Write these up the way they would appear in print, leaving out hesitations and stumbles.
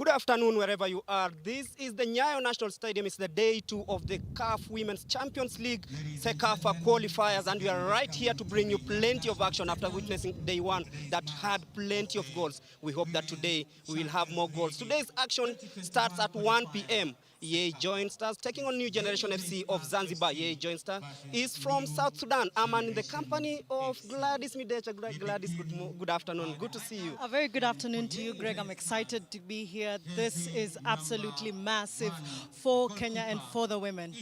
Good afternoon, wherever you are. This is the Nyayo National Stadium. It's the day 2 of the CAF Women's Champions League Cecafa qualifiers, and we are right here to bring you plenty of action after witnessing day 1 that had plenty of goals. We hope that today we will have more goals. Today's action starts at 1 p.m. Yei Joint Stars taking on New Generation FC of Zanzibar. Yei Joint Stars is from South Sudan. I'm in the company of Gladys Midecha. Gladys, good afternoon. Good to see you. A very good afternoon to you, Greg. I'm excited to be here. This is absolutely massive for Kenya and for the women.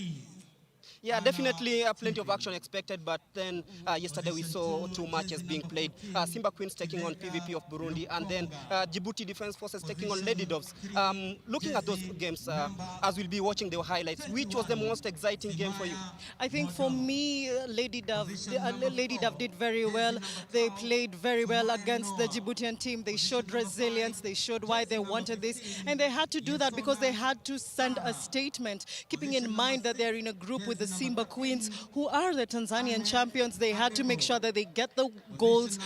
Yeah, definitely plenty of action expected, but then yesterday we saw 2 matches being played. Simba Queens taking on PVP of Burundi, and then Djibouti Defense Forces taking on Lady Doves. Looking at those games, as we'll be watching the highlights, which was the most exciting game for you? I think for me, Lady Dove did very well. They played very well against the Djiboutian team. They showed resilience. They showed why they wanted this. And they had to do that because they had to send a statement, keeping in mind that they're in a group with the Simba Queens, who are the Tanzanian champions. They had to make sure that they get the goals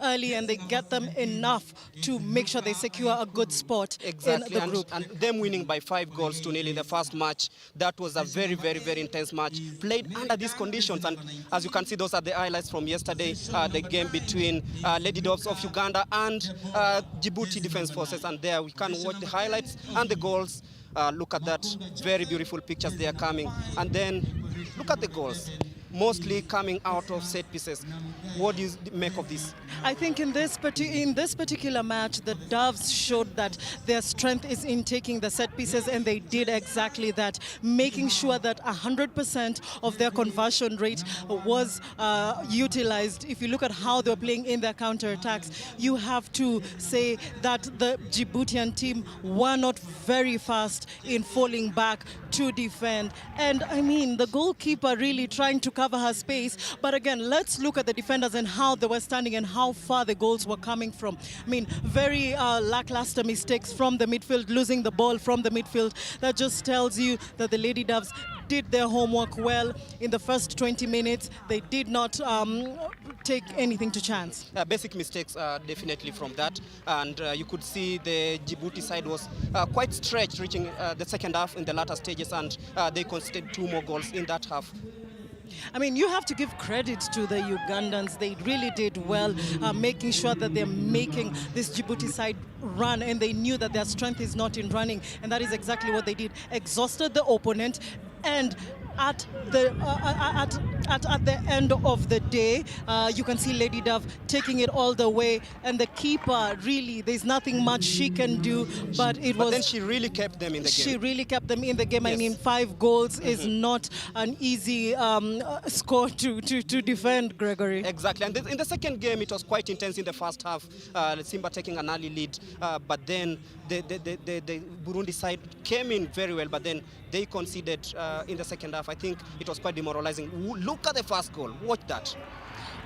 early and they get them enough to make sure they secure a good spot in the group. And them winning by 5 goals to nil in the first match, that was a very, very, very intense match. Played under these conditions, and as you can see, those are the highlights from yesterday, the game between Lady Doves of Uganda and Djibouti Defense Forces, and there we can watch the highlights and the goals. Look at that, very beautiful pictures they are coming. And then look at the goals, mostly coming out of set pieces. What do you make of this? I think in this particular match, the Doves showed that their strength is in taking the set pieces, and they did exactly that, making sure that 100% of their conversion rate was utilized. If you look at how they were playing in their counterattacks, you have to say that the Djiboutian team were not very fast in falling back to defend. And I mean, the goalkeeper really trying to cover her space. But again, let's look at the defenders and how they were standing and how far the goals were coming from. I mean, very lackluster mistakes from the midfield, losing the ball from the midfield. That just tells you that the Lady Doves did their homework well in the first 20 minutes. They did not take anything to chance. Basic mistakes definitely from that, and you could see the Djibouti side was quite stretched, reaching the second half in the latter stages, and they conceded 2 more goals in that half. I mean, you have to give credit to the Ugandans. They really did well, making sure that they're making this Djibouti side run, and they knew that their strength is not in running, and that is exactly what they did. Exhausted the opponent, and at the end of the day, you can see Lady Dove taking it all the way, and the keeper, really, there's nothing much she can do, but then she really kept them in the game. She really kept them in the game. Yes. I mean, 5 goals is not an easy score to defend, Gregory. Exactly, and in the second game, it was quite intense in the first half. Simba taking an early lead, but then the Burundi side came in very well, but then they conceded in the second half. I think it was quite demoralizing. Look at the first goal. Watch that.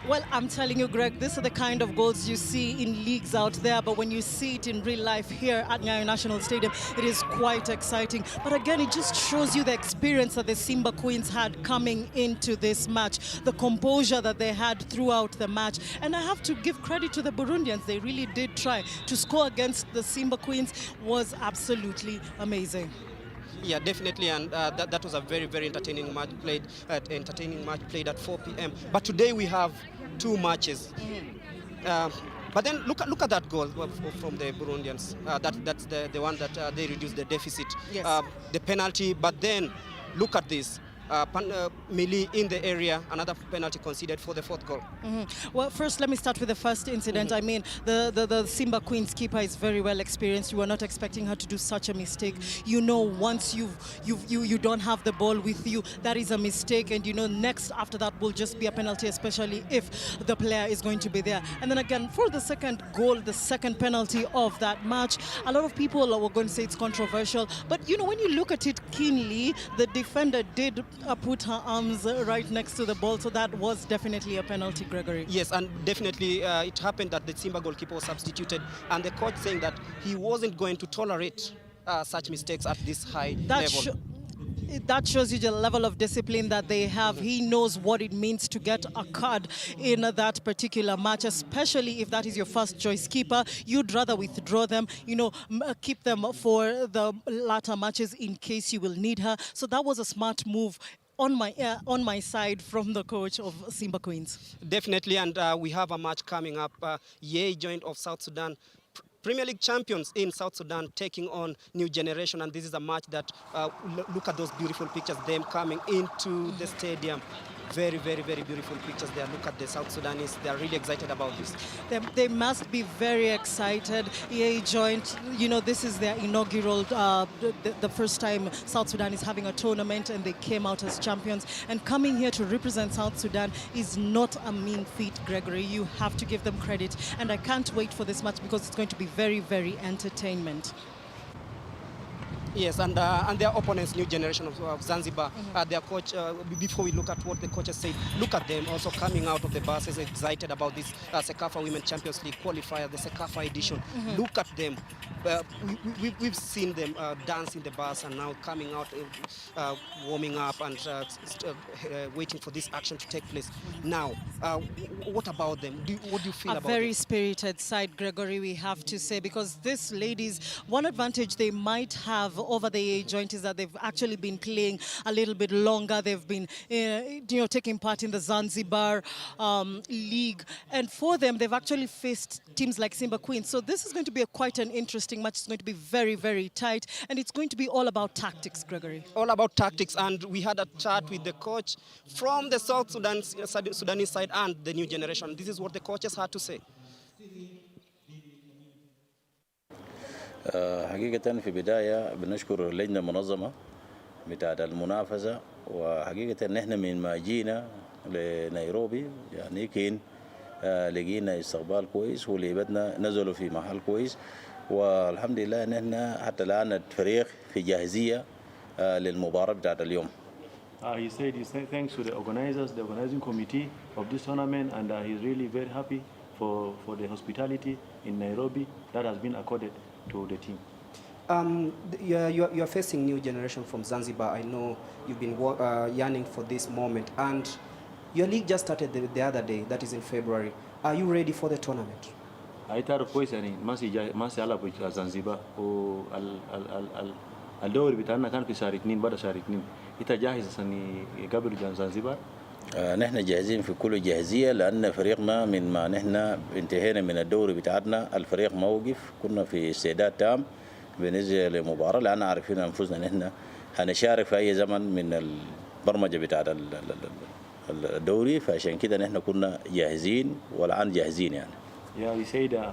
Well, I'm telling you, Greg, these are the kind of goals you see in leagues out there, but when you see it in real life here at Nyayo National Stadium, it is quite exciting. But again, it just shows you the experience that the Simba Queens had coming into this match, the composure that they had throughout the match. And I have to give credit to the Burundians. They really did try. To score against the Simba Queens was absolutely amazing. Yeah, definitely, and that was a very, very entertaining match played at 4 p.m. But today we have 2 matches. But then look at that goal from the Burundians. That's the one that they reduced the deficit. Yes. The penalty, but then look at this. Melee in the area, another penalty conceded for the 4th goal. Well, first, let me start with the first incident. I mean, the Simba Queens keeper is very well experienced. You were not expecting her to do such a mistake. You know, once you don't have the ball with you, that is a mistake, and you know, next after that will just be a penalty, especially if the player is going to be there. And then again, for the second goal, the second penalty of that match, a lot of people were going to say it's controversial, but you know, when you look at it keenly, the defender did put her arms right next to the ball, so that was definitely a penalty, Gregory. Yes, and definitely it happened that the Simba goalkeeper was substituted, and the coach saying that he wasn't going to tolerate such mistakes at this high level. that shows you the level of discipline that they have. He knows what it means to get a card in that particular match, especially if that is your first choice keeper. You'd rather withdraw them, keep them for the latter matches in case you will need her. So that was a smart move on my side from the coach of Simba Queens. Definitely, and we have a match coming up. Yei Joint of South Sudan, Premier League champions in South Sudan, taking on New Generation, and this is a match that, look at those beautiful pictures, them coming into the stadium. Very, very, very beautiful pictures there. Look at the South Sudanese. They are really excited about this. They must be very excited. Yei Joint, this is their inaugural, the first time South Sudan is having a tournament, and they came out as champions. And coming here to represent South Sudan is not a mean feat, Gregory. You have to give them credit. And I can't wait for this match because it's going to be very, very entertainment. Yes, and their opponents, New Generation of Zanzibar, their coach, before we look at what the coaches said, look at them also coming out of the buses, excited about this Cecafa Women Champions League qualifier, the Cecafa edition. Look at them. We've seen them dance in the bus and now coming out, warming up and waiting for this action to take place. Now, what about them? What do you feel about them? A very spirited side, Gregory, we have to say, because this ladies, one advantage they might have over the Yei Joint is that they've actually been playing a little bit longer. They've been, taking part in the Zanzibar league, and for them, they've actually faced teams like Simba Queens. So this is going to be quite an interesting match. It's going to be very, very tight, and it's going to be all about tactics, Gregory. All about tactics, and we had a chat with the coach from the South Sudanese side and the New Generation. This is what the coaches had to say. حقيقة في بداية بنشكر اللجنة المنظمة بتاعت المنافسة، وحقيقة نحن من ما جينا لنيروبي يعني كين لقينا استقبال كويس ولعبتنا نزلوا في محل كويس، والحمد لله نحن حتى الآن الفريق في جاهزية للمباراة بتاعت اليوم. He said thanks to the organizers, the organizing committee of this tournament, and he's really very happy for the hospitality in Nairobi that has been accorded to the team. You're facing New Generation from Zanzibar. I know you've been yearning for this moment, and your league just started the other day, that is in February. Are you ready for the tournament? تعرف كويس يعني ما سيلعب زنزبار والدوري بتاعنا كان في شهر 2 بعد شهر 2. انت جاهز عشان يقابل زنزبار؟ نحن جاهزين في كل جاهزية، لأن فريقنا من ما نحن انتهينا من الدوري بتاعتنا الفريق موقف، كنا في استعداد تام بالنسبة للمباراة، لأن عارفين أنفسنا نحن هنشارك في أي زمن من البرمجة بتاعت الدوري، فعشان كده نحن كنا جاهزين والآن جاهزين يعني. Yeah, we said there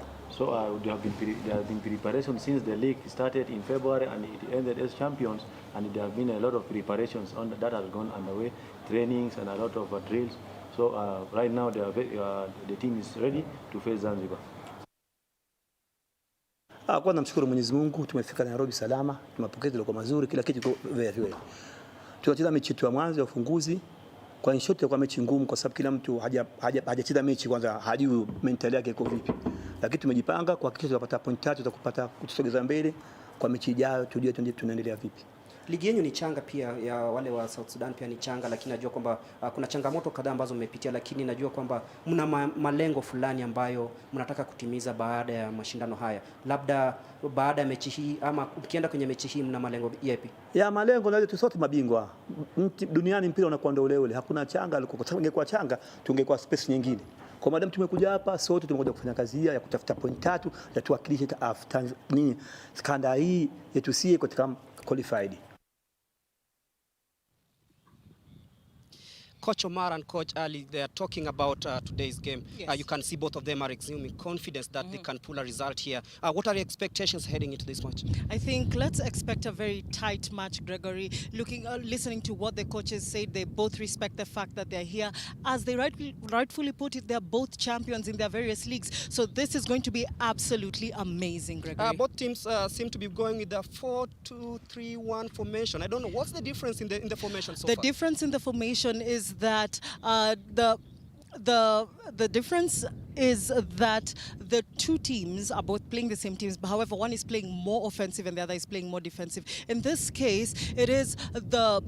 have been preparation since the league started in February and it ended as champions, and there have been a lot of preparations that has gone underway, trainings and a lot of drills. So right now the team is ready to face Zanzibar. Kwanza namshukuru Mwenyezi Mungu, tumefika Nairobi salama, tumepokea kwa mazuri, kila kitu kiko very. Tunacheza mechi yetu ya mwanzo ya ufunguzi. Kwa shoti kwa mechi ngumu, kwa sababu kila mtu hajacheza mechi kwanza, hajui mentality yake iko vipi. Lakini tumejipanga kuhakikisha tunapata point 3 tutakupata kutusogeza mbele kwa mechi ijayo, tujue tunaendelea vipi. Ligi yenu ni changa pia, ya wale wa South Sudan pia ni changa, lakini najua kwamba kuna changamoto kadhaa ambazo mmepitia, lakini najua kwamba mna malengo fulani ambayo mnataka kutimiza baada ya mashindano haya. Labda baada ya mechi hii ama ukienda kwenye mechi hii mna malengo yapi? Ya malengo na sote mabingwa. Duniani mpira unakuwa ndio ule. Hakuna changa, ingekuwa changa tungekuwa space nyingine. Kwa madam tumekuja hapa sote tumekuja kufanya kazi hii ya kutafuta point 3 ya tuwakilishe nini skanda hii yetu sie katika qualified. Coach Omar and Coach Ali, they are talking about today's game. Yes. You can see both of them are exuding confidence that they can pull a result here. What are your expectations heading into this match? I think let's expect a very tight match, Gregory. Listening to what the coaches said, they both respect the fact that they're here. As they rightfully put it, they're both champions in their various leagues. So this is going to be absolutely amazing, Gregory. Both teams seem to be going with the 4-2-3-1 formation. I don't know, what's the difference in the formation so far? The difference in the formation is that The difference is that the two teams are both playing the same teams, but however, one is playing more offensive and the other is playing more defensive. In this case, it is the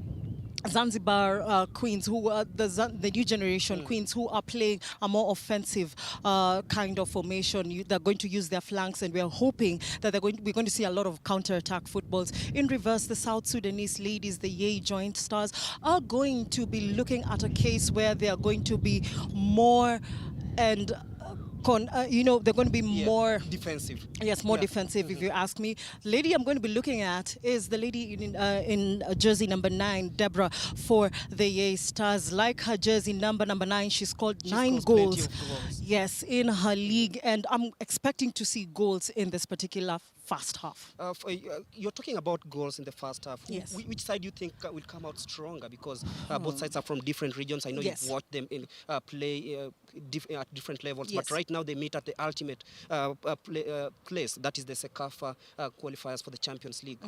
Zanzibar Queens, who are the new generation Queens, who are playing a more offensive kind of formation. They're going to use their flanks, and we are hoping that we're going to see a lot of counter-attack footballs. In reverse, the South Sudanese ladies, the Yei Joint Stars, are going to be looking at a case where they are going to be more and they're going to be more defensive. Yes, more defensive, if you ask me. The lady I'm going to be looking at is the lady in jersey number 9, Deborah, for the Yei Stars. Like her jersey number 9, she's scored 9 goals. Yes, in her league, and I'm expecting to see goals in this particular first half. You're talking about goals in the first half. Yes. Which side do you think will come out stronger? Because both sides are from different regions. I know you've watched them play at different levels, but right now they meet at the ultimate place, that is the Cecafa qualifiers for the Champions League.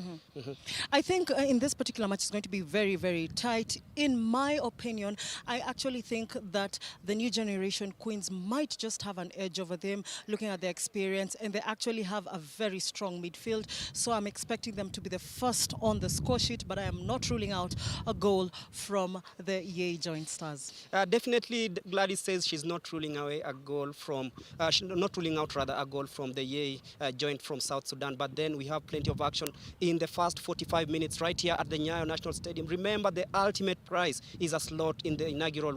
I think in this particular match it's going to be very, very tight. In my opinion, I actually think that the new generation Queens might just have an edge over them, looking at their experience, and they actually have a very strong midfield. So I'm expecting them to be the first on the score sheet, but I am not ruling out a goal from the Yei Joint Stars. Definitely, Gladys says she's not ruling away a goal from, not ruling out rather a goal from the Yei Joint from South Sudan. But then we have plenty of action in the first 45 minutes right here at the Nyayo National Stadium. Remember, the ultimate prize is a slot in the inaugural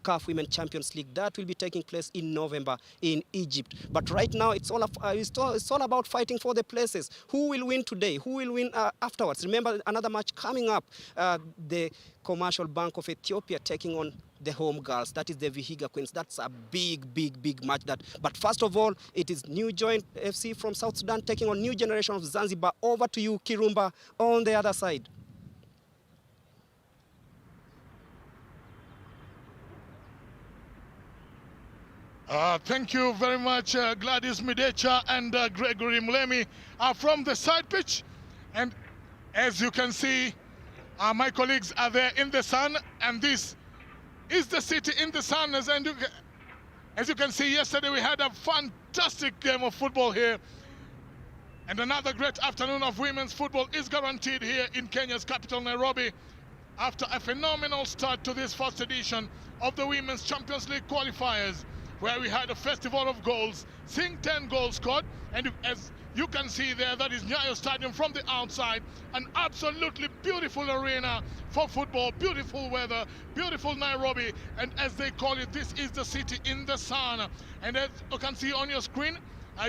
CAF Women Champions League that will be taking place in November in Egypt. But right now, it's all about fighting for the places. Who will win today? Who will win afterwards? Remember, another match coming up, the Commercial Bank of Ethiopia taking on the home girls. That is the Vihiga Queens. That's a big, big, big match. But first of all, it is New Joint FC from South Sudan taking on New Generation of Zanzibar. Over to you, Kirumba, on the other side. Thank you very much, Gladys Midecha and Gregory Mulemi from the side pitch. And as you can see, my colleagues are there in the sun, and this is the city in the sun. As you can see, yesterday we had a fantastic game of football here. And another great afternoon of women's football is guaranteed here in Kenya's capital, Nairobi, after a phenomenal start to this first edition of the Women's Champions League qualifiers, where we had a festival of goals, seeing 10 goals scored. And as you can see there, that is Nyayo Stadium from the outside, an absolutely beautiful arena for football, beautiful weather, beautiful Nairobi, and as they call it, this is the city in the sun. And as you can see on your screen,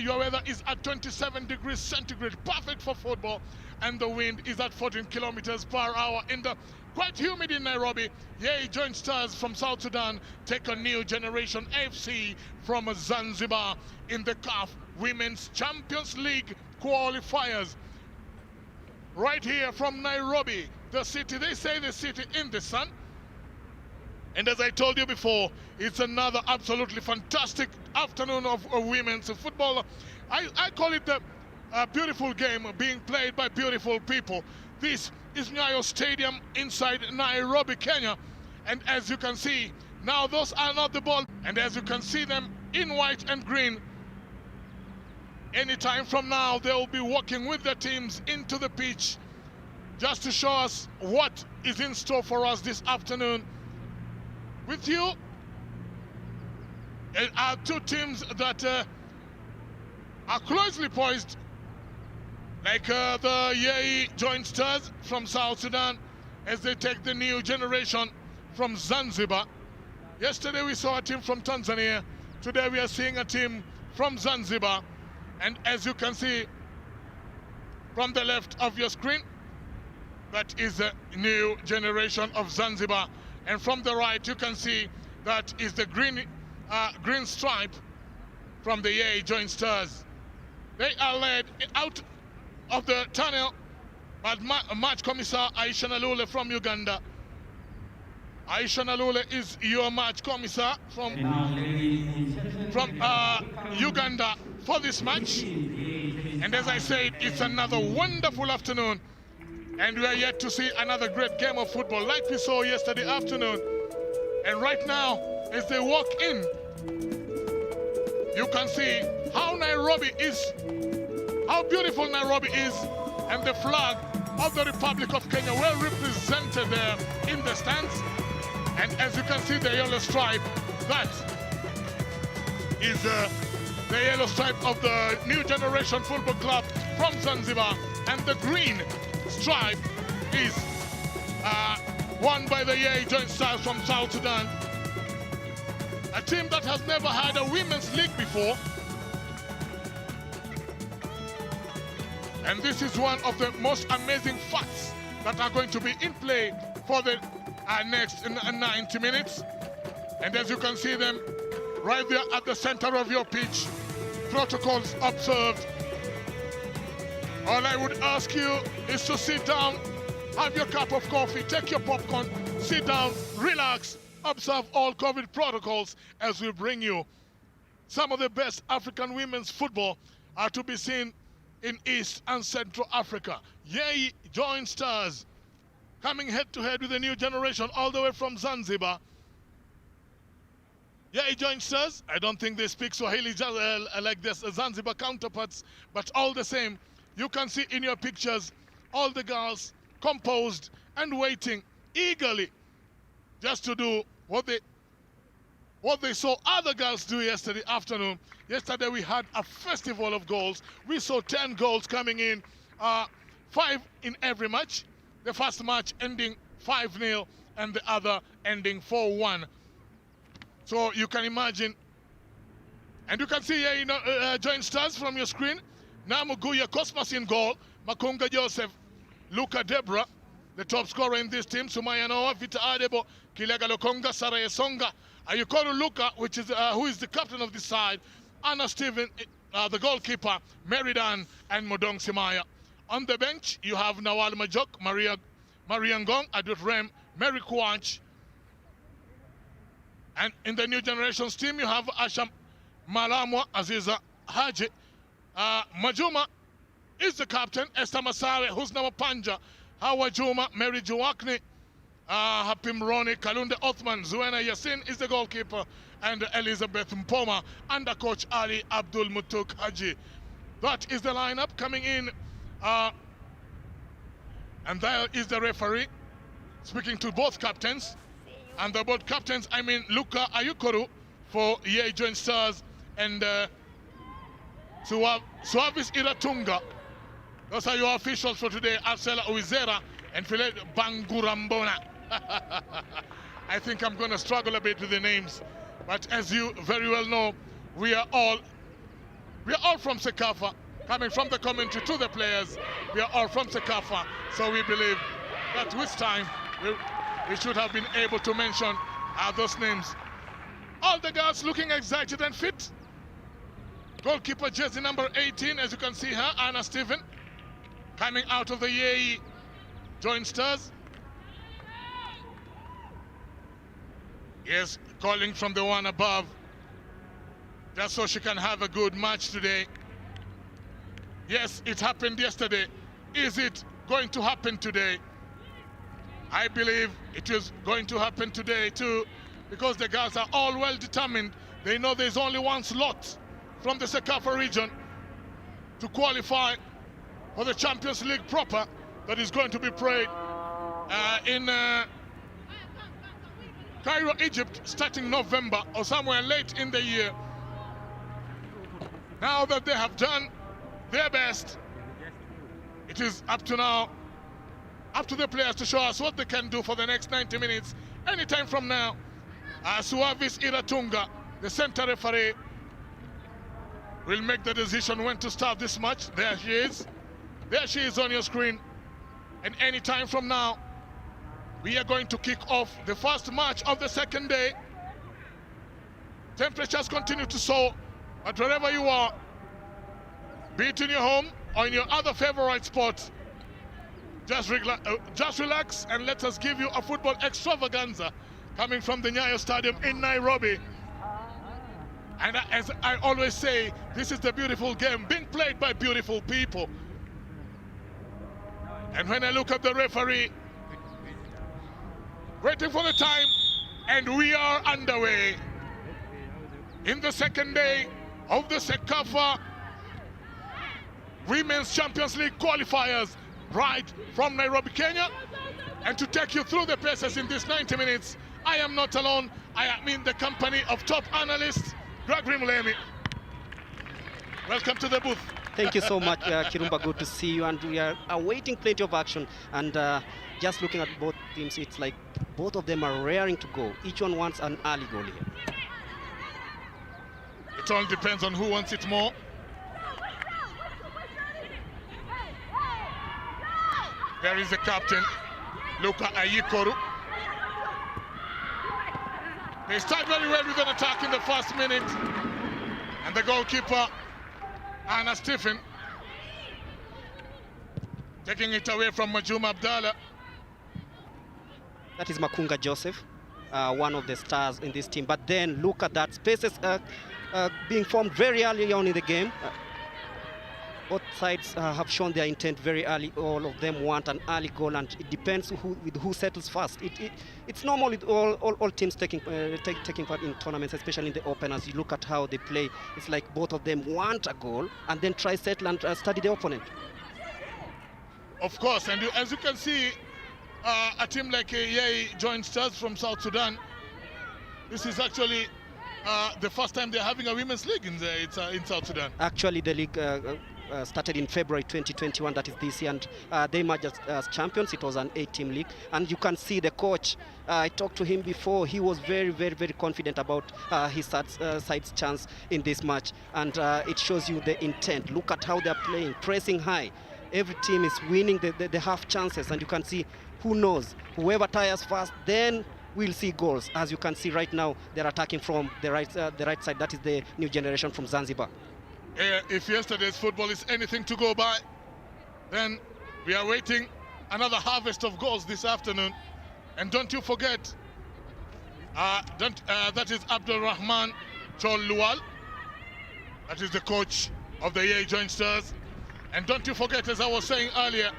your weather is at 27 degrees centigrade, perfect for football, and the wind is at 14 kilometers per hour in the quite humid in Nairobi. Yei Joint Stars from South Sudan take on New Generation FC from Zanzibar in the CAF Women's Champions League qualifiers. Right here from Nairobi, the city, they say the city in the sun. And as I told you before, it's another absolutely fantastic afternoon of women's football. I call it a beautiful game being played by beautiful people. This is Nyayo Stadium inside Nairobi, Kenya. And as you can see, now those are not the ball. And as you can see them in white and green, anytime from now, they will be walking with their teams into the pitch just to show us what is in store for us this afternoon. With you are two teams that are closely poised, like the Yei Joint Stars from South Sudan, as they take the New Generation from Zanzibar. Yesterday we saw a team from Tanzania. Today we are seeing a team from Zanzibar. And as you can see from the left of your screen, that is the New Generation of Zanzibar. And from the right, you can see that is the green stripe from the Yei Joint Stars. They are led out of the tunnel by Match Commissar Aisha Nalule from Uganda. Aisha Nalule is your match commissar from Uganda for this match. And as I said, it's another wonderful afternoon. And we are yet to see another great game of football like we saw yesterday afternoon. And right now, as they walk in, you can see how beautiful Nairobi is, and the flag of the Republic of Kenya well represented there in the stands. And as you can see, the yellow stripe, that is the yellow stripe of the New Generation Football Club from Zanzibar, and the green stripe is won by the Yei Joint Stars from South Sudan, a team that has never had a women's league before. And this is one of the most amazing facts that are going to be in play for the next 90 minutes. And as you can see them right there at the center of your pitch, protocols observed. All I would ask you is to sit down, have your cup of coffee, take your popcorn, sit down, relax, observe all COVID protocols as we bring you some of the best African women's football are to be seen in East and Central Africa. Yei Joint Stars coming head-to-head with the New Generation all the way from Zanzibar. Yei Joint Stars, I don't think they speak Swahili like their Zanzibar counterparts, but all the same, you can see in your pictures all the girls composed and waiting eagerly just to do what they saw other girls do yesterday afternoon. Yesterday we had a festival of goals. We saw 10 goals coming in, 5 in every match. The first match ending 5-0 and the other ending 4-1. So you can imagine, and you can see here Joint Stars from your screen. Namuguya Cosmas in goal, Makunga Joseph, Luka Debra, the top scorer in this team, Sumaya Noah, Vita Adebo, Kilega Lokonga, Saraye Songa, Ayukoru Luka, which is who is the captain of this side, Anna Steven, the goalkeeper, Meridan, and Modong Simaya. On the bench, you have Nawal Majok, Maria Ngong, Adut Rem, Mary Kwanch. And in the New Generations team, you have Asham Malamwa, Aziza Haji. Majuma is the captain, Esther Masare, Husna Panja, Hawa Juma, Mary Juwakni, Hapim Roni, Kalunda Othman, Zuena Yassin is the goalkeeper, and Elizabeth Mpoma under coach Ali Abdul Mutuk Haji. That is the lineup coming in. And there is the referee speaking to both captains. And the both captains, I mean Luka Ayukoru for Yei Joint Stars and Suavis Iratunga. Those are your officials for today, Arcela Uizera and Filet Bangurambona. I think I'm going to struggle a bit with the names, but as you very well know, we are all from Cecafa, coming from the commentary to the players. We are all from Cecafa, so we believe that with time we should have been able to mention those names. All the girls looking excited and fit. Goalkeeper jersey number 18, as you can see her, Anna Steven, coming out of the Yei Joint Stars. Yes, calling from the one above, just so she can have a good match today. Yes, it happened yesterday. Is it going to happen today? I believe it is going to happen today too, because the girls are all well determined. They know there's only one slot from the Cecafa region to qualify for the Champions League proper that is going to be played in Cairo, Egypt, starting November or somewhere late in the year. Now that they have done their best, it is up to the players to show us what they can do for the next 90 minutes. Anytime from now, Suavis Iratunga, the center referee, will make the decision when to start this match. There she is. There she is on your screen. And anytime from now, we are going to kick off the first match of the second day. Temperatures continue to soar, but wherever you are, be it in your home or in your other favorite spot, just relax and let us give you a football extravaganza coming from the Nyayo Stadium in Nairobi. And as I always say, this is the beautiful game being played by beautiful people. And when I look at the referee, waiting for the time And we are underway in the second day of the Cecafa Women's Champions League qualifiers right from Nairobi, Kenya. And to take you through the paces in this 90 minutes, I am not alone. I am in the company of top analyst Gregory Mulemi. Welcome to the booth. Thank you so much, Kirumba. Good to see you. And we are awaiting plenty of action. And just looking at both teams, it's like both of them are raring to go. Each one wants an early goal here. It all depends on who wants it more. There is the captain, Luka Ayikoru. They start very well with an attack in the first minute. And the goalkeeper, Anna Stephen, taking it away from Majuma Abdallah. That is Makunga Joseph, one of the stars in this team. But then look at that, spaces being formed very early on in the game. Both sides have shown their intent very early. All of them want an early goal, and it depends with who settles first. It's normal with all teams taking part in tournaments, especially in the Open. As you look at how they play, it's like both of them want a goal and then try settle and study the opponent. Of course, and as you can see, a team like Yei Joint Stars from South Sudan, this is actually the first time they're having a women's league in South Sudan. Actually, the league started in February 2021, that is this year, and they emerged as champions. It was an 8-team league, and you can see the coach. I talked to him before. He was very confident about his side's chance in this match, and it shows you the intent. Look at how they're playing, pressing high. Every team is winning the half chances, and you can see, who knows, whoever tires first, then we'll see goals. As you can see right now, they're attacking from the right side. That is the new generation from Zanzibar. If yesterday's football is anything to go by, then we are waiting another harvest of goals this afternoon. And don't you forget, that is Abdul Rahman Chol Lual. That is the coach of the Yei Joint Stars. And don't you forget, as I was saying earlier,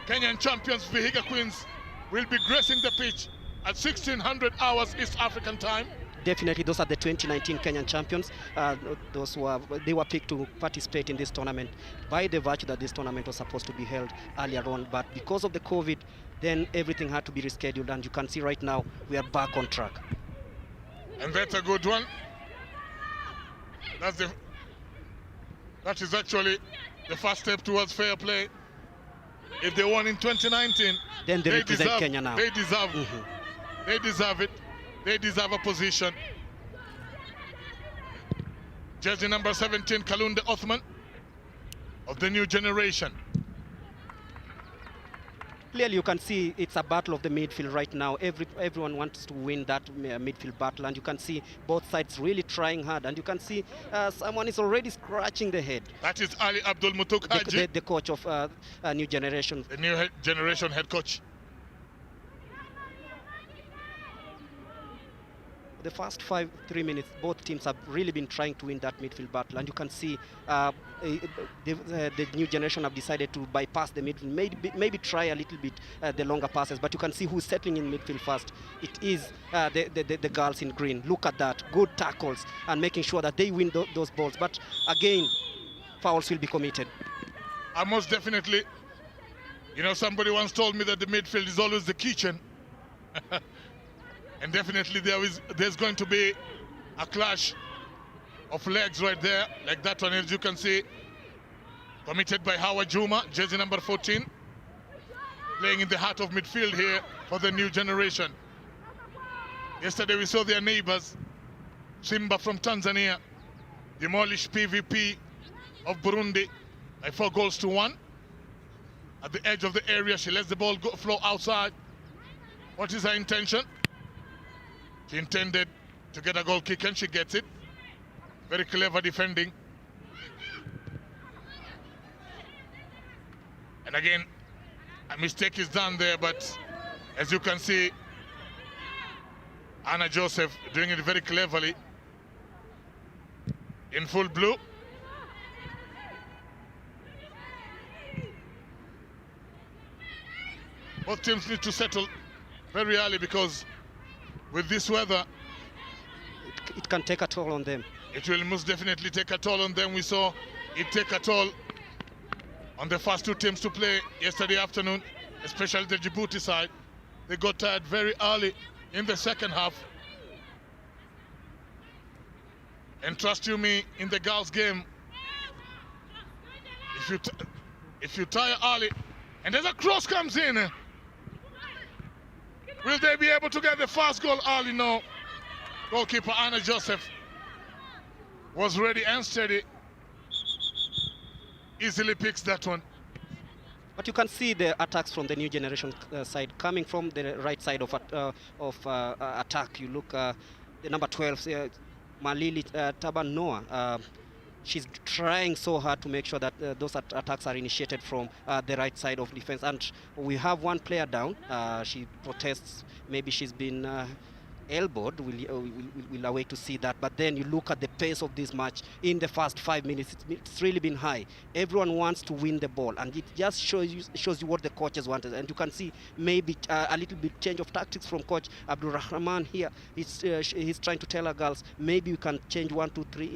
Kenyan champions Vihiga Queens will be gracing the pitch at 1600 hours East African time. Definitely, those are the 2019 Kenyan champions. They were picked to participate in this tournament by the virtue that this tournament was supposed to be held earlier on. But because of the COVID, then everything had to be rescheduled. And you can see right now, we are back on track. And that's a good one. That is actually the first step towards fair play. If they won in 2019, then they represent Kenya now. They deserve They deserve it. They deserve a position. Jersey number 17, Kalunde Othman of the new generation. Clearly, you can see it's a battle of the midfield right now. Everyone wants to win that midfield battle, and you can see both sides really trying hard. And you can see someone is already scratching the head. That is Ali Abdul Mutuk Haji, the coach of New Generation. The New Generation head coach. The first 3 minutes, both teams have really been trying to win that midfield battle, and you can see the New Generation have decided to bypass the midfield, maybe try a little bit the longer passes, but you can see who's settling in midfield first. It is the girls in green. Look at that, good tackles and making sure that they win those balls, but again, fouls will be committed. Most definitely. You know, somebody once told me that the midfield is always the kitchen. And definitely there's going to be a clash of legs right there, like that one, as you can see, committed by Howard Juma, jersey number 14, playing in the heart of midfield here for the New Generation. Yesterday we saw their neighbors, Simba from Tanzania, demolish PVP of Burundi by 4-1. At the edge of the area, she lets the ball flow outside. What is her intention? She intended to get a goal kick, and she gets it. Very clever defending. And again, a mistake is done there, but as you can see, Anna Joseph doing it very cleverly. In full blue. Both teams need to settle very early, because with this weather, it can take a toll on them. it will most definitely take a toll on them. We saw it take a toll on the first two teams to play yesterday afternoon, especially the Djibouti side. They got tired very early in the second half. And trust you me, in the girls' game, if you tire early, and there's a cross comes in, will they be able to get the first goal early? No. Goalkeeper Anna Joseph was ready and steady. Easily picks that one. But you can see the attacks from the new generation side coming from the right side of attack. You look the number 12, Malili Tabanoa. She's trying so hard to make sure that those attacks are initiated from the right side of defense. And we have one player down. She protests. Maybe she's been elbowed. We'll await to see that. But then you look at the pace of this match in the first 5 minutes. It's really been high. Everyone wants to win the ball, and it just shows you what the coaches wanted. And you can see maybe a little bit change of tactics from Coach Abdul Rahman here. He's trying to tell our girls maybe we can change 1, 2, 3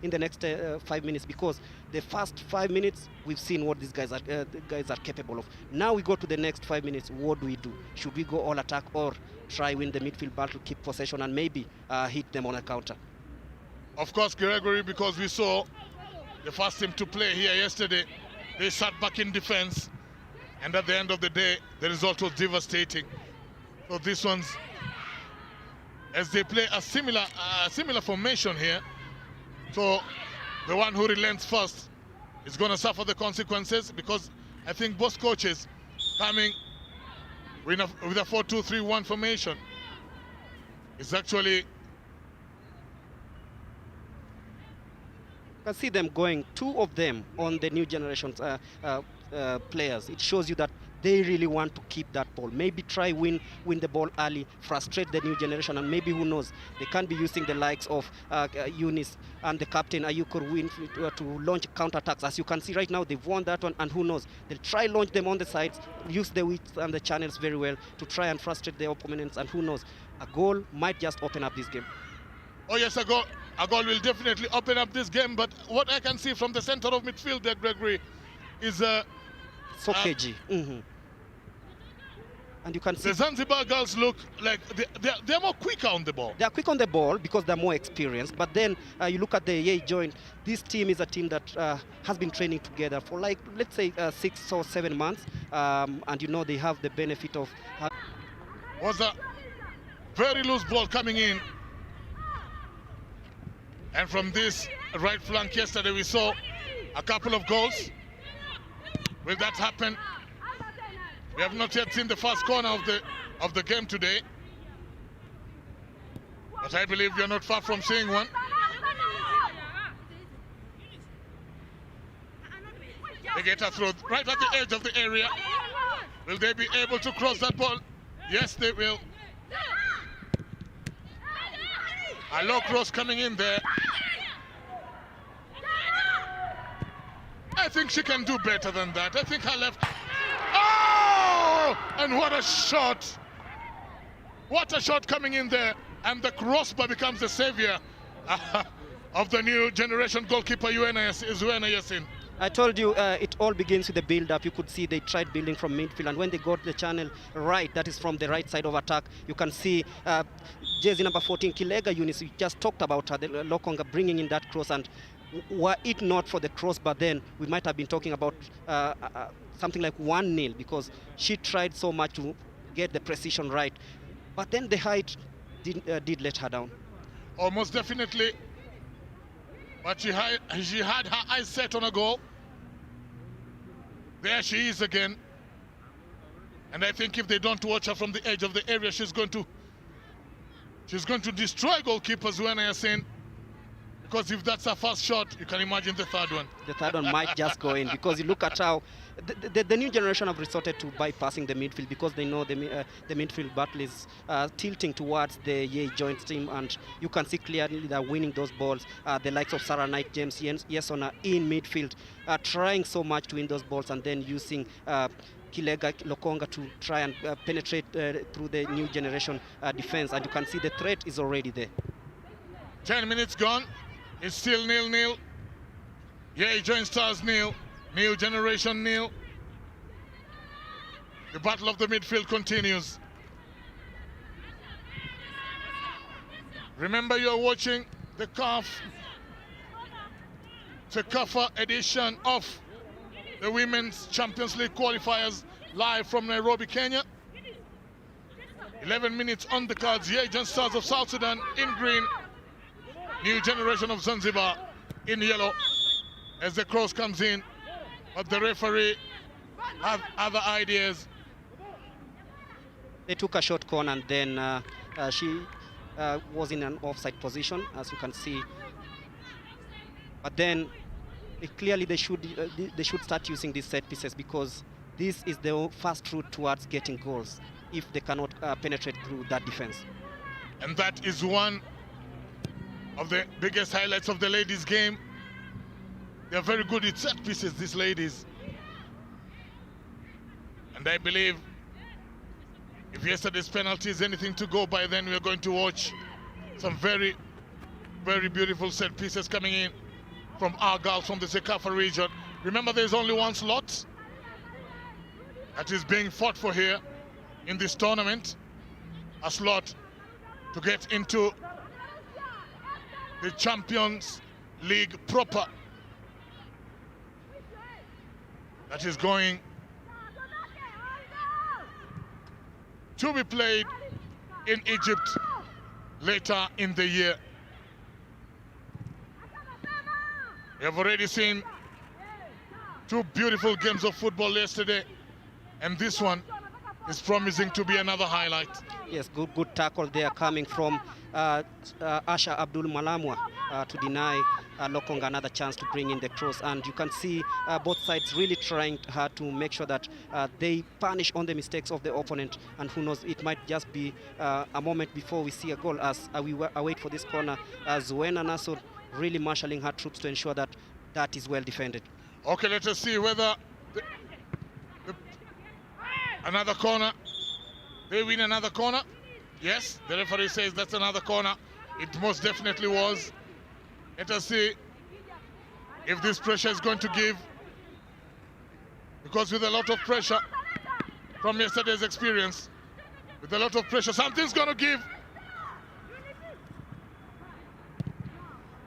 in the next 5 minutes, because the first 5 minutes we've seen what these guys are capable of. Now we go to the next 5 minutes. What do we do? Should we go all attack or try win the midfield battle, keep possession, and maybe hit them on a counter? Of course, Gregory, because we saw the first team to play here yesterday, they sat back in defense, and at the end of the day, the result was devastating. So this one's, as they play a similar formation here, so the one who relents first is going to suffer the consequences, because I think both coaches coming with a 4-2-3-1 formation is actually... You can see them going, 2 of them on the new generation players. It shows you that they really want to keep that ball. Maybe try win the ball early, frustrate the new generation, and maybe, who knows, they can be using the likes of Eunice and the captain Ayuko win to launch counter-attacks. As you can see right now, they've won that one, and who knows, they'll try launch them on the sides, use the width and the channels very well to try and frustrate their opponents, and who knows, a goal might just open up this game. Oh yes, a goal will definitely open up this game, but what I can see from the center of midfield there, Gregory, is Sokeji. And you can see the Zanzibar girls look like they're more quicker on the ball. They are quick on the ball because they're more experienced. But then you look at the Yei Joint. This team is a team that has been training together for, like, let's say 6 or 7 months. And you know, they have the benefit of... Was a very loose ball coming in. And from this right flank yesterday, we saw a couple of goals. Will that happen? We have not yet seen the first corner of the game today, but I believe we are not far from seeing one. They get a throw right at the edge of the area. Will they be able to cross that ball? Yes, they will. A low cross coming in there. I think she can do better than that. I think her left... Oh! And what a shot! What a shot coming in there. And the crossbar becomes the savior of the new generation goalkeeper, Zuena Yassin. I told you it all begins with the build-up. You could see they tried building from midfield, and when they got the channel right, that is from the right side of attack, you can see jersey number 14, Kilega Eunice, we just talked about her, the Lokonga bringing in that cross, and were it not for the cross, but then we might have been talking about something like 1-0, because she tried so much to get the precision right. But then the height did let her down. Almost definitely. But she had her eyes set on a goal. There she is again. And I think if they don't watch her from the edge of the area, she's going to destroy goalkeeper Zuena Yassin. Because if that's her first shot, you can imagine the third one. The third one might just go in, because you look at how the new generation have resorted to bypassing the midfield, because they know the midfield battle is tilting towards the Yei Joint team, and you can see clearly they're winning those balls. The likes of Sarah Knight, James Yesona in midfield, trying so much to win those balls, and then using Kilega Lokonga to try and penetrate through the new generation defense, and you can see the threat is already there. 10 minutes gone. It's still 0-0. Yei Joint Stars 0. New generation 0. The battle of the midfield continues. Remember, you're watching the CAF Cecafa edition of the Women's Champions League qualifiers live from Nairobi, Kenya. 11 minutes on the cards. Yei Joint Stars of South Sudan in green. New generation of Zanzibar in yellow as the cross comes in. But the referee have other ideas. They took a short corner, and then she was in an offside position, as you can see. But then clearly they should start using these set pieces, because this is the first route towards getting goals if they cannot penetrate through that defense. And that is one of the biggest highlights of the ladies' game. They're very good at set pieces, these ladies. And I believe if yesterday's penalty is anything to go by, then we're going to watch some very, very beautiful set pieces coming in from our girls from the Cecafa region. Remember, there's only one slot that is being fought for here in this tournament. A slot to get into the Champions League proper. That is going to be played in Egypt later in the year. We have already seen two beautiful games of football yesterday, and this one is promising to be another highlight. Yes, good tackle there coming from Asha Abdul Malamwa to deny Lokonga another chance to bring in the cross. And you can see both sides really trying hard to make sure that they punish on the mistakes of the opponent. And who knows, it might just be a moment before we see a goal, as we await for this corner. Zuena Nassor really marshalling her troops to ensure that that is well defended. Okay, let us see whether another corner. They win another corner. Yes, the referee says that's another corner. It most definitely was. Let us see if this pressure is going to give. Because with a lot of pressure from yesterday's experience, with a lot of pressure, something's going to give.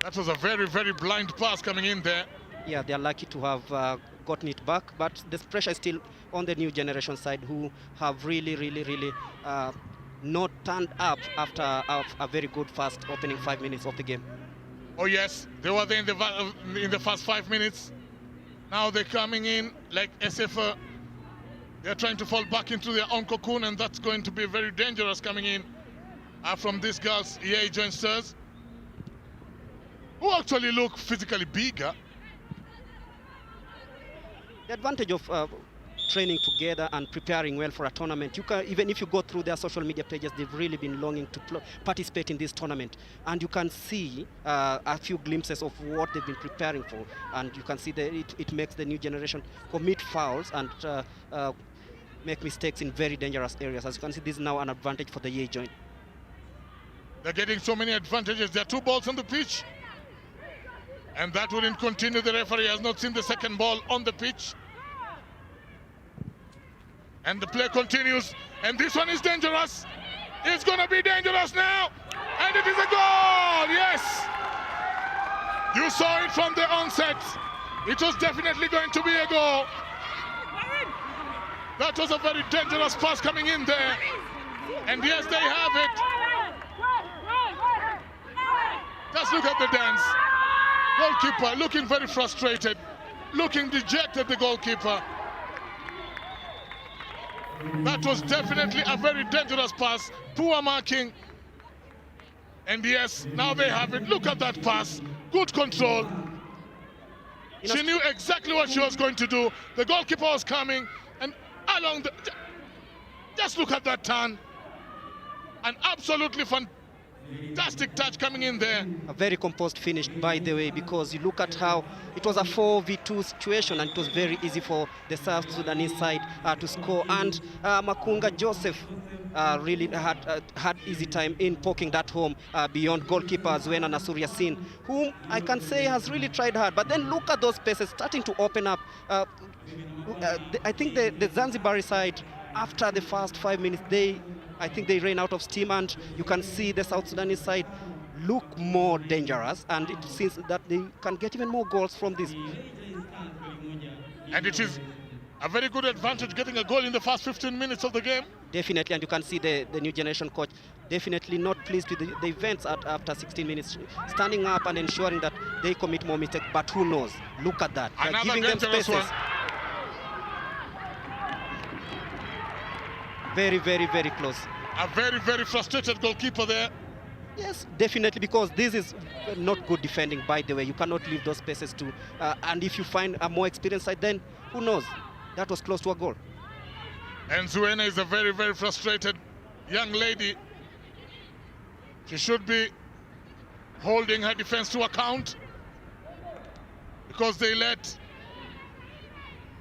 That was a very, very blind pass coming in there. Yeah, they're lucky to have gotten it back, but the pressure is still on the new generation side, who have really not turned up after a very good first opening 5 minutes of the game. Oh yes, they were there in the first 5 minutes. Now they're coming in like SF. They're trying to fall back into their own cocoon, and that's going to be very dangerous coming in from these girls, Yei Joint Stars, who actually look physically bigger. The advantage of training together and preparing well for a tournament, you can, even if you go through their social media pages, they've really been longing to participate in this tournament, and you can see a few glimpses of what they've been preparing for, and you can see that it makes the new generation commit fouls and make mistakes in very dangerous areas. As you can see, this is now an advantage for the Yei Joint. They're getting so many advantages. There are 2 balls on the pitch, and that wouldn't continue. The referee has not seen the second ball on the pitch. And the play continues, and this one is dangerous. It's going to be dangerous now, and it is a goal. Yes, you saw it from the onset. It was definitely going to be a goal. That was a very dangerous pass coming in there, and yes, they have it. Just look at the dance. Goalkeeper looking very frustrated, looking dejected, the goalkeeper. That was definitely a very dangerous pass. Poor marking. And yes, now they have it. Look at that pass. Good control. She knew exactly what she was going to do. The goalkeeper was coming, and along the... Just look at that turn. An absolutely Fantastic touch coming in there. A very composed finish, by the way, because you look at how it was a 4v2 situation and it was very easy for the South Sudanese side to score. And Makunga Joseph really had easy time in poking that home beyond goalkeeper Zuena Nasur Yassin, whom I can say has really tried hard. But then look at those spaces starting to open up. I think the Zanzibari side, after the first 5 minutes, I think they ran out of steam, and you can see the South Sudanese side look more dangerous, and it seems that they can get even more goals from this. And it is a very good advantage getting a goal in the first 15 minutes of the game. Definitely, and you can see the new generation coach definitely not pleased with the events after 16 minutes, standing up and ensuring that they commit more mistakes, but who knows? Look at that. They're Another giving them dangerous spaces. one. Very, very, very close. A very, very frustrated goalkeeper there. Yes, definitely, because this is not good defending, by the way. You cannot leave those spaces to, and if you find a more experienced side, then who knows? That was close to a goal. And Zuena is a very, very frustrated young lady. She should be holding her defense to account because they let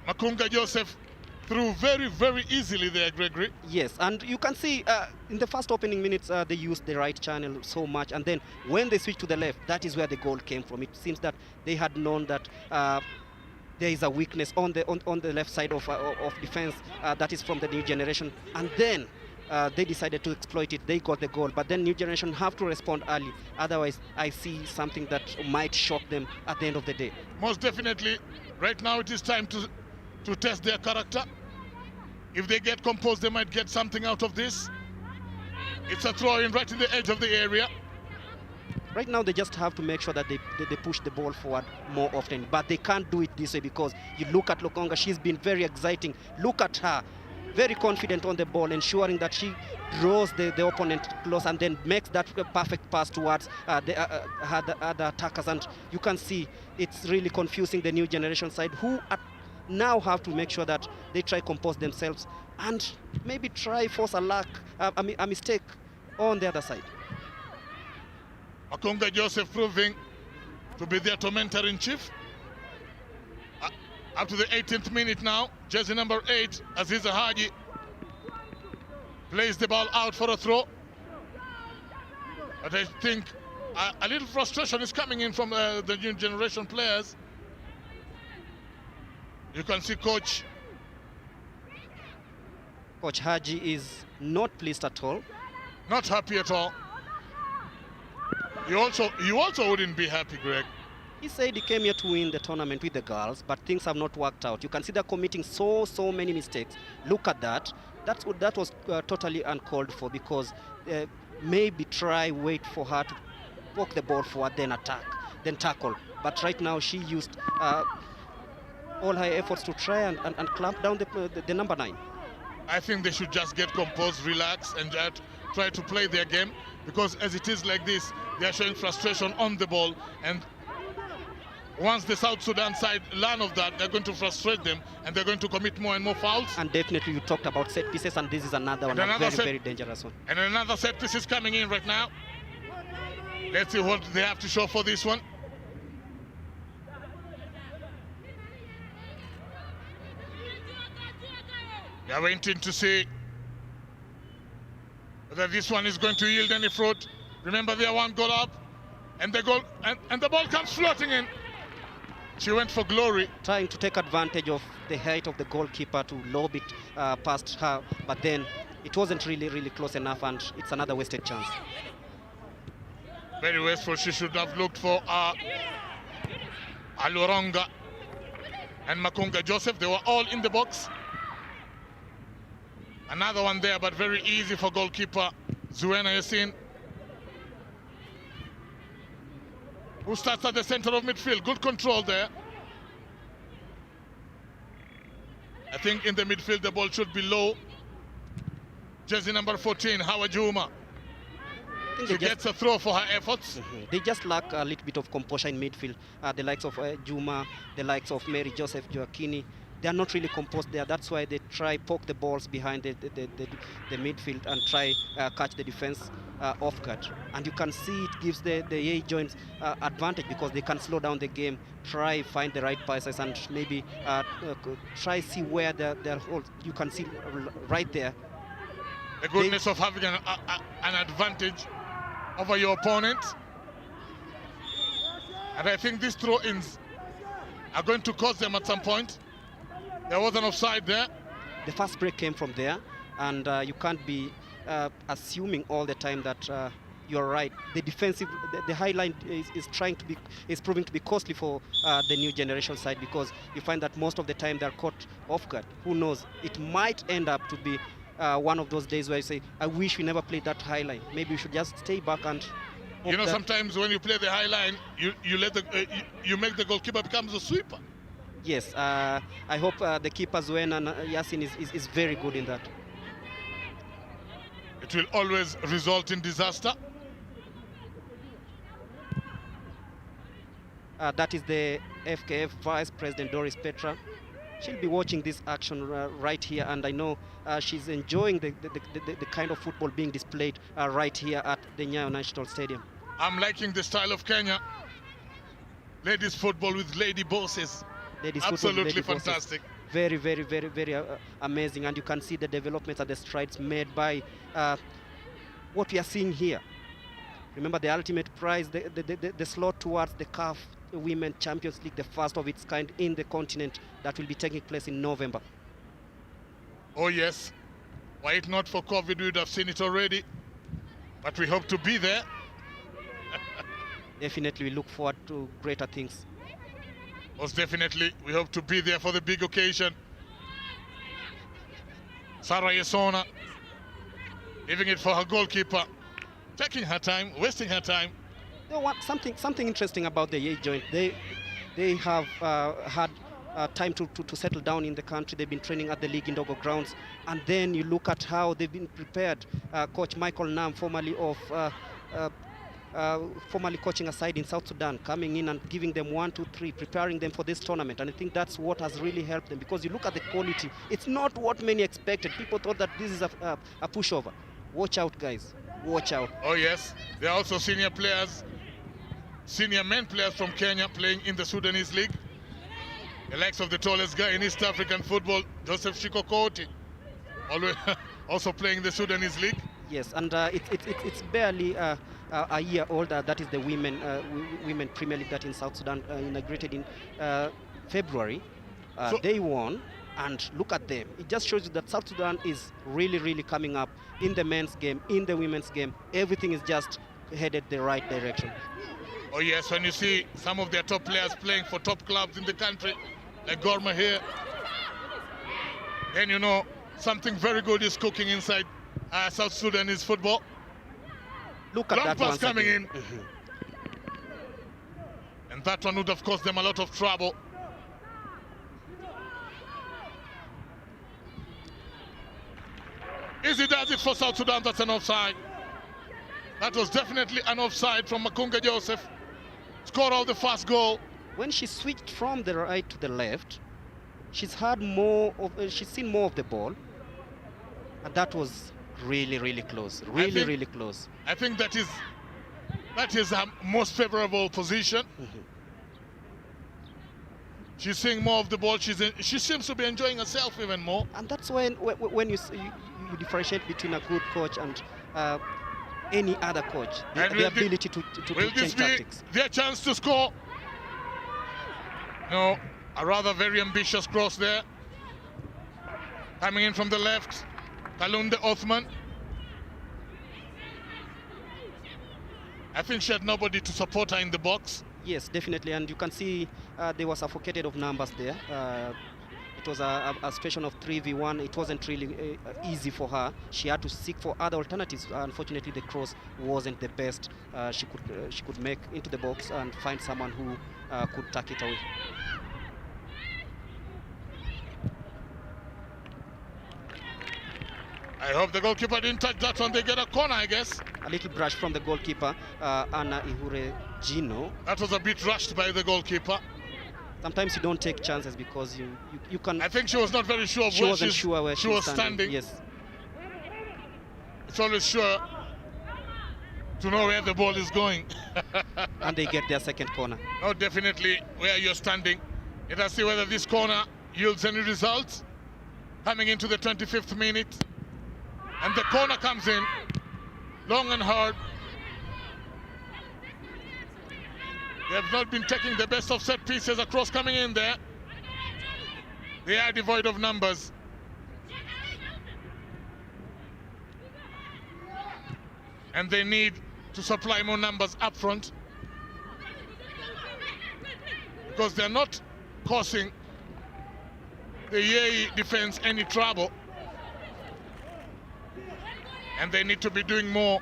Makunga Joseph through very, very easily there, Gregory. Yes, and you can see in the first opening minutes, they used the right channel so much, and then when they switched to the left, that is where the goal came from. It seems that they had known that there is a weakness on the left side of defense, that is from the new generation, and then they decided to exploit it. They got the goal, but then new generation have to respond early. Otherwise, I see something that might shock them at the end of the day. Most definitely, right now it is time to test their character. If they get composed, they might get something out of this. It's a throw-in right in the edge of the area. Right now, they just have to make sure that they push the ball forward more often. But they can't do it this way because you look at Lokonga, she's been very exciting. Look at her, very confident on the ball, ensuring that she draws the opponent close and then makes that perfect pass towards the other attackers. And you can see it's really confusing the new generation side, who now have to make sure that they try compose themselves and maybe try force a mistake on the other side. Makunga Joseph proving to be their tormentor-in-chief. Up to the 18th minute now, jersey number 8, Aziza Haji, plays the ball out for a throw. But I think a little frustration is coming in from the new generation players. You can see Coach Haji is not pleased at all. Not happy at all. You also wouldn't be happy, Greg. He said he came here to win the tournament with the girls, but things have not worked out. You can see they're committing so many mistakes. Look at that. That was totally uncalled for, because maybe wait for her to poke the ball forward, then attack, then tackle. But right now she used all her efforts to try and clamp down the number 9. I think they should just get composed, relax, and try to play their game, because as it is like this, they are showing frustration on the ball, and once the South Sudan side learn of that, they're going to frustrate them and they're going to commit more and more fouls. And definitely you talked about set pieces, and this is another one, a very dangerous one. And another set piece is coming in right now. Let's see what they have to show for this one. We are waiting to see whether this one is going to yield any fruit. Remember, they are one goal up, and the goal and the ball comes floating in. She went for glory, trying to take advantage of the height of the goalkeeper to lob it past her, but then it wasn't really close enough, and it's another wasted chance. Very wasteful. She should have looked for Aluronga and Makunga Joseph. They were all in the box. Another one there, but very easy for goalkeeper Zuena Yassin, who starts at the center of midfield. Good control there. I think in the midfield the ball should be low. Jersey number 14, Hawa Juma. She gets a throw for her efforts. They just lack a little bit of composure in midfield. The likes of Juma, the likes of Mary Joseph Joaquini, they are not really composed there. That's why they try poke the balls behind the midfield and try catch the defense. off guard. And you can see it gives the Yei Joint advantage because they can slow down the game, try find the right passes, and maybe try see where their holes. You can see right there. The goodness of having an advantage over your opponent. And I think these throw-ins are going to cost them at some point. There was an offside there. The fast break came from there, and you can't be assuming all the time that you're right. The defensive, the high line is proving to be costly for the new generation side, because you find that most of the time they're caught off guard. Who knows? It might end up to be one of those days where you say, I wish we never played that high line. Maybe we should just stay back and hope. You know, sometimes when you play the high line, you let you make the goalkeeper becomes a sweeper. Yes, I hope the keeper Zuen and Yasin is very good in that. It will always result in disaster. That is the FKF Vice President Doris Petra. She'll be watching this action right here, and I know she's enjoying the kind of football being displayed right here at the Nyayo National Stadium. I'm liking the style of Kenya. Ladies football with lady bosses. Ladies Absolutely football with lady fantastic. Bosses. Very, very, very, very amazing, and you can see the developments and the strides made by what we are seeing here. Remember, the ultimate prize, the slot towards the CAF Women Champions League, the first of its kind in the continent, that will be taking place in November. Oh yes, were it not for COVID, we would have seen it already, but we hope to be there. Definitely, we look forward to greater things. Most definitely, we hope to be there for the big occasion. Sarah Yesona, leaving it for her goalkeeper, taking her time, wasting her time. You know, something interesting about the Yei Joint. They have had time to settle down in the country. They've been training at the league in Dogo grounds, and then you look at how they've been prepared. Coach Michael Nam, formerly coaching a side in South Sudan, coming in and giving them 1, 2, 3, preparing them for this tournament. And I think that's what has really helped them, because you look at the quality. It's not what many expected. People thought that this is a pushover. Watch out, guys. Watch out. Oh yes, there are also senior players, senior men players from Kenya playing in the Sudanese league. The likes of the tallest guy in East African football, Joseph Shikokoti, also playing the Sudanese league. Yes, and it's barely a year older. That is the women Premier League that in South Sudan inaugurated in February. So they won, and look at them. It just shows you that South Sudan is really, really coming up in the men's game, in the women's game. Everything is just headed the right direction. Oh yes, when you see some of their top players playing for top clubs in the country, like Gorma here, then you know something very good is cooking inside South Sudanese football. Look at Long that pass once coming again. in. And that one would have caused them a lot of trouble. Easy does it for South Sudan. That's an offside. That was definitely an offside from Makunga Joseph. Scored all the first goal. When she switched from the right to the left, she's seen more of the ball, and that was really, really close. Really close. I think that is her most favorable position. She's seeing more of the ball. She seems to be enjoying herself even more. And that's when you differentiate between a good coach and any other coach. The ability to change tactics. Their chance to score? No, a rather very ambitious cross there. Coming in from the left, Kalunde Othman. I think she had nobody to support her in the box. Yes, definitely, and you can see they were suffocated of numbers there. It was a situation of 3v1. It wasn't really easy for her. She had to seek for other alternatives. Unfortunately, the cross wasn't the best she could make into the box and find someone who could tuck it away. I hope the goalkeeper didn't touch that one. They get a corner, I guess. A little brush from the goalkeeper, Anna Ihure Gino. That was a bit rushed by the goalkeeper. Sometimes you don't take chances because you can. I think she was not very sure where she was standing. Yes. It's always sure to know where the ball is going. And they get their second corner. No, definitely where you're standing. Let us see whether this corner yields any results. Coming into the 25th minute. And the corner comes in, long and hard. They have not been taking the best of set pieces across coming in there. They are devoid of numbers. And they need to supply more numbers up front, because they're not causing the Yei defense any trouble. And they need to be doing more.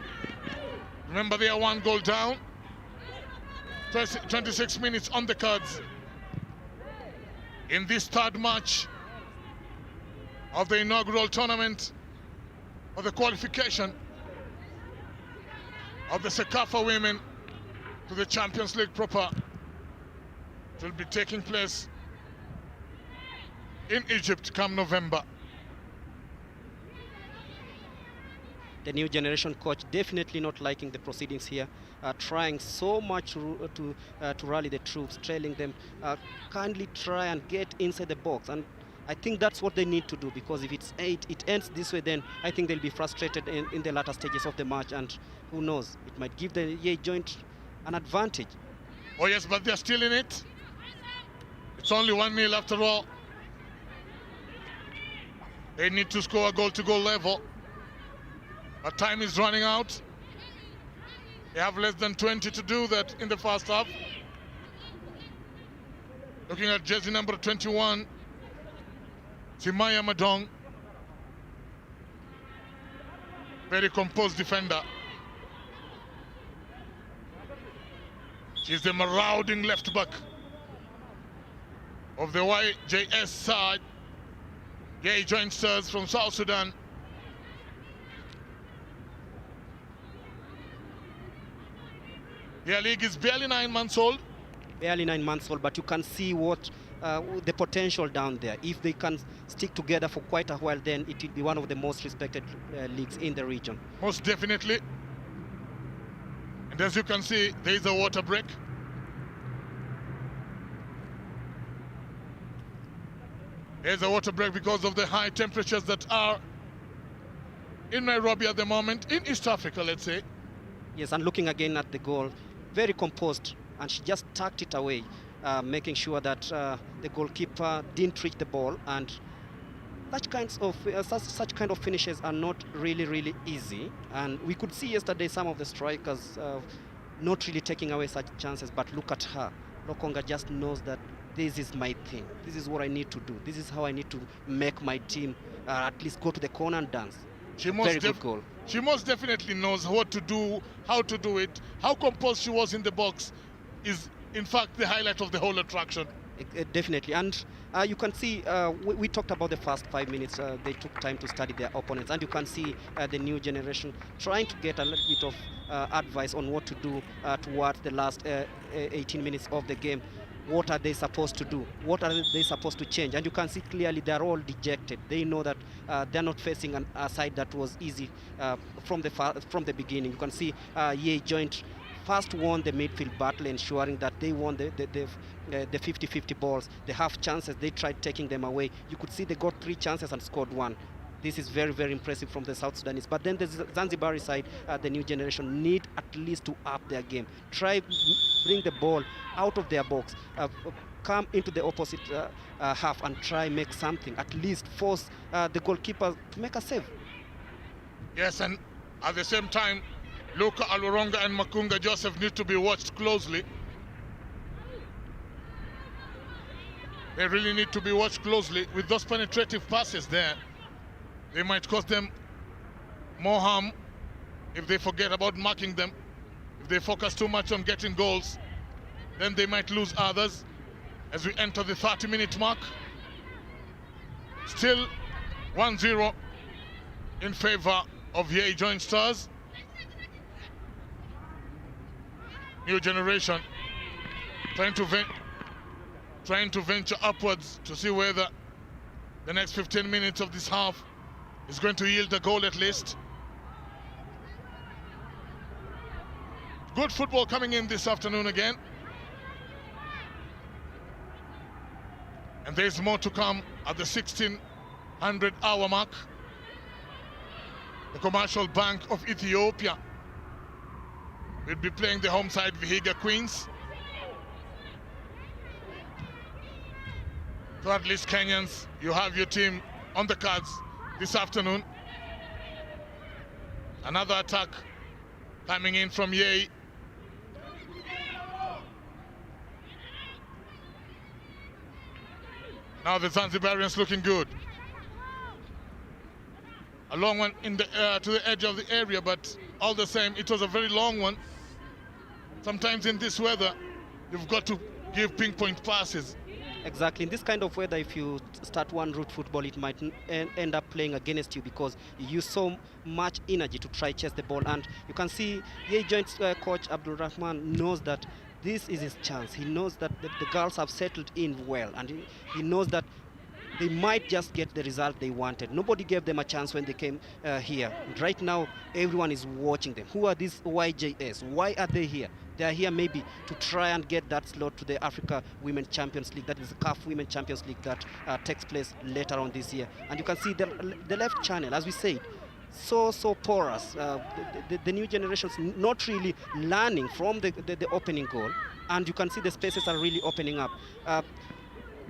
Remember, they are 1 goal down. 26 minutes on the cards in this third match of the inaugural tournament of the qualification of the Cecafa women to the Champions League proper. It will be taking place in Egypt come November. The new generation coach definitely not liking the proceedings here, trying so much to rally the troops, trailing them. Kindly try and get inside the box, and I think that's what they need to do, because if it ends this way, then I think they'll be frustrated in the latter stages of the match, and who knows, it might give the Yei Joint an advantage. Oh yes, but they're still in it. It's only 1-0 after all. They need to score a goal-to-goal level. But time is running out. They have less than 20 to do that in the first half. Looking at jersey number 21, Simaya Madong. Very composed defender. She's the marauding left back of the YJS side. Yei Joint Stars from South Sudan. Their league is barely 9 months old. Barely 9 months old, but you can see what the potential down there. If they can stick together for quite a while, then it will be one of the most respected leagues in the region. Most definitely. And as you can see, there is a water break. There's a water break because of the high temperatures that are in Nairobi at the moment, in East Africa, let's say. Yes, and looking again at the goal, very composed, and she just tucked it away, making sure that the goalkeeper didn't reach the ball. And such kind of finishes are not really easy. And we could see yesterday some of the strikers not really taking away such chances, but look at her. Lokonga just knows that this is my thing. This is what I need to do. This is how I need to make my team at least go to the corner and dance. Very good goal. She most definitely knows what to do, how to do it. How composed she was in the box is, in fact, the highlight of the whole attraction. Definitely. And you can see, we talked about the first 5 minutes. They took time to study their opponents. And you can see the new generation trying to get a little bit of advice on what to do towards the last 18 minutes of the game. What are they supposed to do? What are they supposed to change? And you can see clearly they're all dejected. They know that they're not facing a side that was easy from the beginning. You can see Yei Joint first won the midfield battle, ensuring that they won the 50-50 balls. They have chances. They tried taking them away. You could see they got 3 chances and scored 1. This is very impressive from the South Sudanese. But then the Zanzibari side, the new generation, need at least to up their game. Try bring the ball out of their box, come into the opposite half and try make something. At least force the goalkeeper to make a save. Yes, and at the same time, Luka Alwaronga and Makunga Joseph need to be watched closely. They really need to be watched closely with those penetrative passes there. They might cause them more harm if they forget about marking them. If they focus too much on getting goals, then they might lose others as we enter the 30-minute mark. Still 1-0 in favor of Yei Joint Stars. New generation trying to venture upwards to see whether the next 15 minutes of this half is going to yield a goal at least. Good football coming in this afternoon again. And there's more to come at the 1600-hour mark. The Commercial Bank of Ethiopia will be playing the home side Vihiga Queens. So at least Kenyans, you have your team on the cards this afternoon. Another attack coming in from Yei. Now the Zanzibarians looking good. A long one in the to the edge of the area, but all the same, it was a very long one. Sometimes in this weather, you've got to give pinpoint passes. Exactly. In this kind of weather, if you start one route football, it might end up playing against you because you use so much energy to try chase the ball. And you can see Yei Joint coach Abdul Rahman knows that this is his chance. He knows that the girls have settled in well, and he knows that they might just get the result they wanted. Nobody gave them a chance when they came here. Right now, everyone is watching them. Who are these YJS? Why are they here? They are here maybe to try and get that slot to the Africa Women's Champions League. That is the CAF Women's Champions League that takes place later on this year. And you can see the left channel, as we said, so porous. The new generations not really learning from the opening goal. And you can see the spaces are really opening up.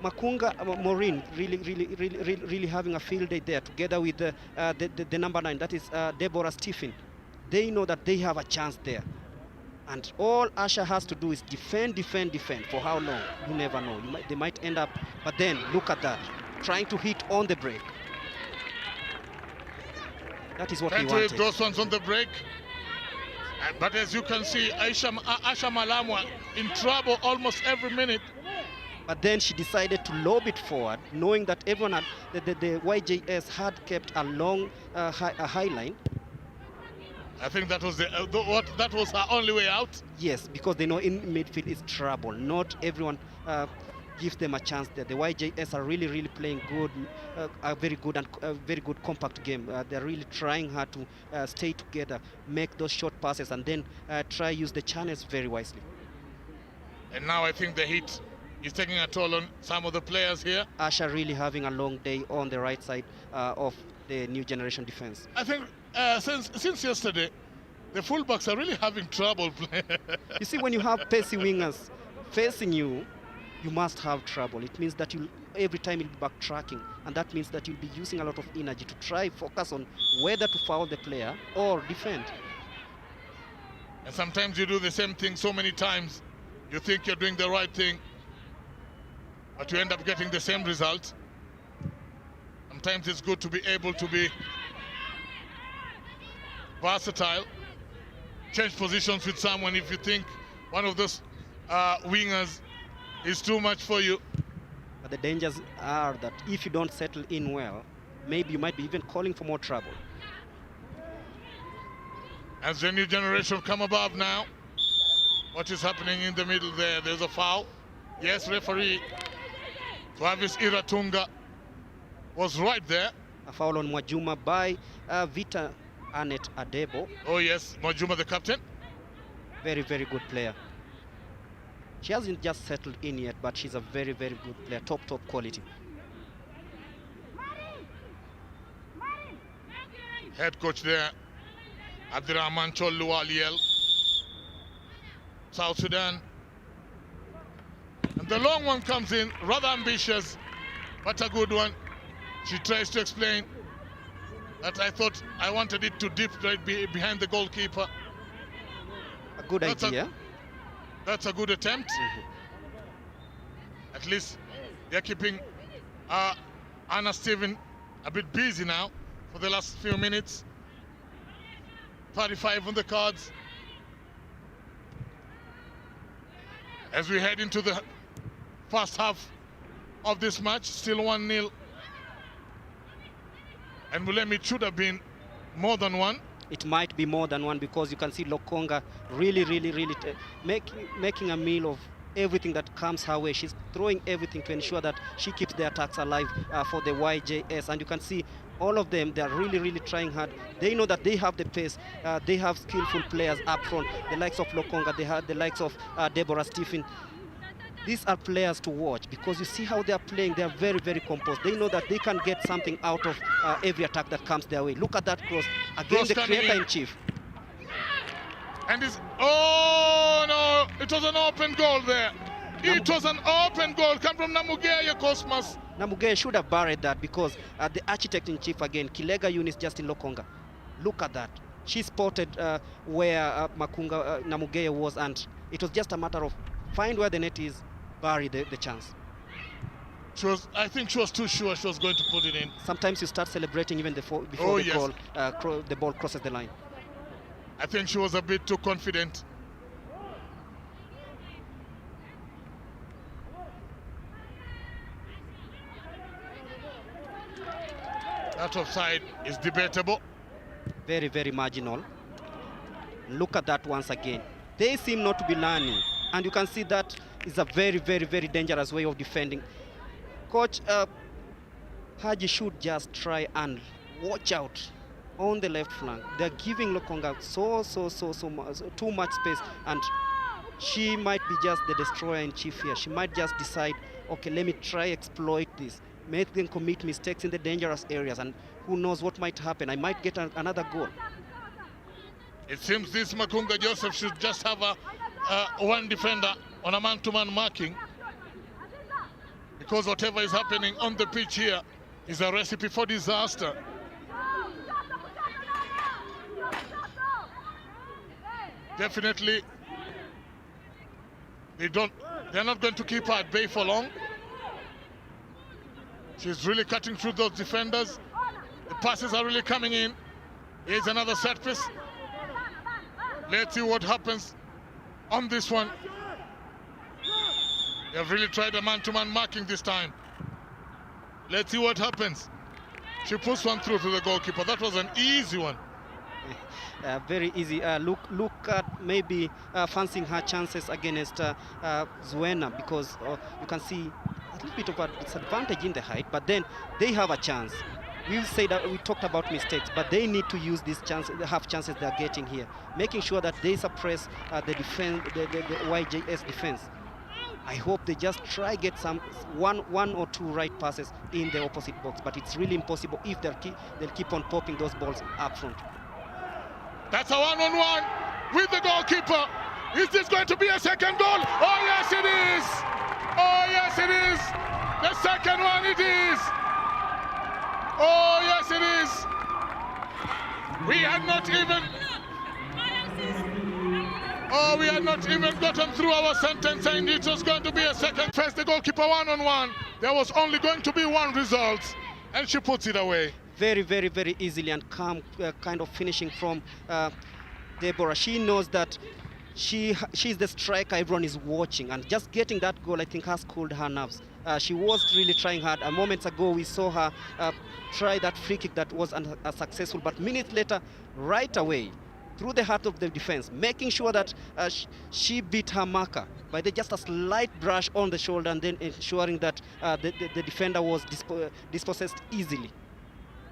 Makunga Maureen really having a field day there together with the number 9, that is Deborah Stephen. They know that they have a chance there. And all Asha has to do is defend. For how long? You never know. They might end up, but then look at that. Trying to hit on the break. That is what we wanted. Hit those ones on the break. But as you can see, Asha Malamwa in trouble almost every minute. But then she decided to lob it forward, knowing that everyone had, the YJS had kept a long high line. I think that was that was her only way out. Yes, because they know in midfield is trouble. Not everyone gives them a chance there. The YJS are really playing good, a very good compact game. They're really trying hard to stay together, make those short passes, and then try use the channels very wisely. And now I think the heat is taking a toll on some of the players here. Asha really having a long day on the right side of the new generation defense. I think since yesterday, the fullbacks are really having trouble playing. You see, when you have pacey wingers facing you, you must have trouble. It means that every time you'll be backtracking, and that means that you'll be using a lot of energy to try focus on whether to foul the player or defend. And sometimes you do the same thing so many times. You think you're doing the right thing, but you end up getting the same result. Sometimes it's good to be able to be versatile, change positions with someone if you think one of those wingers is too much for you. But the dangers are that if you don't settle in well, maybe you might be even calling for more trouble. As the new generation come above now, what is happening in the middle there? There's a foul. Yes, referee Travis Iratunga was right there. A foul on Mwajuma by Vita Annette Adebo. Oh yes, Mwajuma the captain. Very good player. She hasn't just settled in yet, but she's a very good player, top quality. Head coach there, Abdirahman Cholluwaliel, South Sudan. And the long one comes in, rather ambitious, but a good one. She tries to explain that I thought I wanted it to dip right behind the goalkeeper. A good idea. That's a good attempt. At least they're keeping Anna Steven a bit busy now for the last few minutes. 35 on the cards. As we head into the first half of this match, still 1-0. And Mulemi, it should have been more than one. It might be more than one because you can see Lokonga really making a meal of everything that comes her way. She's throwing everything to ensure that she keeps the attacks alive for the YJS. And you can see All of them, they are really trying hard. They know that they have the pace. They have skillful players up front, the likes of Lokonga, they have the likes of Deborah Stephen. These are players to watch because you see how they are playing. They are very composed. They know that they can get something out of every attack that comes their way. Look at that cross. Again, the creator-in-chief. And it's, oh no, it was an open goal there. It was an open goal, come from Namugaya Cosmos. Namugaya should have buried that because the architect-in-chief again, Kilega Eunice Justin Lokonga. Look at that. She spotted where Namugaya was, and it was just a matter of find where the net is, bury the chance. I think she was too sure she was going to put it in. Sometimes you start celebrating even before the ball crosses the line. I think she was a bit too confident. That offside is debatable. Very marginal. Look at that once again. They seem not to be learning, and you can see that is a very dangerous way of defending. Coach Haji should just try and watch out on the left flank. They're giving Lokonga too much space, and she might be just the destroyer-in-chief here. She might just decide, okay, let me try exploit this, make them commit mistakes in the dangerous areas, and who knows what might happen. I might get another goal. It seems this Makunga Joseph should just have one defender on a man-to-man marking, because whatever is happening on the pitch here is a recipe for disaster. Definitely, they're not going to keep her at bay for long. She's really cutting through those defenders. The passes are really coming in. Here's another set piece. Let's see what happens on this one. They've really tried a man-to-man marking this time. Let's see what happens. She puts one through to the goalkeeper. That was an easy one. Very easy. Look at maybe fancying her chances against Zuena, because you can see a little bit of a disadvantage in the height, but then they have a chance. We say that we talked about mistakes, but they need to use these chances, the half chances they're getting here, making sure that they suppress the defense, the YJS defense. I hope they just try get one or two right passes in the opposite box, but it's really impossible if they'll keep on popping those balls up front. That's a one-on-one with the goalkeeper. Is this going to be a second goal? Oh yes it is! Oh yes it is! The second one it is! Oh yes it is! We had not even gotten through our sentence saying it was going to be a second. First the goalkeeper one-on-one. There was only going to be one result, and she puts it away. Very easily and calm, kind of finishing from Deborah. She knows that she's the striker everyone is watching, and just getting that goal, I think, has cooled her nerves. She was really trying hard. A moment ago, we saw her try that free kick that was unsuccessful, but minutes later, right away, through the heart of the defense, making sure that she beat her marker by just a slight brush on the shoulder, and then ensuring that the defender was dispossessed easily.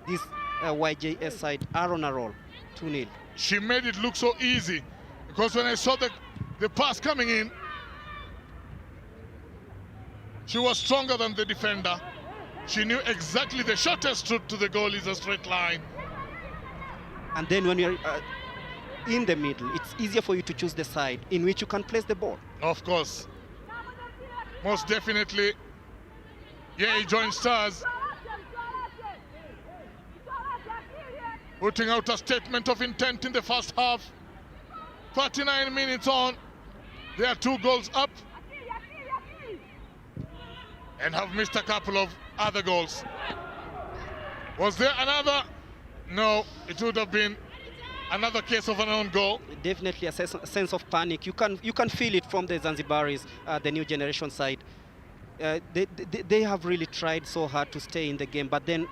This YJS side are on a roll, 2-0. She made it look so easy, because when I saw the pass coming in, she was stronger than the defender. She knew exactly the shortest route to the goal is a straight line. And then when you're in the middle, it's easier for you to choose the side in which you can place the ball. Of course. Most definitely. Yei Joint Stars putting out a statement of intent in the first half. 39 minutes on, they are 2 goals up and have missed a couple of other goals. Was there another? No, it would have been another case of an own goal. Definitely a sense of panic. You can feel it from the Zanzibaris, the new generation side. They have really tried so hard to stay in the game, but then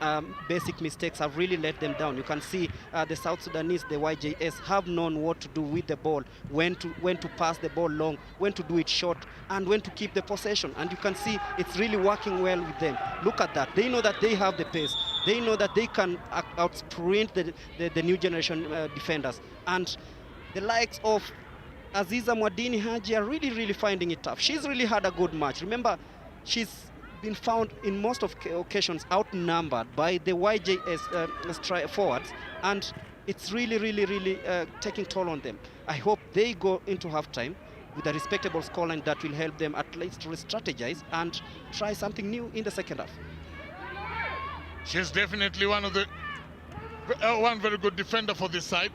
basic mistakes have really let them down. You can see the South Sudanese, the YJS, have known what to do with the ball, when to pass the ball long, when to do it short, and when to keep the possession. And you can see it's really working well with them. Look at that. They know that they have the pace. They know that they can out-sprint the new generation defenders. And the likes of Aziza Mwadini Haji are really finding it tough. She's really had a good match. Remember, she's been found in most of occasions outnumbered by the YJS forwards, and it's really taking toll on them. I hope they go into halftime with a respectable scoreline that will help them at least re-strategize and try something new in the second half. She's definitely one very good defender for this side.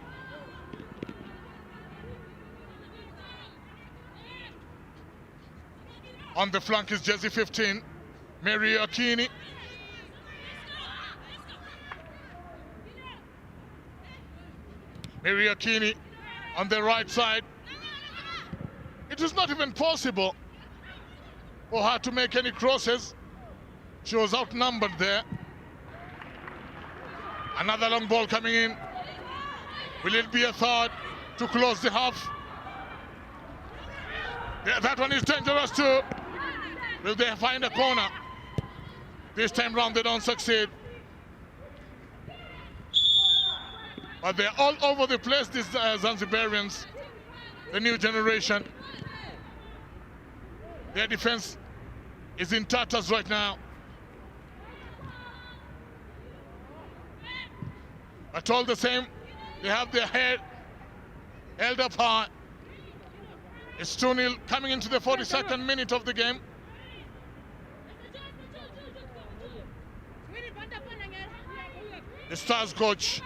On the flank is jersey 15, Mary Akini. Mary Akini on the right side. It is not even possible for her to make any crosses. She was outnumbered there. Another long ball coming in. Will it be a third to close the half? Yeah, that one is dangerous too. Will they find a corner? This time round they don't succeed. But they're all over the place, these Zanzibarians, the new generation. Their defense is in tatters right now. But all the same, they have their head held up high. It's 2-0 coming into the 42nd minute of the game. The Stars coach,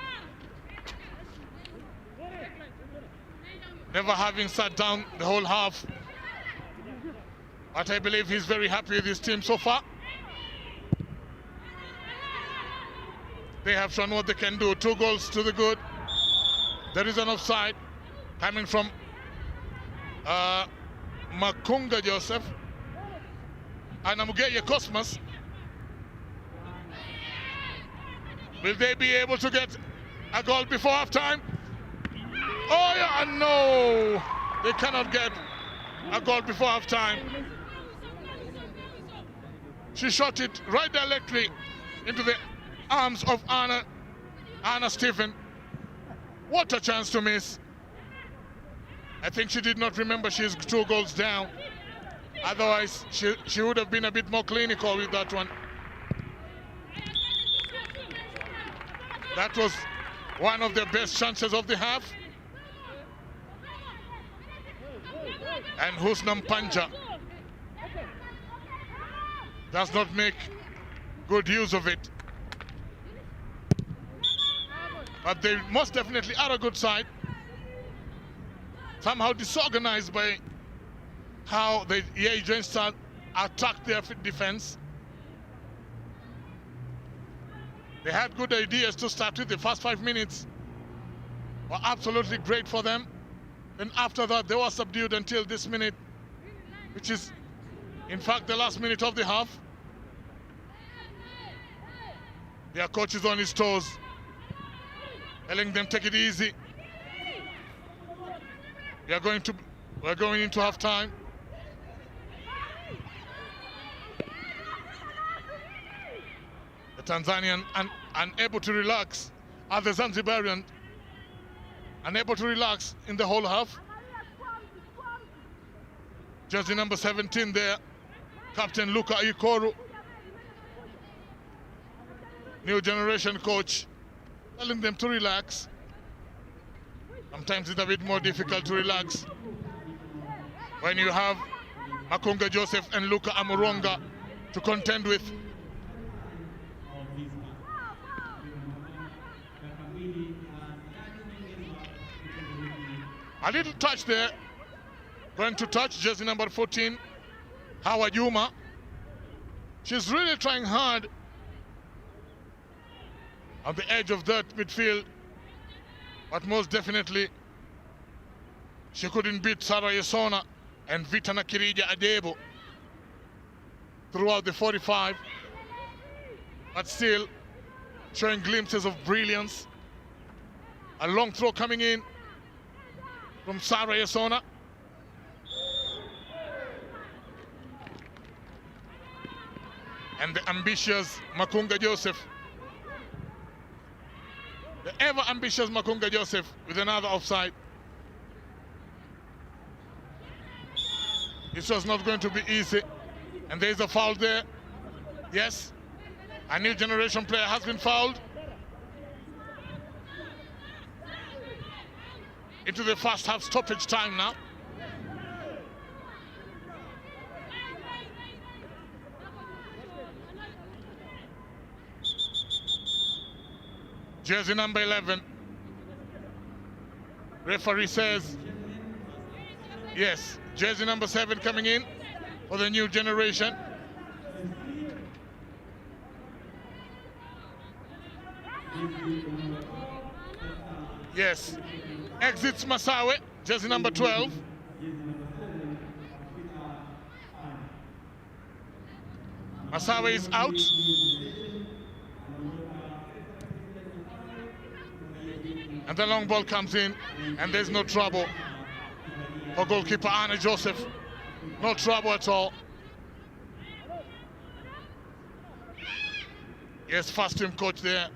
never having sat down the whole half, but I believe he's very happy with his team so far. They have shown what they can do. 2 goals to the good. There is an offside coming from Makunga Joseph and Amugeya Cosmos. Will they be able to get a goal before halftime? Oh yeah, no! They cannot get a goal before halftime. She shot it right directly into the arms of Anna Stephen. What a chance to miss. I think she did not remember she's 2 goals down. Otherwise, she would have been a bit more clinical with that one. That was one of the best chances of the half. And Husnam Panja does not make good use of it. But they most definitely are a good side. Somehow disorganized by how the Yei Joint Stars attacked their defense. They had good ideas to start with. The first 5 minutes were absolutely great for them. And after that, they were subdued until this minute, which is, in fact, the last minute of the half. Their coach is on his toes, telling them take it easy. We're going into halftime. The Tanzanian unable to relax, the Zanzibarian unable to relax in the whole half. Jersey number 17 there, Captain Luka Ikoru, new generation coach, telling them to relax. Sometimes it's a bit more difficult to relax when you have Makunga Joseph and Luka Amuronga to contend with. A little touch there, going to touch jersey number 14, Hawa Juma. She's really trying hard on the edge of that midfield, but most definitely she couldn't beat Sarah Yesona and Vitana Kirija Adebo throughout the 45, but still showing glimpses of brilliance. A long throw coming in from Sarah Yesona. And the ambitious Makunga Joseph The ever ambitious Makunga Joseph with another offside. This was not going to be easy. And there's a foul there. Yes, a new generation player has been fouled. Into the first half stoppage time now. Jersey number 11. Referee says, yes, jersey number 7 coming in for the new generation. Yes, exits Masawe, jersey number 12. Masawe is out. And the long ball comes in, and there's no trouble for goalkeeper Arne Joseph. No trouble at all. Yes, first team coach there,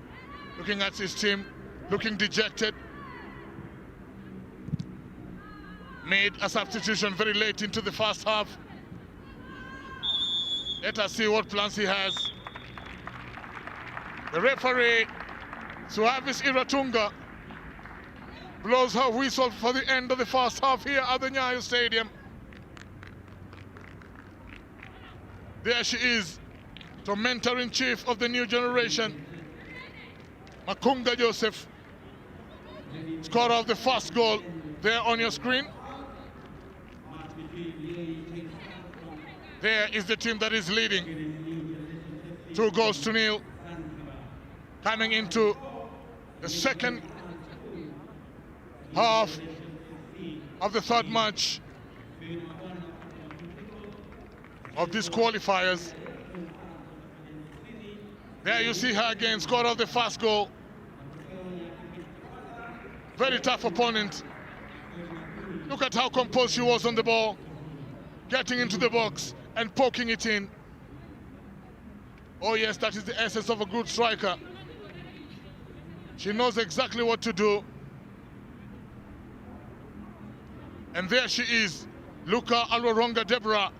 looking at his team, looking dejected. Made a substitution very late into the first half. Let us see what plans he has. The referee, Suavis Iratunga, blows her whistle for the end of the first half here at the Nyayo Stadium. There she is, tormentor-in-chief of the new generation, Makunga Joseph, scorer of the first goal there on your screen. There is the team that is leading, 2-0. Coming into the second half of the third match of these qualifiers. There you see her again, scorer of the first goal. Very tough opponent. Look at how composed she was on the ball, getting into the box and poking it in. Oh yes, that is the essence of a good striker. She knows exactly what to do. And there she is, Luka Alwaronga Deborah,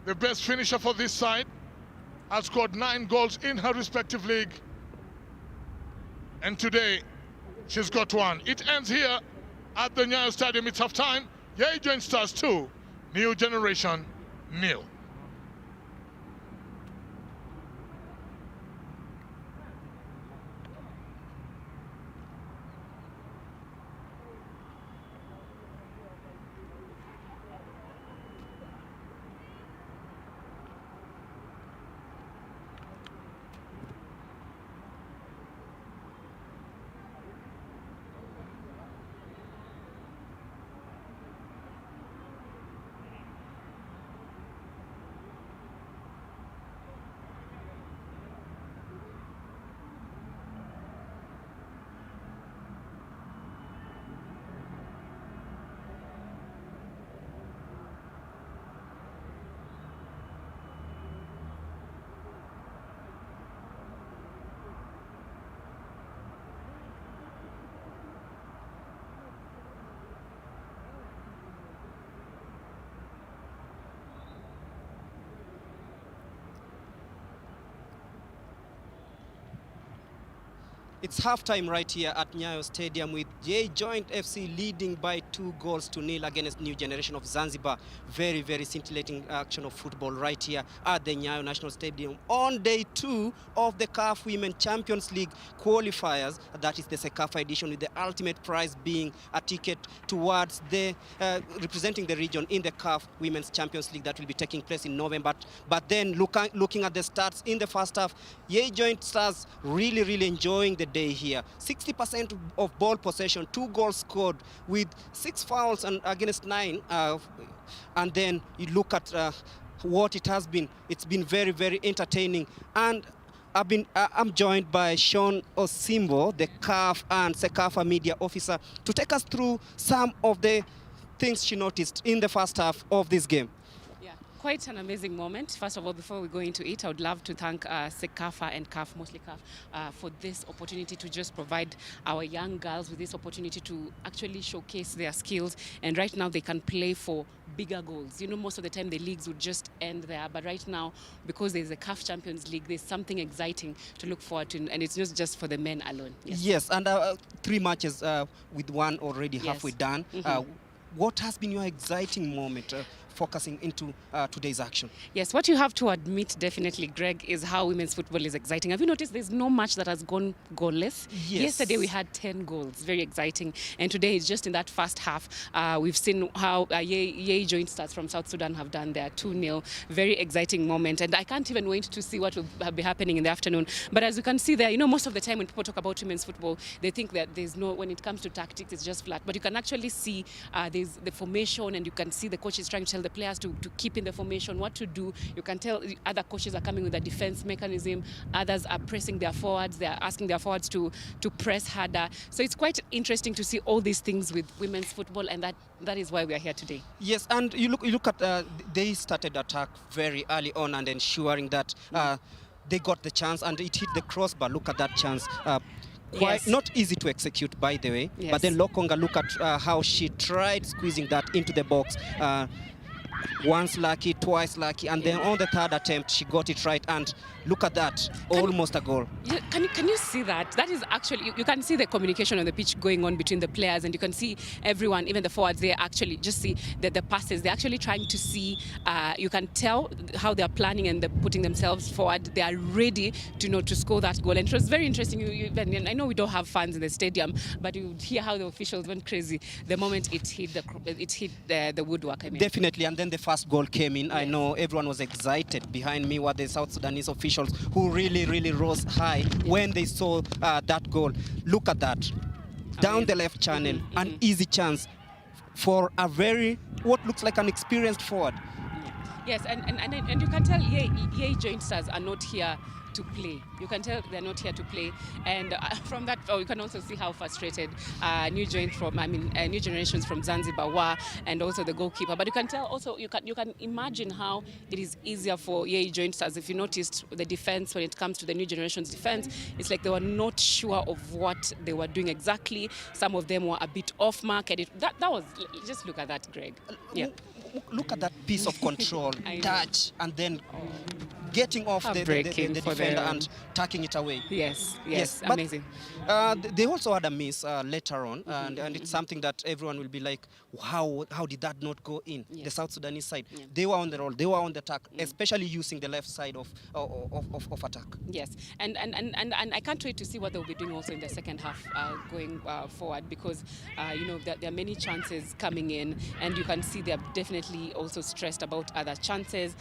the best finisher for this side, has scored 9 goals in her respective league. And today, she's got 1. It ends here at the Nyayo Stadium. It's half time. Yei Joint Stars 2, New Generation 0. It's halftime right here at Nyayo Stadium with Yei Joint FC leading by 2-0 against New Generation of Zanzibar. Very, very scintillating action of football right here at the Nyayo National Stadium on day 2 of the CAF Women Champions League qualifiers. That is the Cecafa edition, with the ultimate prize being a ticket towards the representing the region in the CAF Women's Champions League that will be taking place in November. But then looking at the stats in the first half, Yei Joint Stars really enjoying the day here. 60% of ball possession, 2 goals scored with 6 fouls and against 9. And then you look at what it has been. It's been very entertaining. And I'm joined by Sean Osimbo, the CAF and Cecafa media officer, to take us through some of the things she noticed in the first half of this game. Yeah, quite an amazing moment. First of all, before we go into it, I would love to thank Cecafa and CAF, mostly CAF, for this opportunity to just provide our young girls with this opportunity to actually showcase their skills. And right now they can play for bigger goals. You know, most of the time the leagues would just end there. But right now, because there's a CAF Champions League, there's something exciting to look forward to. And it's not just for the men alone. Yes, and 3 matches with one already halfway done. What has been your exciting moment focusing into today's action? Yes, what you have to admit definitely, Greg, is how women's football is exciting. Have you noticed there's no match that has gone goalless? Yes. Yesterday we had 10 goals, very exciting. And today it's just in that first half. We've seen how Yei Joint Stars from South Sudan have done their 2-0. Very exciting moment. And I can't even wait to see what will be happening in the afternoon. But as you can see there, you know, most of the time when people talk about women's football, they think that there's no, when it comes to tactics, it's just flat. But you can actually see there's the formation, and you can see the coaches trying to tell the players to keep in the formation, what to do. You can tell other coaches are coming with a defense mechanism. Others are pressing their forwards. They are asking their forwards to press harder. So it's quite interesting to see all these things with women's football, and that is why we are here today. Yes, and you look at they started attack very early on and ensuring that they got the chance and it hit the crossbar. Look at that chance. Quite not easy to execute, by the way. But then Lokonga, look at how she tried squeezing that into the box. Once lucky, twice lucky, and then on the third attempt she got it right, and look at that, almost a goal. Can you see that? That is actually, you can see the communication on the pitch going on between the players, and you can see everyone, even the forwards, they actually just see the passes. They're actually trying to see, you can tell how they're planning and they're putting themselves forward. They are ready to score that goal. And it was very interesting. I know we don't have fans in the stadium, but you would hear how the officials went crazy the moment it hit the woodwork. I mean. Definitely, and then the first goal came in. I know everyone was excited. Behind me were the South Sudanese officials who really rose high when they saw that goal. Look at that. Down the left channel, an easy chance for a what looks like an experienced forward. Yes, and you can tell Yei Joint Stars are not here to play. You can tell they're not here to play, and from that, you can also see how frustrated new generations from Zanzibar were, and also the goalkeeper. But you can tell also, you can imagine how it is easier for Yei Joint Stars. If you noticed the defense, when it comes to the new generation's defense, it's like they were not sure of what they were doing exactly. Some of them were a bit off mark, and that was, just look at that, Greg. Yeah. Look at that piece of control, touch, and then getting off the defender and tucking it away. Yes, amazing. They also had a miss later on, and it's something that everyone will be like, how did that not go in? The South Sudanese side, they were on the roll, they were on the attack, especially using the left side of attack. Yes, and I can't wait to see what they'll be doing also in the second half going forward, because there are many chances coming in, and you can see they're definitely also stressed about other chances.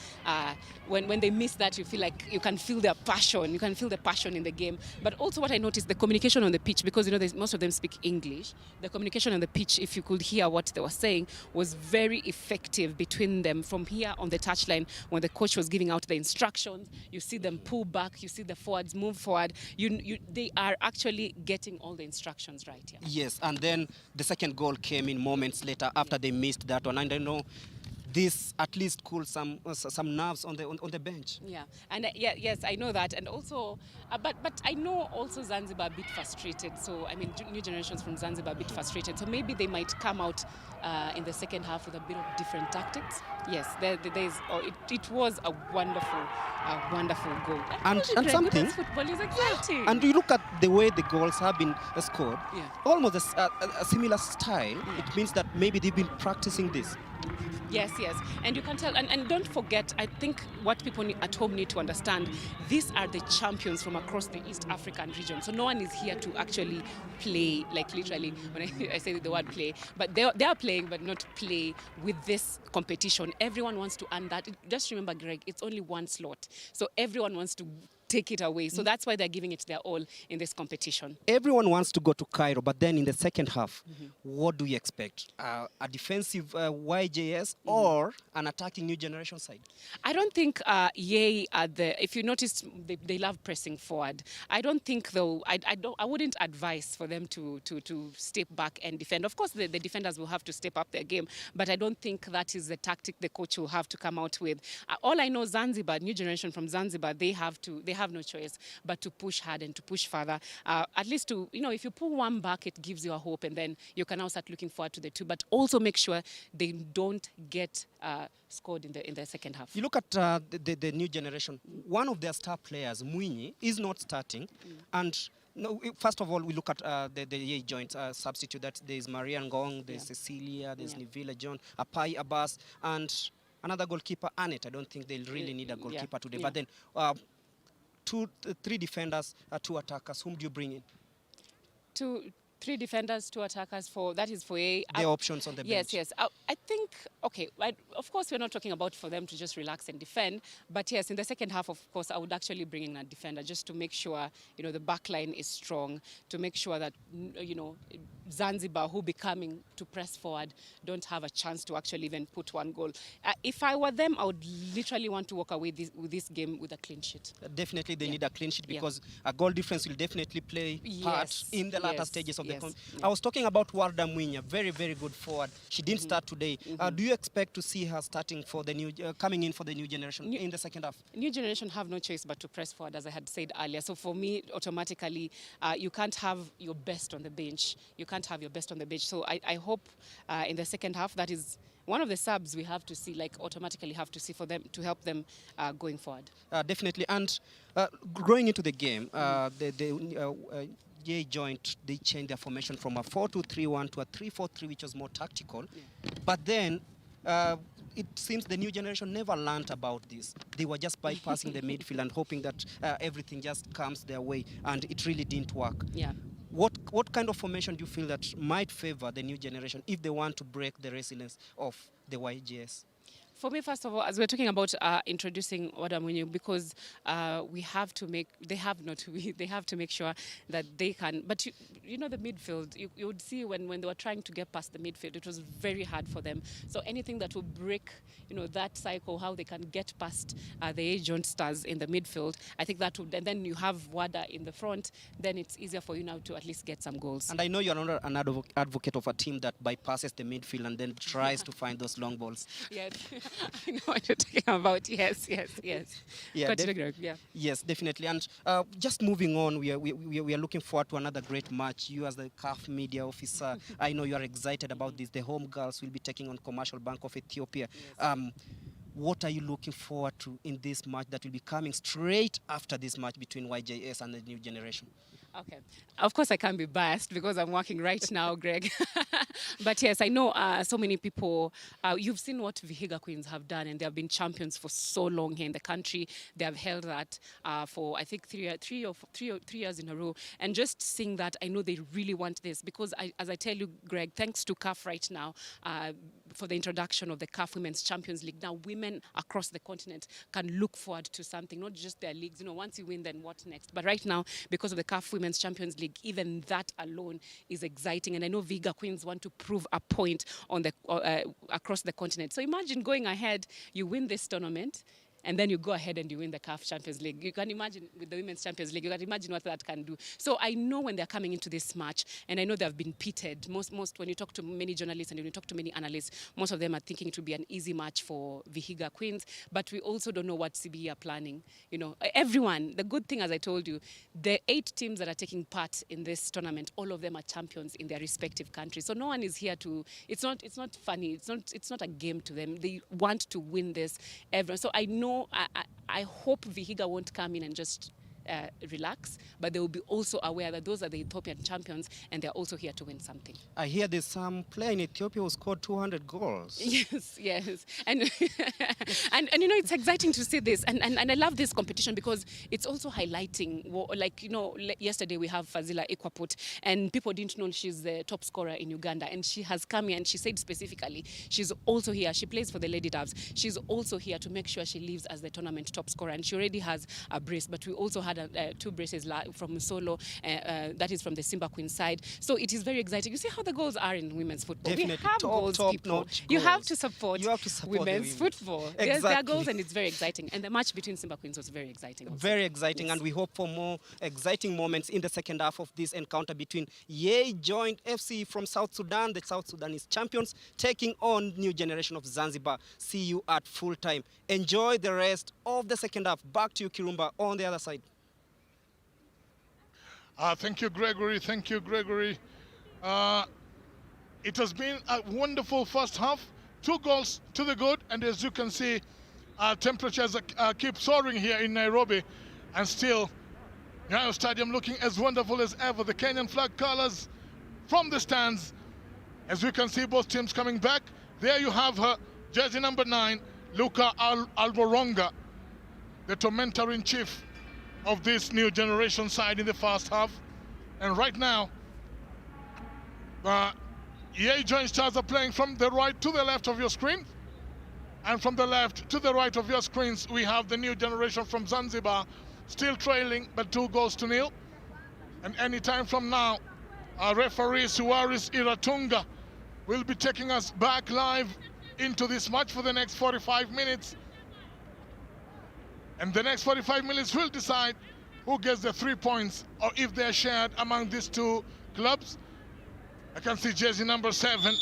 When they miss that, you feel like you can feel their passion. You can feel the passion in the game. But also what I noticed, the communication on the pitch, because most of them speak English. The communication on the pitch, if you could hear what they were saying, was very effective between them. From here on the touchline, when the coach was giving out the instructions, you see them pull back, you see the forwards move forward. They are actually getting all the instructions right here. Yes, and then the second goal came in moments later after they missed that one. And I know this at least cooled some nerves on the bench. Yeah, and yes, I know that, and also, but I know also Zanzibar a bit frustrated. So I mean, new generations from Zanzibar a bit frustrated. So maybe they might come out in the second half with a bit of different tactics. Yes, it was a wonderful goal. And something. Football is exciting. And you look at the way the goals have been scored, almost a similar style. It means that maybe they've been practicing this. Yes, and you can tell, and don't forget, I think what people at home need to understand, these are the champions from across the East African region. So no one is here to actually play, like literally, when I say the word play, but they are playing, but not play with this competition. Everyone wants to earn that. Just remember, Greg, it's only one slot. So everyone wants to take it away. So that's why they're giving it their all in this competition. Everyone wants to go to Cairo, but then in the second half, what do you expect? A defensive YJS or an attacking new generation side? I don't think Yei if you notice, they love pressing forward. I don't think though. I wouldn't advise for them to step back and defend. Of course, the defenders will have to step up their game, but I don't think that is the tactic the coach will have to come out with. All I know, Zanzibar, new generation from Zanzibar, they have no choice but to push hard and to push further. At least if you pull one back, it gives you a hope, and then you can now start looking forward to the two. But also make sure they don't get scored in the second half. You look at the new generation. One of their star players, Mwinyi, is not starting, and no, first of all, we look at the Yei Joint substitute. That there's Maria Ngong, there's Cecilia, there's Nivila John, Apai Abbas, and another goalkeeper, Annette. I don't think they'll really need a goalkeeper today. But then three defenders, two attackers. Whom do you bring in? Three defenders, two attackers. That is for A. The options on the bench. Yes. I think, okay, of course, we're not talking about for them to just relax and defend. But yes, in the second half, of course, I would actually bring in a defender just to make sure, the back line is strong, to make sure that, Zanzibar, who be coming to press forward, don't have a chance to actually even put one goal. If I were them, I would literally want to walk away with this game with a clean sheet. Definitely, they need a clean sheet because a goal difference will definitely play part in the latter stages of the I was talking about Warda Mwinya, very, very good forward. She didn't start today. Do you expect to see her starting for the coming in for the new generation in the second half? New generation have no choice but to press forward, as I had said earlier. So for me, automatically, you can't have your best on the bench. You can't have your best on the bench. So I hope in the second half, that is one of the subs we have to see, automatically have to see for them to help them going forward. Definitely. And going into the game, Yei Joint, they changed their formation from a 4-2-3-1 to a 3-4-3, which was more tactical. But then it seems the new generation never learned about this. They were just bypassing the midfield and hoping that everything just comes their way, and it really didn't work. Yeah. What kind of formation do you feel that might favor the new generation if they want to break the resilience of the YGS? For me, first of all, as we're talking about introducing Wadamunyu, because they have to make sure that they can. But the midfield, you would see when they were trying to get past the midfield, it was very hard for them. So anything that will break, that cycle, how they can get past the Yei Joint Stars in the midfield, I think that would. And then you have Wada in the front. Then it's easier for you now to at least get some goals. And I know you're not an advocate of a team that bypasses the midfield and then tries to find those long balls. Yes. I know what you're talking about. Yes. Yeah, yes, definitely. And just moving on, we are looking forward to another great match. You, as the CAF media officer, I know you are excited about this. The home girls will be taking on Commercial Bank of Ethiopia. Yes. What are you looking forward to in this match that will be coming straight after this match between YJS and the new generation? Okay. Of course, I can't be biased because I'm working right now, Greg. But yes, I know so many people. You've seen what Vihiga Queens have done, and they have been champions for so long here in the country. They have held that for, I think, three years in a row. And just seeing that, I know they really want this because, as I tell you, Greg, thanks to CAF right now, for the introduction of the CAF Women's Champions League, now women across the continent can look forward to something, not just their leagues. Once you win, then what next? But right now, because of the CAF Women's Champions League, even that alone is exciting. And I know Vihiga Queens want to prove a point on the across the continent. So imagine going ahead, you win this tournament, and then you go ahead and you win the CAF Champions League. You can imagine with the Women's Champions League, you can imagine what that can do. So I know when they're coming into this match, and I know they've been pitted. Most when you talk to many journalists and when you talk to many analysts, most of them are thinking it will be an easy match for Vihiga Queens. But we also don't know what CBE are planning. Everyone, the good thing, as I told you, the 8 teams that are taking part in this tournament, all of them are champions in their respective countries. So no one is here to, it's not funny. It's not a game to them. They want to win this. Everyone. So I know, I hope Vihiga won't come in and just relax, but they will be also aware that those are the Ethiopian champions and they're also here to win something. I hear there's some player in Ethiopia who scored 200 goals. Yes, yes. And, and you know, it's exciting to see this. And I love this competition because it's also highlighting, like, you know, yesterday we have Fazila Ekwaput, and people didn't know she's the top scorer in Uganda. And she has come here and she said specifically, she's also here. She plays for the Lady Doves. She's also here to make sure she leaves as the tournament top scorer. And she already has a brace, but we also had 2 braces from Solo, that is from the Simba Queens side. So it is very exciting. You see how the goals are in women's football. Definitely. We have goals, people. You have to support women's football. Exactly. Yes, there are goals and it's very exciting. And the match between Simba Queens was very exciting also. Very exciting, Yes. and we hope for more exciting moments in the second half of this encounter between Yei Joint FC from South Sudan, the South Sudanese champions, taking on New Generation of Zanzibar. See you at full time. Enjoy the rest of the second half. Back to you, Kirumba, on the other side. Thank you, Gregory. Thank you, Gregory. It has been a wonderful first half. 2 goals to the good, and as you can see, temperatures keep soaring here in Nairobi, and still Nyayo Stadium looking as wonderful as ever. The Kenyan flag colors from the stands. As we can see, both teams coming back. There you have her, jersey number 9, Luka Alboronga, the tormentor-in-chief of this New Generation side in the first half. And right now, Yei Joint Stars are playing from the right to the left of your screen. And from the left to the right of your screens, we have the New Generation from Zanzibar, still trailing, but 2 goals to nil. And any time from now, our referee Suarez Iratunga will be taking us back live into this match for the next 45 minutes. And the next 45 minutes will decide who gets the 3 points, or if they're shared among these 2 clubs. I can see jersey number 7.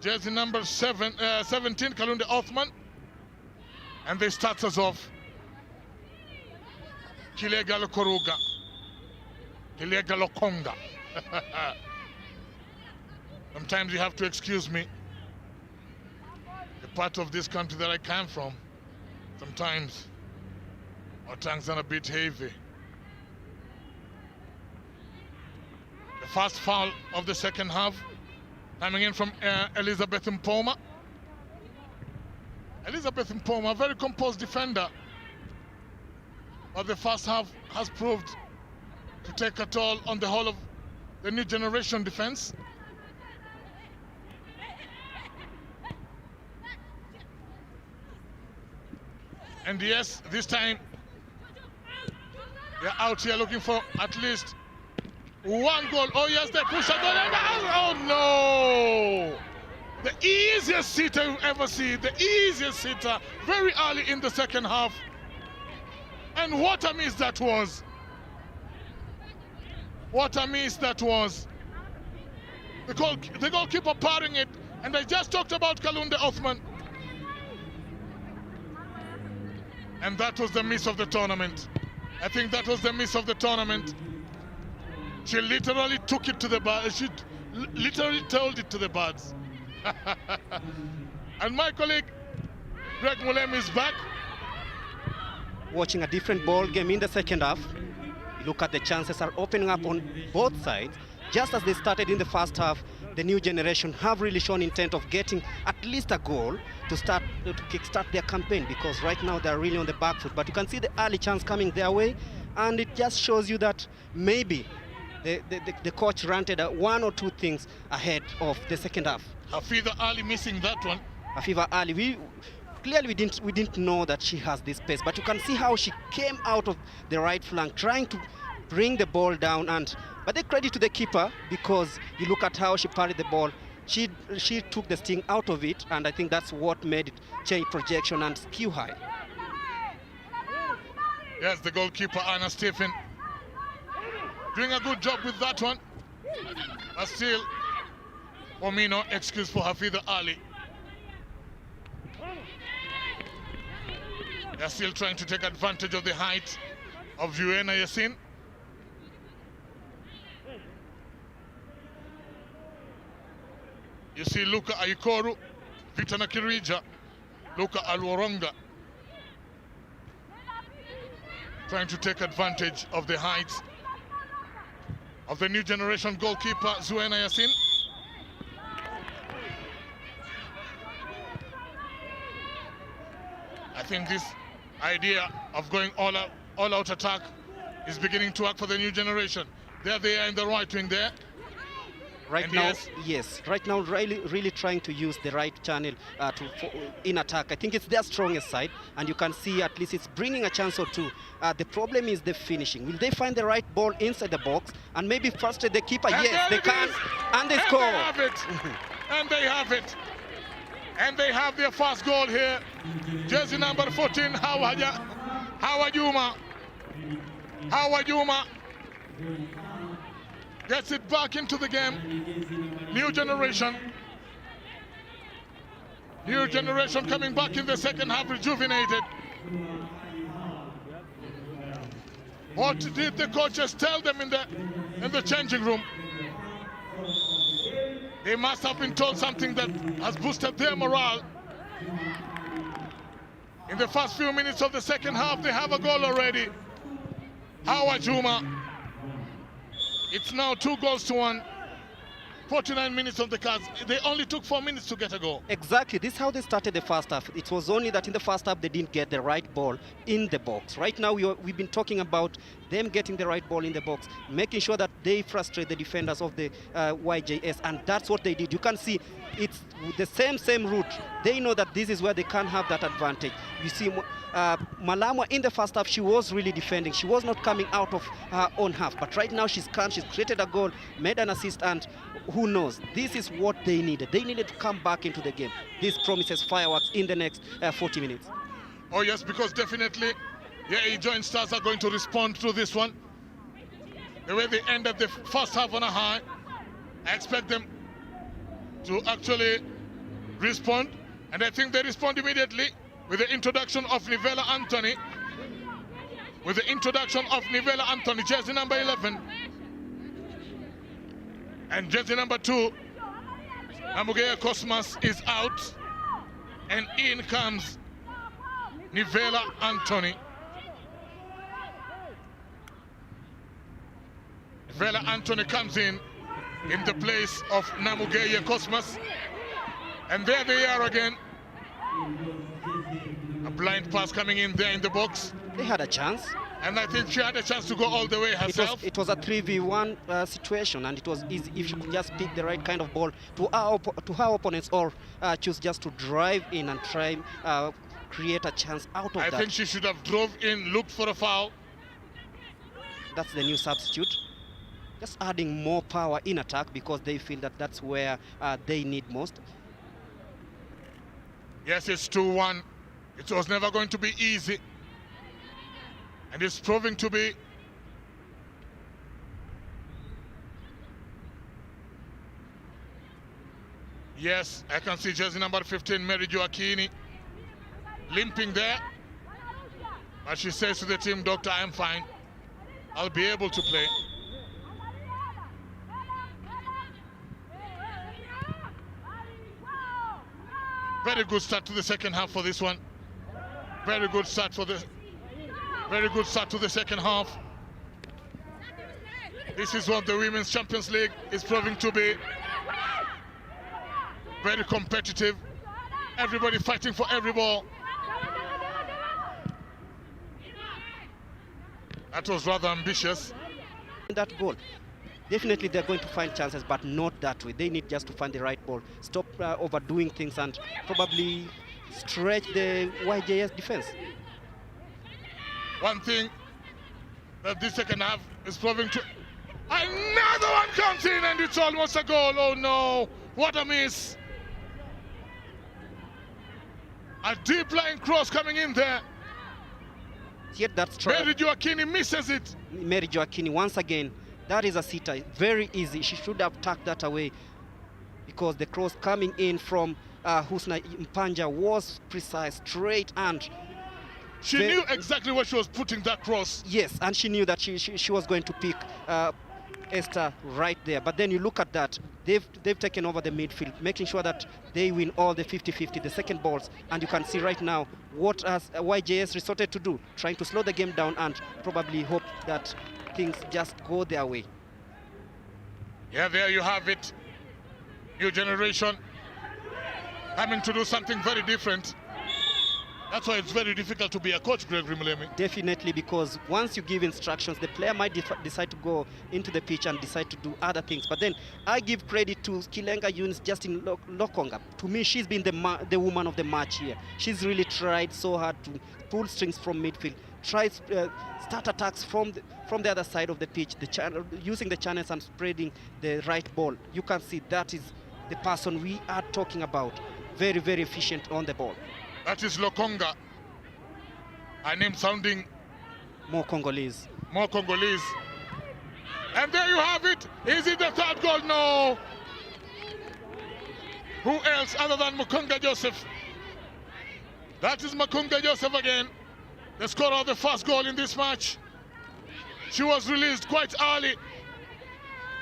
Jersey number 17, Kalunde Othman. And they start us off. Kilega Lokoruga. Kilega Lokonga. Sometimes you have to excuse me. The part of this country that I come from, sometimes our tongues are a bit heavy. The first foul of the second half coming in from Elizabeth Mpoma. Elizabeth Mpoma, a very composed defender, but the first half has proved to take a toll on the whole of the New Generation defense. And yes, this time they're out here looking for at least 1 goal. Oh yes, they push a goal. Oh no! The easiest sitter you ever see. The easiest sitter very early in the second half. And what a miss that was. What a miss that was. The goalkeeper parrying it. And I just talked about Kalunde Othman. And that was the miss of the tournament. I think that was the miss of the tournament. She literally took it to the birds. She literally told it to the birds. And my colleague, Greg Mulem, is back. Watching a different ball game in the second half. Look at the chances are opening up on both sides. Just as they started in the first half, the New Generation have really shown intent of getting at least a goal to kickstart their campaign, because right now they're really on the back foot. But you can see the early chance coming their way, and it just shows you that maybe the coach ranted 1 or 2 things ahead of the second half. Hafiza Ali missing that one. Hafiza Ali, we didn't know that she has this pace, but you can see how she came out of the right flank trying to bring the ball down. But the credit to the keeper, because you look at how she parried the ball. She took the sting out of it, and I think that's what made it change projection and skew high. Yes, the goalkeeper Anna Stephen doing a good job with that one. But still, for me, no excuse for Hafiza Ali. They're still trying to take advantage of the height of Juena Yassin. You see Luka Aikoru, Vita Nakirija, Luka Alworonga. trying to take advantage of the height of the new generation goalkeeper, Zuena Yassin. I think this idea of going all-out attack is beginning to work for the new generation. There they are in the right wing there. Right And now, yes. right now, really trying to use the right channel in attack. I think it's their strongest side, and you can see at least it's bringing a chance or two. The problem is the finishing. Will they find the right ball inside the box and maybe frustrate the keeper? And yes, they can, and they score. They have it. And they have it. And they have their first goal here. Jersey number 14, Howard Juma. Gets it back into the game. New generation coming back in the second half, rejuvenated. What did the coaches tell them in the changing room? They must have been told something that has boosted their morale. In the first few minutes of the second half, they have a goal already. Howard Juma. It's now 2-1. 49 minutes on the cards. They only took 4 minutes to get a goal. Exactly. This is how they started the first half. It was only that in the first half they didn't get the right ball in the box. Right now we've been talking about them getting the right ball in the box, making sure that they frustrate the defenders of the YJS, and that's what they did. You can see it's the same route. They know that this is where they can have that advantage. You see Malama in the first half, she was really defending. She was not coming out of her own half, but right now she's come, she's created a goal, made an assist, and who knows, this is what they needed. They needed to come back into the game. This promises fireworks in the next 40 minutes. Oh yes, because definitely Yei Joint Stars are going to respond to this one. The way they ended the first half on a high, I expect them to actually respond, and I think they respond immediately with the introduction of Nivela Anthony. Jersey number 11. And jersey number 2, Namugeya Cosmas, is out. And in comes Nivela Anthony. Nivela Anthony comes in the place of Namugeya Cosmas. And there they are again. A blind pass coming in there in the box. They had a chance. And I think she had a chance to go all the way herself. It was a 3v1 situation, and it was easy if she could just pick the right kind of ball to her opponents, or choose just to drive in and try create a chance out of that. I think she should have drove in, looked for a foul. That's the new substitute. Just adding more power in attack because they feel that that's where they need most. Yes, it's 2-1. It was never going to be easy. And it's proving to be. Yes, I can see jersey number 15, Mary Joaquini, limping there. But she says to the team, "Doctor, I'm fine. I'll be able to play." Very good start to the second half for this one. Very good start to the second half. This is what the Women's Champions League is proving to be. Very competitive. Everybody fighting for every ball. That was rather ambitious. That goal. Definitely they're going to find chances, but not that way. They need just to find the right ball, stop overdoing things, and probably stretch the YJS defense. One thing that this second half is proving to... Another one comes in and it's almost a goal. Oh no, what a miss. A deep line cross coming in there. Yet that's true. Mary Joaquini misses it. Mary Joaquini, once again, that is a sitter. Very easy. She should have tucked that away because the cross coming in from Husna Mpanja was precise, straight, and she knew exactly where she was putting that cross. Yes, and she knew that she was going to pick Esther right there. But then you look at that, they've taken over the midfield, making sure that they win all the 50-50, the second balls. And you can see right now what YJS resorted to do, trying to slow the game down and probably hope that things just go their way. Yeah, there you have it. New generation having to do something very different. That's why it's very difficult to be a coach, Gregory Mulemi. Definitely, because once you give instructions, the player might decide to go into the pitch and decide to do other things. But then I give credit to Kilenga Eunice Justin Lokonga. To me, she's been the woman of the match here. She's really tried so hard to pull strings from midfield, try start attacks from the other side of the pitch, using the channels and spreading the right ball. You can see that is the person we are talking about. Very, very efficient on the ball. That is Lokonga. Her name sounding more Congolese. More Congolese. And there you have it. Is it the third goal? No. Who else other than Mukunga Joseph? That is Mukunga Joseph again, the scorer of the first goal in this match. She was released quite early.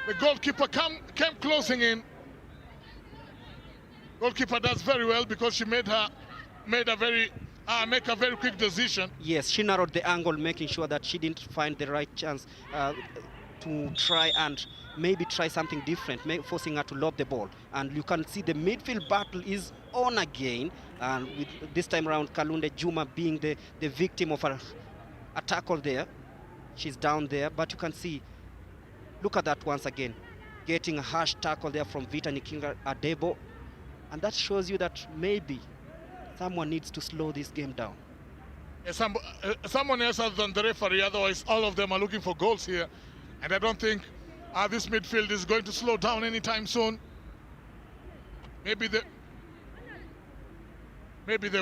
The goalkeeper came closing in. Goalkeeper does very well because she make a very quick decision. Yes, she narrowed the angle, making sure that she didn't find the right chance to try and maybe try something different, forcing her to lob the ball. And you can see the midfield battle is on again, and with this time around Kalunde Juma being the victim of a tackle there. She's down there, but you can see, look at that once again, getting a harsh tackle there from Vita Nikinga Adebo. And that shows you that maybe someone needs to slow this game down. Someone else other than the referee, otherwise all of them are looking for goals here. And I don't think this midfield is going to slow down anytime soon. Maybe the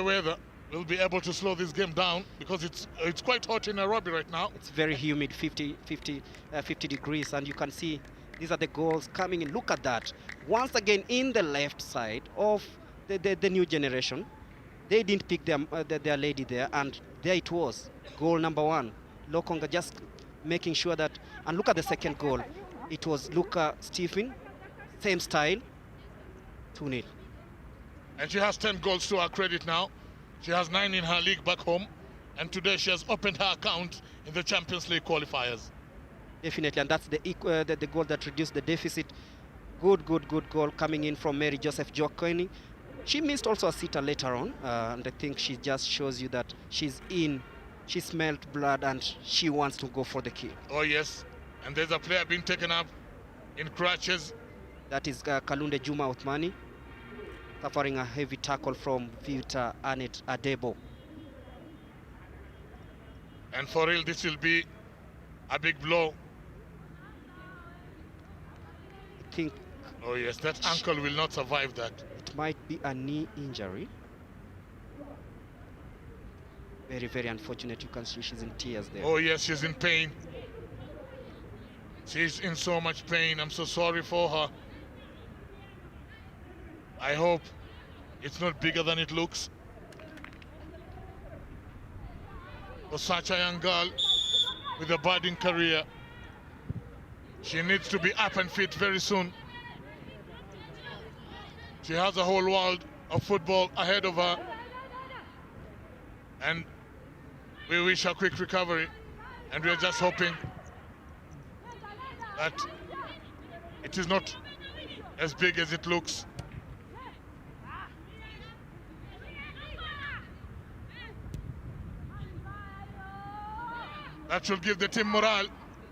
weather will be able to slow this game down because it's quite hot in Nairobi right now. It's very humid, 50 degrees, and you can see these are the goals coming in. Look at that. Once again, in the left side of the new generation, they didn't pick their lady there, and there it was, goal number 1. Lokonga just making sure that, and look at the second goal. It was Luca Stephen, same style, 2-0. And she has 10 goals to her credit now. She has 9 in her league back home, and today she has opened her account in the Champions League qualifiers. Definitely, and that's the goal that reduced the deficit. Good goal coming in from Mary Joseph Jokoni. She missed also a sitter later on, and I think she just shows you that she smelled blood and she wants to go for the kill. Oh yes, and there's a player being taken up in crutches. That is Kalunde Juma Othmani, suffering a heavy tackle from Vita Anet Adebo. And for real, this will be a big blow. I think. Oh yes, that ankle will not survive that. It might be a knee injury. Very, very unfortunate. You can see she's in tears there. Oh yes, she's in pain. She's in so much pain. I'm so sorry for her. I hope it's not bigger than it looks. For such a young girl with a budding career, she needs to be up and fit very soon. She has a whole world of football ahead of her, and we wish her quick recovery, and we are just hoping that it is not as big as it looks. That should give the team morale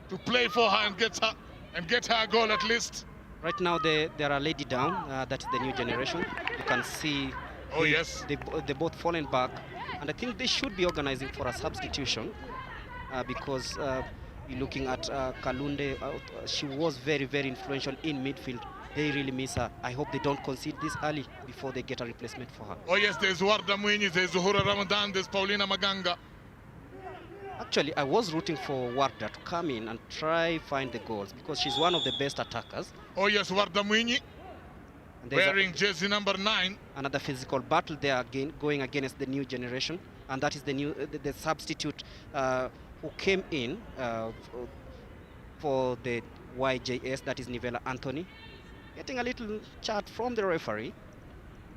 to play for her and get her a goal at least. Right now there are a lady down. That's the new generation. You can see. Oh yes. They both fallen back, and I think they should be organizing for a substitution because you're looking at Kalunde. She was very, very influential in midfield. They really miss her. I hope they don't concede this early before they get a replacement for her. Oh yes, there's Warda Mwinyi, there's Zuhura Ramadan, there's Paulina Maganga. Actually, I was rooting for Warda to come in and try find the goals because she's one of the best attackers. Oh yes, Warda Mwinyi, wearing jersey number 9. Another physical battle there again, going against the new generation, and that is the substitute who came in for the YJS, that is Nivela Anthony, getting a little chat from the referee,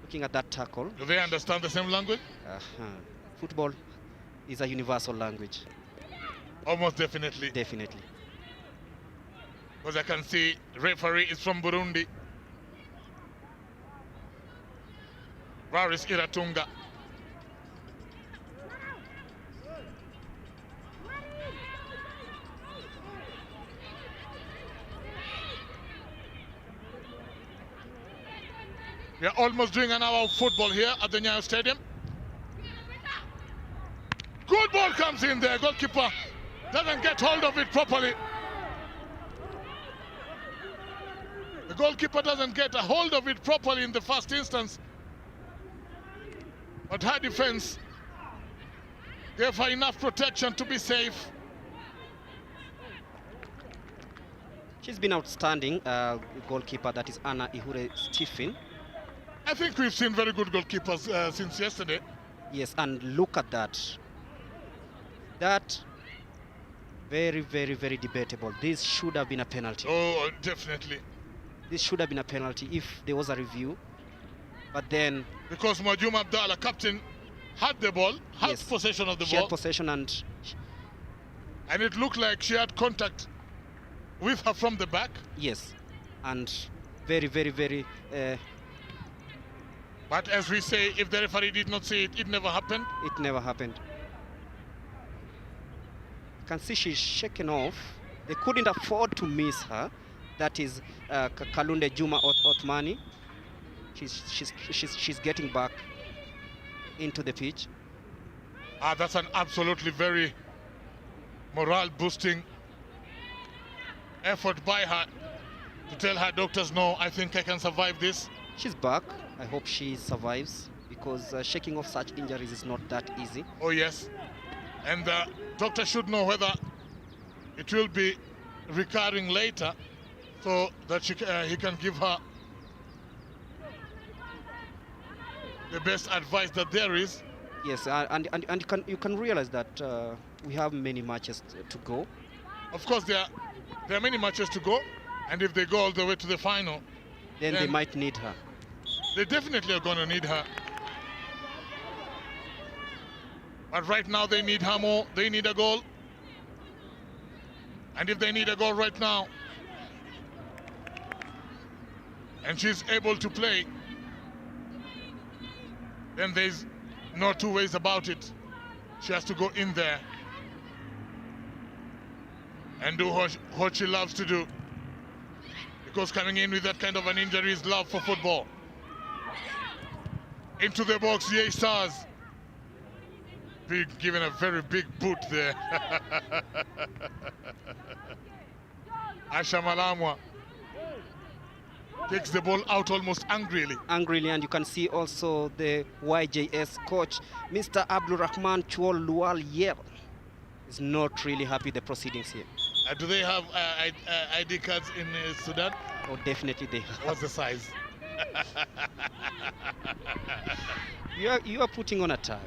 looking at that tackle. Do they understand the same language? Football is a universal language. Almost definitely. Definitely. Because I can see referee is from Burundi. Raris Iratunga. We are almost doing an hour of football here at the Nyayo Stadium. Good ball comes in there. Goalkeeper doesn't get hold of it properly. The goalkeeper doesn't get a hold of it properly in the first instance. But her defense gave her enough protection to be safe. She's been outstanding, goalkeeper, that is Anna Ihure Stephen. I think we've seen very good goalkeepers since yesterday. Yes, and look at that. That, very, very, very debatable. This should have been a penalty. Oh, definitely. This should have been a penalty if there was a review. But then... Because Majuma Abdallah, captain, had the ball, had yes, possession of the she ball. had possession and it looked like she had contact with her from the back. yes, and very, very, very... but as we say, if the referee did not see it, it never happened. It never happened. You can see she's shaken off. They couldn't afford to miss her. That is Kalunde Juma Othmani. She's getting back into the pitch. That's an absolutely very morale boosting effort by her to tell her doctors, no, I think I can survive this. She's back. I hope she survives, because shaking off such injuries is not that easy. Oh yes, and the doctor should know whether it will be recurring later, so that he can give her the best advice that there is. Yes, and you can realize that we have many matches to go. Of course, there are many matches to go, and if they go all the way to the final, then they might need her. They definitely are going to need her. But right now they need her more. They need a goal. And if they need a goal right now, and she's able to play, then there's no two ways about it. She has to go in there and do what she loves to do. Because coming in with that kind of an injury is love for football. Into the box, Yei Stars. Being given a very big boot there. Asha Malamwa takes the ball out almost angrily. Angrily, and you can see also the YJS coach, Mr. Abdul Rahman Chuol Lual Yer, is not really happy with the proceedings here. Do they have ID cards in Sudan? Oh, definitely they have. What's the size? You are putting on a tag,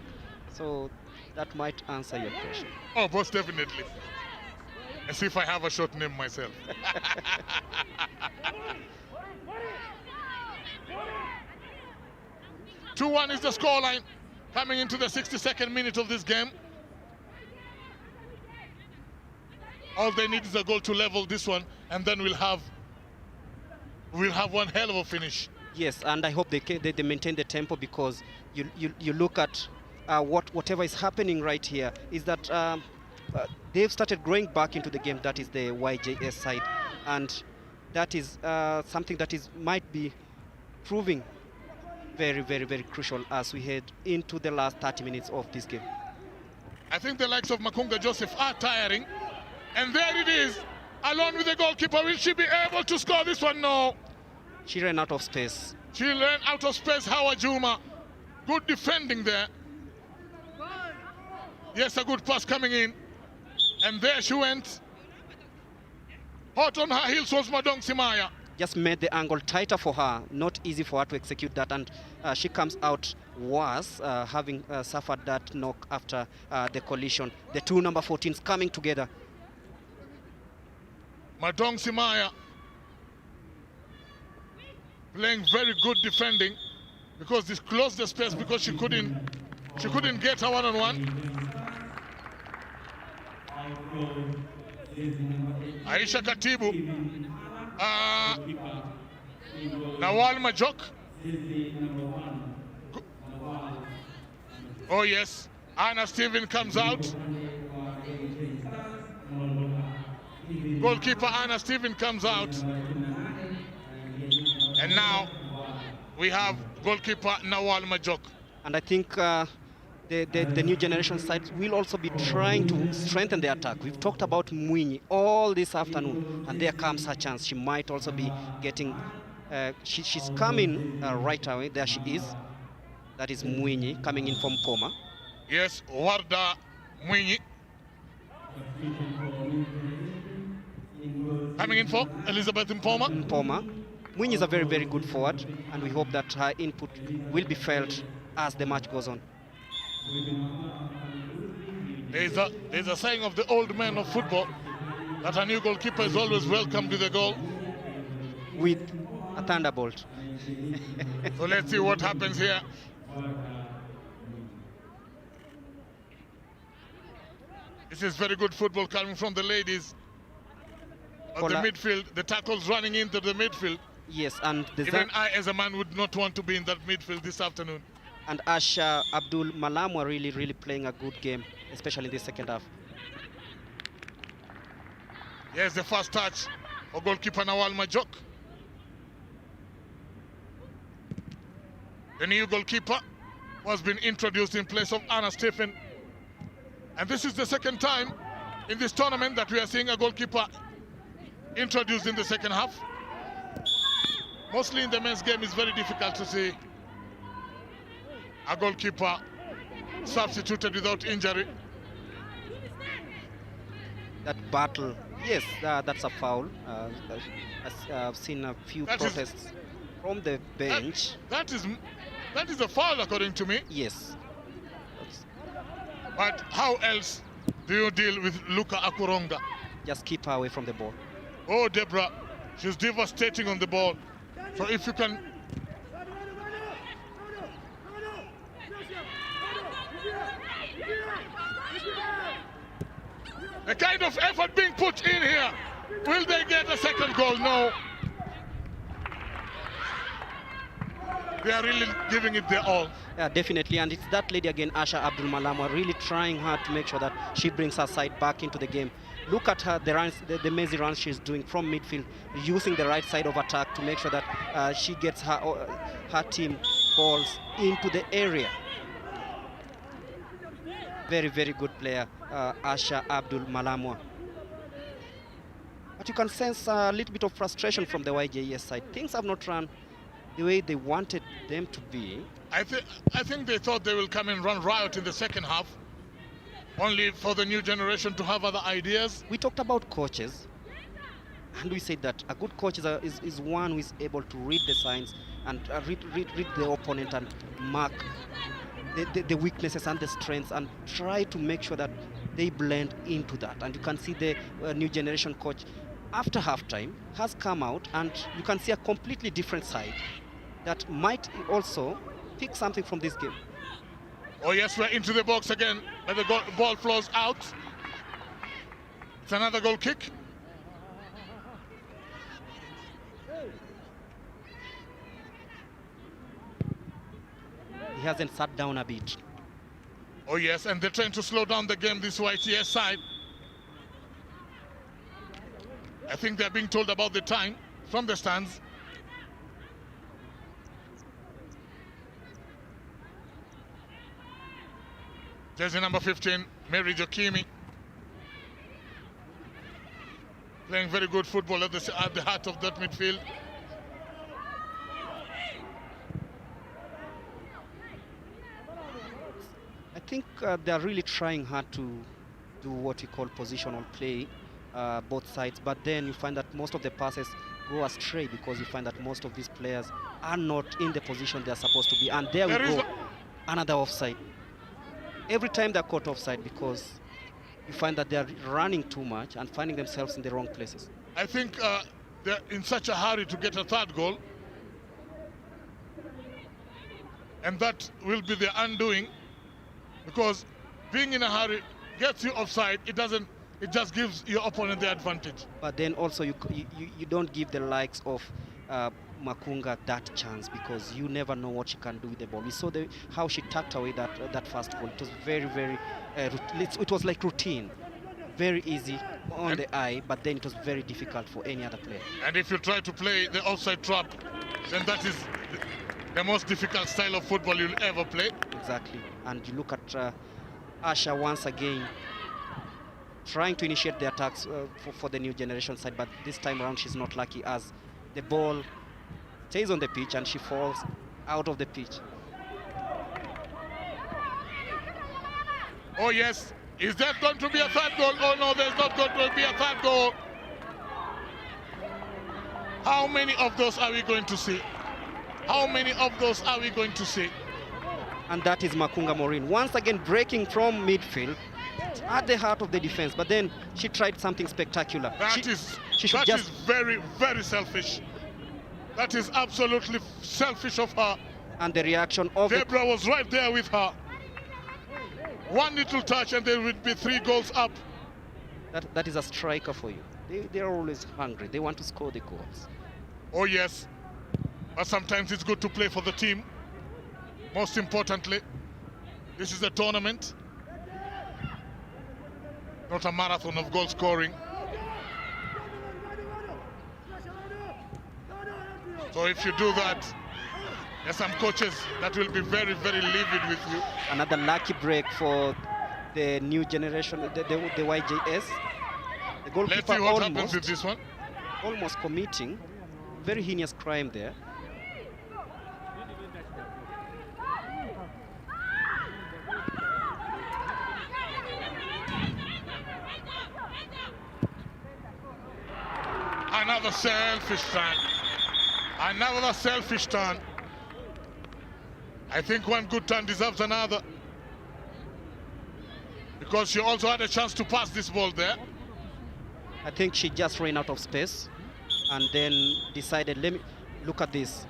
so that might answer your question. Oh, most definitely. As if I have a short name myself. 2-1 is the scoreline coming into the 62nd minute of this game. All they need is a goal to level this one, and then we'll have one hell of a finish. Yes, and I hope they maintain the tempo, because you look at whatever is happening right here is that they've started growing back into the game. That is the YJS side, and that is something that might be proving very, very, very crucial as we head into the last 30 minutes of this game. I think the likes of Makunga Joseph are tiring, and there it is, alone with the goalkeeper. Will she be able to score this one? No. She ran out of space. She ran out of space. Howard Juma, good defending there. Yes, a good pass coming in, and there she went. Hot on her heels was Madong Simaya. Just made the angle tighter for her. Not easy for her to execute that, and she comes out worse, having suffered that knock after the collision. The two number 14s coming together. Madong Simaya playing very good defending because this closed the space because she couldn't get her one-on-one. Aisha Katibu, Nawal Majok. Oh yes, Anna Steven comes out. Goalkeeper Anna Steven comes out. And now we have goalkeeper Nawal Majok. And I think the new generation side will also be trying to strengthen the attack. We've talked about Mwinyi all this afternoon, and there comes her chance. She might also be getting, she's coming right away. There she is. That is Mwinyi coming in from Poma. Yes, Warda Mwinyi. Coming in for Elizabeth Mpoma. Mpoma. Mwinyi is a very, very good forward, and we hope that her input will be felt as the match goes on. There's a saying of the old men of football that a new goalkeeper is always welcome to the goal. With a thunderbolt. So let's see what happens here. This is very good football coming from the ladies of the midfield. The tackles running into the midfield. Yes, and even I, as a man, would not want to be in that midfield this afternoon. And Asha Abdul Malam were really playing a good game, especially in the second half. Here's the first touch for goalkeeper Nawal Majok. The new goalkeeper was being introduced in place of Anna Stephen. And this is the second time in this tournament that we are seeing a goalkeeper introduced in the second half. Mostly in the men's game, it's very difficult to see a goalkeeper substituted without injury. That battle, yes, that's a foul. I've seen a few protests from the bench. That is a foul according to me. Yes. But how else do you deal with Luka Akuronga? Just keep her away from the ball. Oh, Deborah, she's devastating on the ball. So if you can... The kind of effort being put in here, will they get a second goal? No. They are really giving it their all. Yeah, definitely, and it's that lady again, Asha Abdul Malam, really trying hard to make sure that she brings her side back into the game. Look at her, the runs, the mazy runs she's doing from midfield, using the right side of attack to make sure that she gets her team balls into the area. Very, very good player, Asha Abdul Malamwa. But you can sense a little bit of frustration from the YJES side. Things have not run the way they wanted them to be. I think they thought they will come and run riot in the second half, only for the new generation to have other ideas. We talked about coaches, and we said that a good coach is one who is able to read the signs and read the opponent and mark the weaknesses and the strengths and try to make sure that they blend into that. And you can see the new generation coach after halftime has come out, and you can see a completely different side that might also pick something from this game. Oh yes, we're into the box again, but the ball flows out. It's another goal kick. He hasn't sat down a bit. Oh yes, and they're trying to slow down the game, this YTS side. I think they're being told about the time from the stands. Jersey number 15, Mary Jokimi. Playing very good football at the heart of that midfield. I think they're really trying hard to do what we call positional play, both sides, but then you find that most of the passes go astray because you find that most of these players are not in the position they're supposed to be, and there we go, another offside. Every time they're caught offside because you find that they're running too much and finding themselves in the wrong places. I think they're in such a hurry to get a third goal. And that will be the undoing, because being in a hurry gets you offside. It doesn't. It just gives your opponent the advantage. But then also you don't give the likes of Makunga that chance, because you never know what she can do with the ball. We saw how she tucked away that first goal. It was very it was like routine, very easy on the eye, but then it was very difficult for any other player. And if you try to play the offside trap, then that is the most difficult style of football you'll ever play. Exactly. And you look at Asha once again trying to initiate the attacks for the new generation side, but this time around she's not lucky, as the ball stays on the pitch and she falls out of the pitch. Oh yes, is that going to be a third goal? Oh no, there's not going to be a third goal. How many of those are we going to see? How many of those are we going to see? And that is Makunga Maureen once again breaking from midfield at the heart of the defense, but then she tried something spectacular. That is very, very selfish. That is absolutely selfish of her. And the reaction of Deborah was right there with her. One little touch and there would be 3 goals up. That is a striker for you. They are always hungry. They want to score the goals. Oh yes, but sometimes it's good to play for the team. Most importantly, this is a tournament, not a marathon of goal scoring. So if you do that, there's some coaches that will be very, very livid with you. Another lucky break for the new generation, the YJS. The goalkeeper Let's see what happens with this one. Almost committing very heinous crime there. Another selfish turn. Another selfish turn. I think one good turn deserves another, because she also had a chance to pass this ball there. I think she just ran out of space and then decided, let me look at this.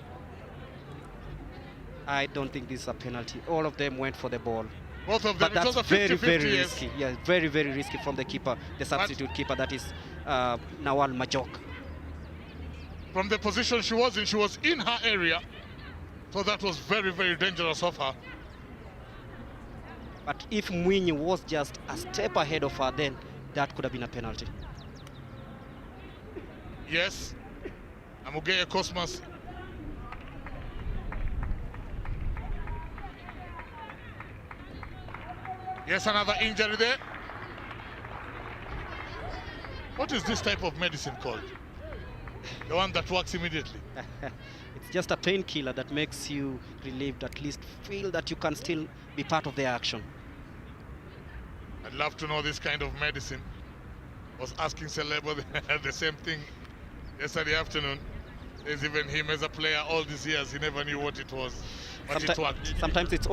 I don't think this is a penalty. All of them went for the ball. Both of them. But that's very, very yes. risky. Yeah, very, very risky from the keeper, the substitute keeper, that is Nawal Majok. From the position she was in her area. So that was very, very dangerous of her. But if Mwinyi was just a step ahead of her, then that could have been a penalty. Yes. Amugeye Cosmas. Yes, another injury there. What is this type of medicine called? The one that works immediately. It's just a painkiller that makes you relieved, at least feel that you can still be part of the action. I'd love to know this kind of medicine. I was asking Celebo the same thing yesterday afternoon. There's even him as a player all these years, he never knew what it was, but it worked. Sometimes it's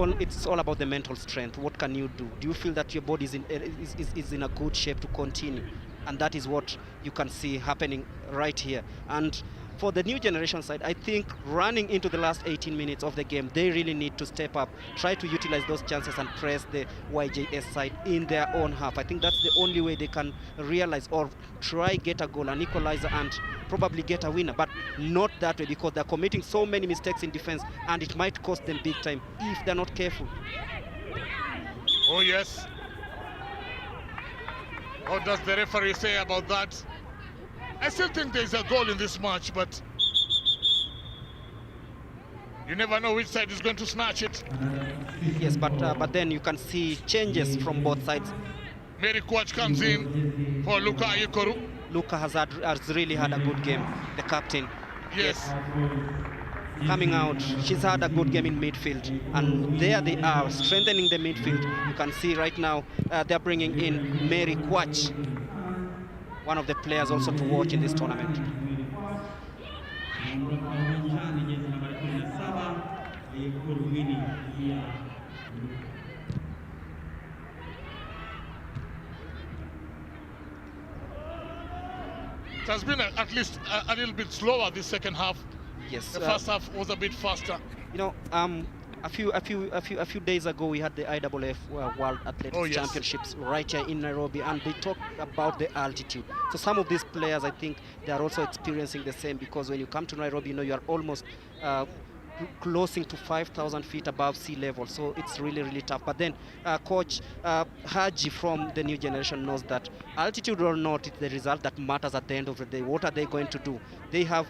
all about the mental strength. What can you do? Do you feel that your body is in a good shape to continue? And that is what you can see happening right here. And for the new generation side, I think running into the last 18 minutes of the game, they really need to step up, try to utilize those chances and press the YJS side in their own half. I think that's the only way they can realize or try get a goal, an equalizer, and probably get a winner, but not that way, because they're committing so many mistakes in defense and it might cost them big time if they're not careful. Oh yes. What does the referee say about that? I still think there's a goal in this match, but you never know which side is going to snatch it. Yes, but then you can see changes from both sides. Mary Kwach comes in for Luka Ayikoru. Luka has really had a good game, the captain. Yes. Coming out, she's had a good game in midfield, and there they are, strengthening the midfield. You can see right now they're bringing in Mary Kwach, one of the players also to watch in this tournament. It has been at least a little bit slower this second half. Yes. The first half was a bit faster. You know, a few days ago we had the IAAF World Athletics Championships right here in Nairobi, and they talked about the altitude. So some of these players, I think, they are also experiencing the same, because when you come to Nairobi, you know, you are almost closing to 5,000 feet above sea level, so it's really tough. But then Coach Haji from the new generation knows that altitude or not, it's the result that matters at the end of the day. What are they going to do? They have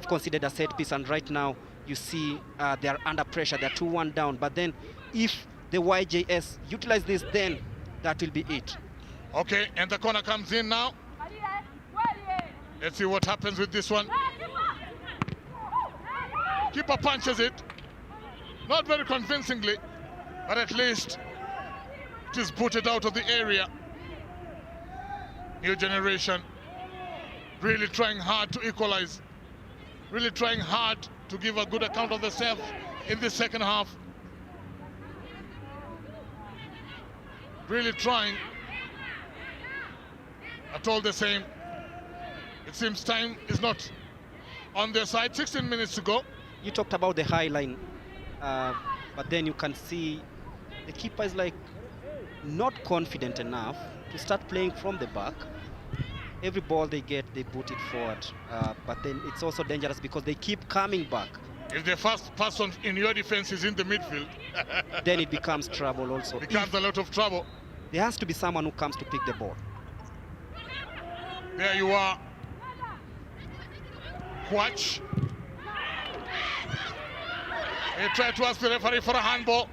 considered a set piece, and right now you see they are under pressure. They're 2-1 down. But then if the YJS utilize this, then that will be it. Okay, and the corner comes in now. Let's see what happens with this one. Keeper punches it. Not very convincingly, but at least it is booted out of the area. New generation really trying hard to equalize. Really trying hard to give a good account of themselves in the second half. Really trying. But all the same, it seems time is not on their side. 16 minutes to go. You talked about the high line, but then you can see the keeper is like not confident enough to start playing from the back. Every ball they get, they put it forward, but then it's also dangerous because they keep coming back. If the first person in your defense is in the midfield, then it becomes trouble also. It becomes a lot of trouble. There has to be someone who comes to pick the ball. There you are. Quach. They try to ask the referee for a handball.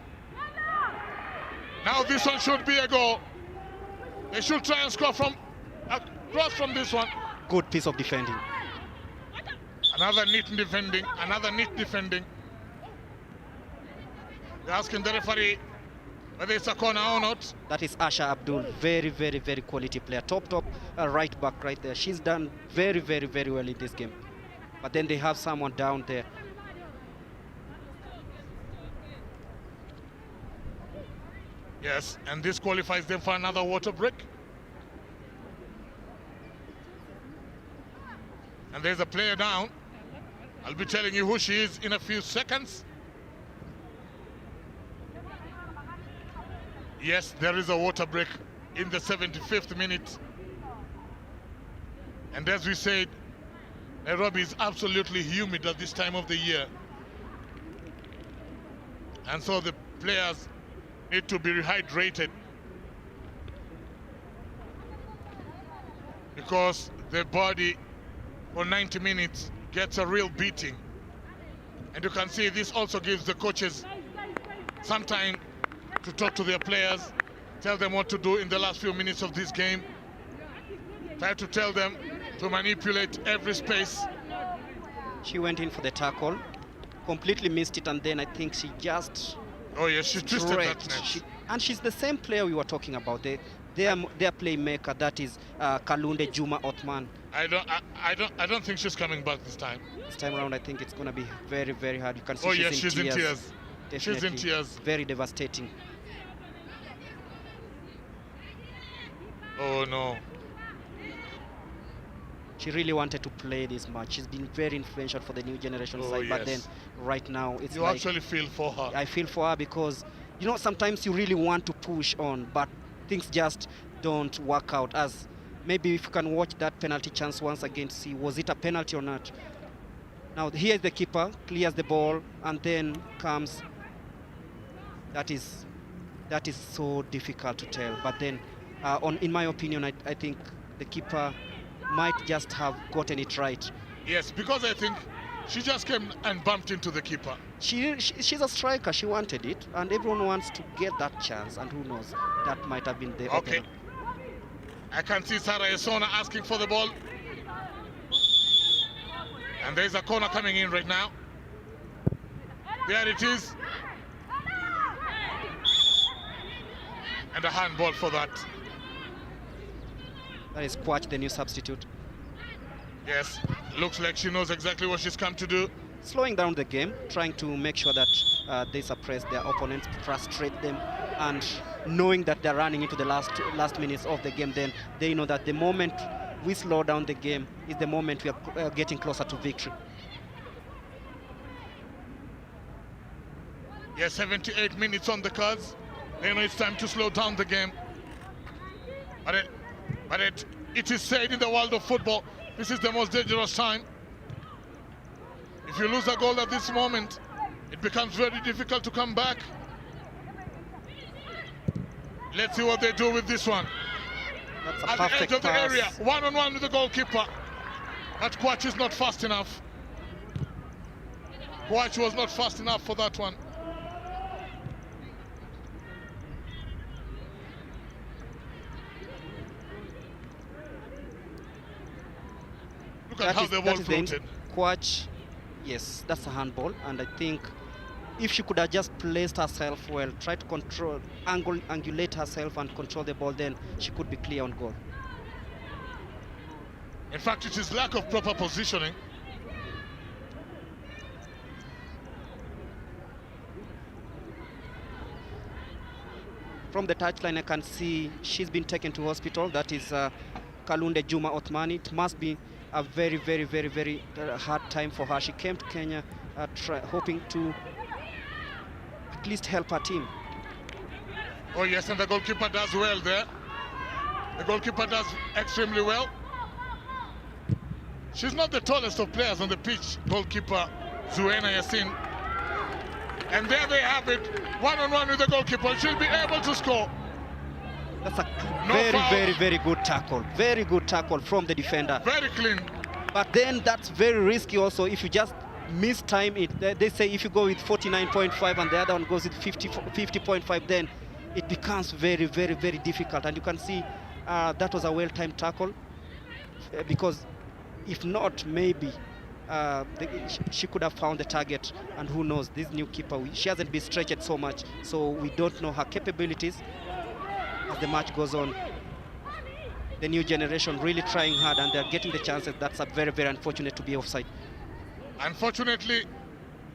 Now this one should be a goal. They should try and score from across from this one. Good piece of defending. Another neat defending. Another neat defending. They're asking the referee whether it's a corner or not. That is Asha Abdul. Very quality player. Top right back right there. She's done very well in this game. But then they have someone down there. Yes, and this qualifies them for another water break. And there's a player down. I'll be telling you who she is in a few seconds. Yes, there is a water break in the 75th minute. And as we said, Nairobi is absolutely humid at this time of the year. And so the players need to be rehydrated, because the body for 90 minutes gets a real beating. And you can see this also gives the coaches some time to talk to their players, tell them what to do in the last few minutes of this game, try to tell them to manipulate every space. She went in for the tackle, completely missed it, and then I think she just... Oh yes, she twisted that net. And she's the same player we were talking about. Their playmaker, that is Kalunde Juma Othman. I don't think she's coming back this time. This time around, I think it's going to be very hard. You can see she's in tears. Definitely. She's in tears. Very devastating. Oh no. She really wanted to play this match. She's been very influential for the new generation side, but then right now it's you actually feel for her. I feel for her because, you know, sometimes you really want to push on, but things just don't work out. As maybe if you can watch that penalty chance once again to see was it a penalty or not. Now here's the keeper, clears the ball, and then comes. That is so difficult to tell. But then, in my opinion, I think the keeper might just have gotten it right. Yes, because I think she just came and bumped into the keeper. She's a striker. She wanted it, and everyone wants to get that chance. And who knows, that might have been the opener. I can see Sarah Esona asking for the ball. And there's a corner coming in right now. There it is. And a handball for that. That is Quach, the new substitute. Yes, looks like she knows exactly what she's come to do. Slowing down the game, trying to make sure that they suppress their opponents, frustrate them, and knowing that they're running into the last minutes of the game, then they know that the moment we slow down the game is the moment we are getting closer to victory. Yeah, 78 minutes on the cards. They know it's time to slow down the game. But it is said in the world of football, this is the most dangerous time. If you lose a goal at this moment, it becomes very difficult to come back. Let's see what they do with this one. That's a At the edge perfect of the pass. area, one-on-one with the goalkeeper. But Quach is not fast enough. Quach was not fast enough for that one. Look at how the ball floated. Quach, yes, that's a handball, and I think if she could have just placed herself well, try to control, angulate herself and control the ball, then she could be clear on goal. In fact, it is lack of proper positioning. From the touchline, I can see she's been taken to hospital. That is Kalunde Juma Othmani. It must be a very, very, very, very hard time for her. She came to Kenya hoping to at least help her team. Oh yes, and the goalkeeper does well there. The goalkeeper does extremely well. She's not the tallest of players on the pitch, goalkeeper Zuena Yassin. And there they have it, one-on-one with the goalkeeper. She'll be able to score. That's a No very, foul. very, very good tackle. Very good tackle from the defender. Very clean. But then that's very risky also if you just mistime it. They say if you go with 49.5 and the other one goes with 50.5, then it becomes very, very, very difficult. And you can see that was a well-timed tackle because if not, maybe she could have found the target, and who knows, this new keeper, she hasn't been stretched so much, so we don't know her capabilities as the match goes on. The new generation really trying hard and they're getting the chances. That's a very, very unfortunate to be offside. Unfortunately,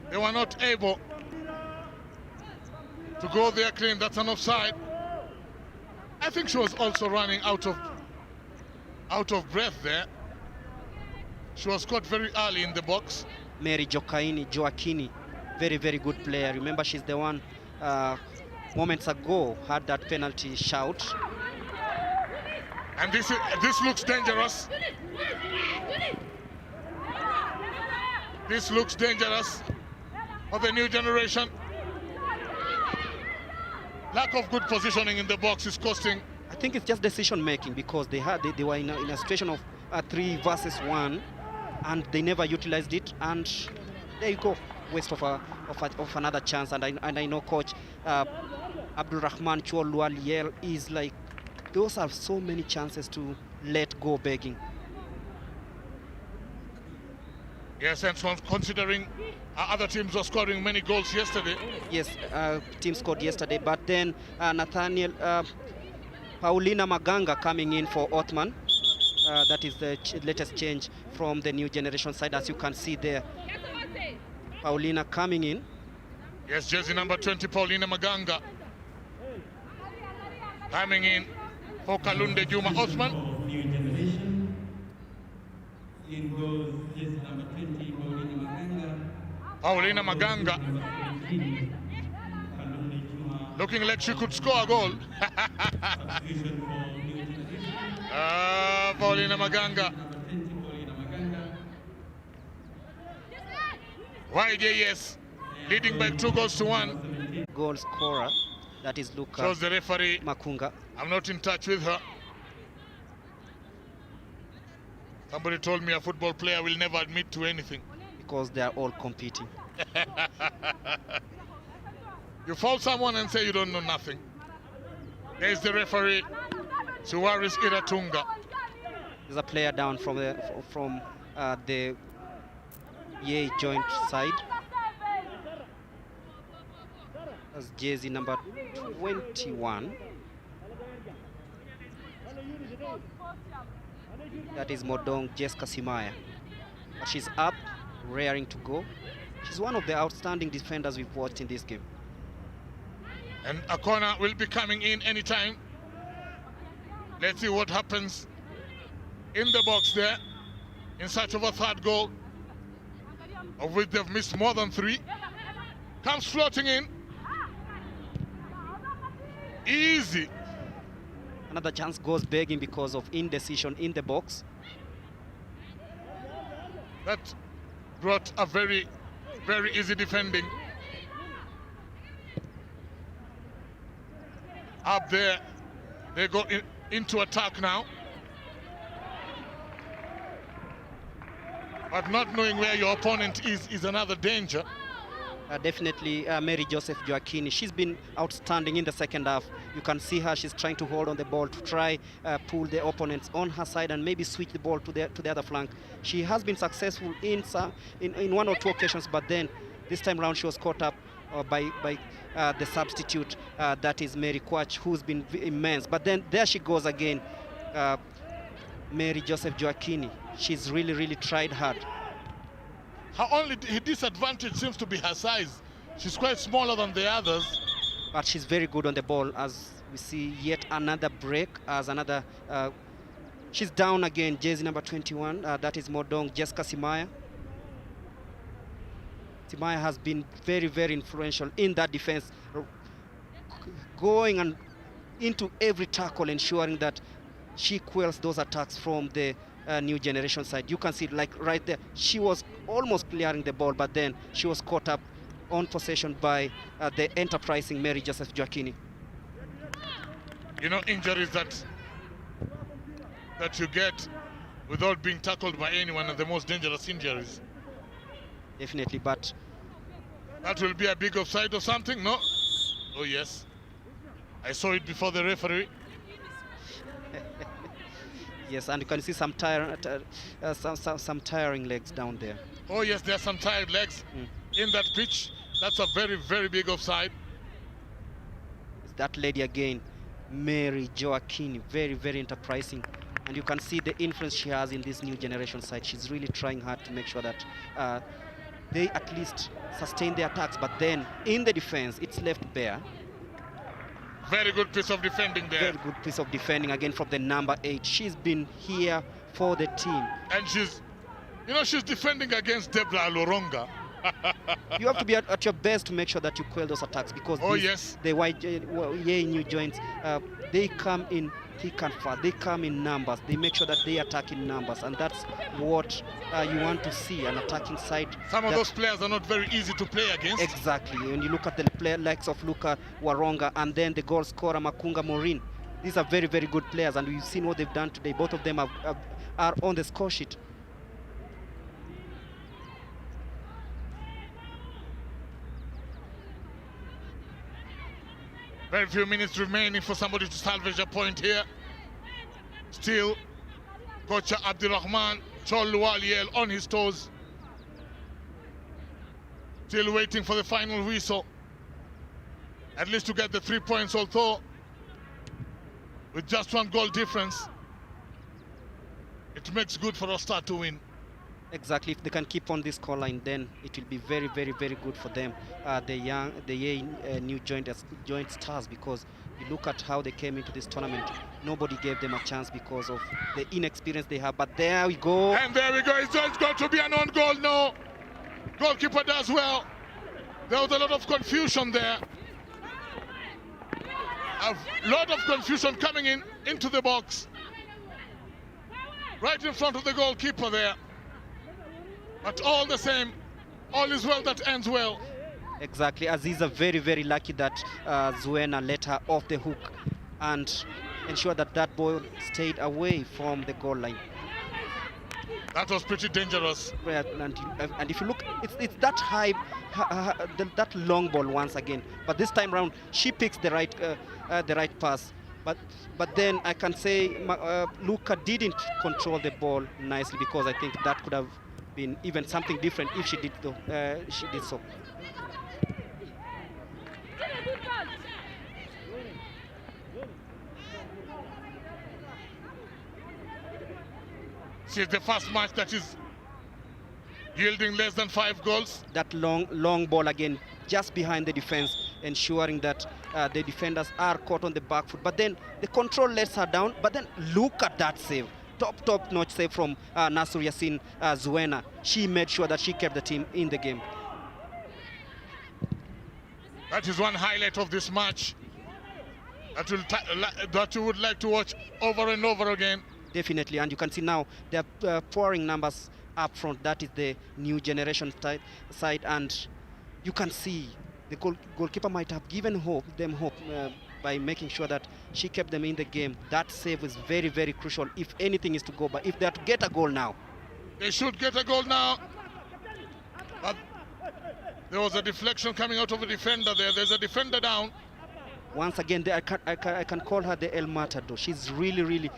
they were not able to go there clean. That's an offside. I think she was also running out of breath there. She was caught very early in the box. Mary Joaquini, very, very good player. Remember, she's the one moments ago had that penalty shout. And this looks dangerous. This looks dangerous for the new generation. Lack of good positioning in the box is costing. I think it's just decision making because they were in a situation of 3 versus 1, and they never utilized it. And there you go, waste of another chance. And I know Coach Abdul Rahman Chuolualiel is like, those are so many chances to let go begging. Yes, and so considering other teams were scoring many goals yesterday. Yes, team scored yesterday, but then Paulina Maganga coming in for Othman. That is the latest change from the new generation side, as you can see there. Paulina coming in. Yes, jersey number 20, Paulina Maganga. Coming in for Kalunde Juma Othman. New generation. In goals, jersey number 20, Paulina Paulina Maganga. Maganga. Number 17, Kalunde Juma. Looking like she could score a goal. Substitution for new generation. Paulina Maganga. Number 20, Paulina Maganga. YJS leading by 2-1. Goal scorer, that is Luka Shows the referee. Makunga. I'm not in touch with her. Somebody told me a football player will never admit to anything. Because they are all competing. You foul someone and say you don't know nothing. There's the referee, Suarez Iratunga. There's a player down from the Yei Joint side. That's jersey number 21. That is Modong Jessica Simaya. But she's up, raring to go. She's one of the outstanding defenders we've watched in this game. And a corner will be coming in anytime. Let's see what happens. in the box there, in search of a third goal, of which they've missed more than 3. Comes floating in. Easy. Another chance goes begging because of indecision in the box. That brought a very, very easy defending. Up there, they go into attack now. But not knowing where your opponent is another danger. Definitely Mary Joseph Joaquini. She's been outstanding in the second half. You can see her, she's trying to hold on the ball to try pull the opponents on her side and maybe switch the ball to the other flank. She has been successful in 1 or 2 occasions, but then this time round she was caught up by the substitute, that is Mary Quach, who's been immense. But then there she goes again, Mary Joseph Joaquini. She's really tried hard. Her only disadvantage seems to be her size. She's quite smaller than the others. But she's very good on the ball, as we see yet another break, as another... she's down again, jersey number 21, that is Modong Jessica Simaya. Simaya has been very influential in that defense, going and into every tackle, ensuring that she quells those attacks from the new generation side. You can see it, like right there, she was almost clearing the ball, but then she was caught up on possession by the enterprising Mary Joseph Joaquini. You know, injuries that you get without being tackled by anyone are the most dangerous injuries. Definitely, but that will be a big offside or something, no? Oh yes, I saw it before the referee. Yes, and you can see some some tiring legs down there. Oh yes, there are some tired legs in that pitch. That's a very big offside. It's that lady again, Mary Joaquini, very enterprising, and you can see the influence she has in this new generation side. She's really trying hard to make sure that they at least sustain their attacks, but then in the defense it's left bare. Very good piece of defending there. Very good piece of defending again from the number 8. She's been here for the team. And she's defending against Debra Loronga. You have to be at your best to make sure that you quell those attacks, because the Yei New Joints, they come in thick and fast. They come in numbers. They make sure that they attack in numbers, and that's what you want to see, an attacking side. Some of those players are not very easy to play against. Exactly. When you look at the player likes of Luka Waronga and then the goal scorer Makunga Maureen, these are very good players, and we've seen what they've done today. Both of them are on the score sheet. Very few minutes remaining for somebody to salvage a point here. Still, Coach Abdurrahman Cholwaliel on his toes. Still waiting for the final whistle. At least to get the 3 points, although with just 1 goal difference, it makes good for our start to win. Exactly. If they can keep on this scoreline, then it will be very good for them, the Yei New Joint Stars, because you look at how they came into this tournament. Nobody gave them a chance because of the inexperience they have. But there we go. And there we go. It's just going to be an own goal now. Goalkeeper does well. There was a lot of confusion there. A lot of confusion coming into the box. Right in front of the goalkeeper there. But all the same, all is well that ends well. Exactly. Aziza very lucky that Zuena let her off the hook and ensure that ball stayed away from the goal line. That was pretty dangerous. And if you look, it's that high, that long ball once again. But this time round, she picks the right pass. But then I can say Luca didn't control the ball nicely, because I think that could have been even something different if she did so. She's the first match that is yielding less than 5 goals. That long ball again, just behind the defense, ensuring that the defenders are caught on the back foot. But then the control lets her down. But then look at that save. top notch save from Nasur Yassin Zuena. She made sure that she kept the team in the game. That is one highlight of this match that you would like to watch over and over again. Definitely, and you can see now they're pouring numbers up front. That is the new generation side, and you can see the goalkeeper might have given them hope by making sure that she kept them in the game. That save is very, very crucial if anything is to go by. If they are to get a goal now. They should get a goal now. But there was a deflection coming out of a defender there. There's a defender down. Once again, I can call her the El Matador. She's really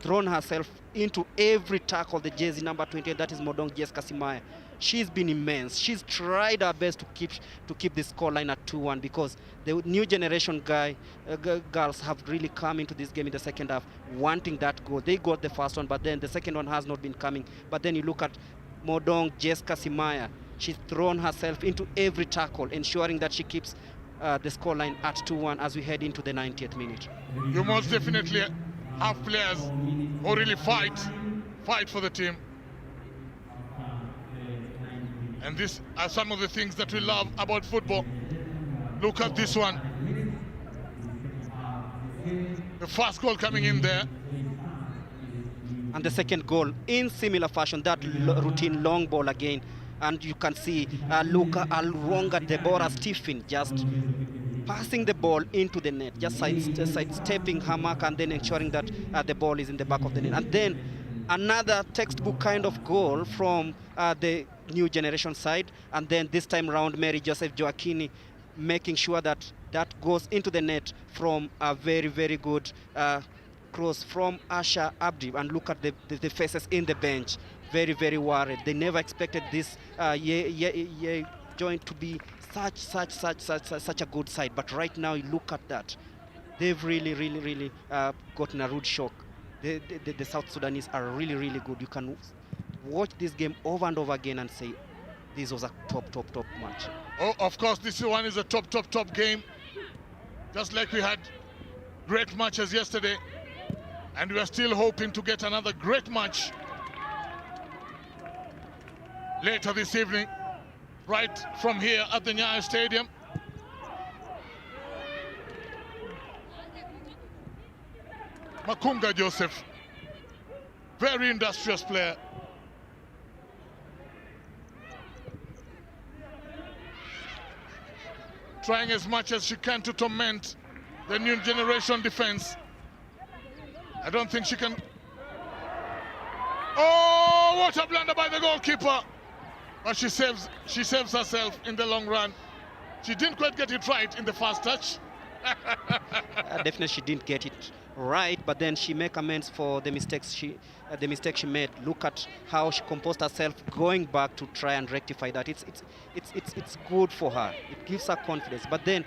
thrown herself into every tackle, the jersey number 28, that is Modong Jessica Simaya. She's been immense. She's tried her best to keep the scoreline at 2-1 because the new generation girls have really come into this game in the second half wanting that goal. They got the first one, but then the second one has not been coming. But then you look at Modong Jessica Simaya. She's thrown herself into every tackle, ensuring that she keeps the scoreline at 2-1 as we head into the 90th minute. You most definitely have players who really fight for the team. And these are some of the things that we love about football. Look at this one. The first goal coming in there. And the second goal in similar fashion, that routine long ball again. And you can see Luca Alwonga Deborah Stephen just passing the ball into the net, just sidestepping her mark and then ensuring that the ball is in the back of the net. And then another textbook kind of goal from the new generation side. And then this time round, Mary Joseph Joaquini making sure that that goes into the net from a very, very good cross from Asha Abdi. And look at the faces in the bench. Very, very worried. They never expected this Yei Joint to be such a good side. But right now, you look at that. They've really gotten a rude shock. The South Sudanese are really good. You can watch this game over and over again and say, this was a top match. Oh, of course, this one is a top game. Just like we had great matches yesterday. And we are still hoping to get another great match later this evening, right from here at the Nyayo Stadium. Makunga Joseph, very industrious player. Trying as much as she can to torment the new generation defense. I don't think she can. Oh, what a blunder by the goalkeeper. But she saves herself in the long run. She didn't quite get it right in the first touch. Definitely she didn't get it right, but then she make amends for the mistakes she made. Look at how she composed herself, going back to try and rectify that. It's good for her. It gives her confidence. But then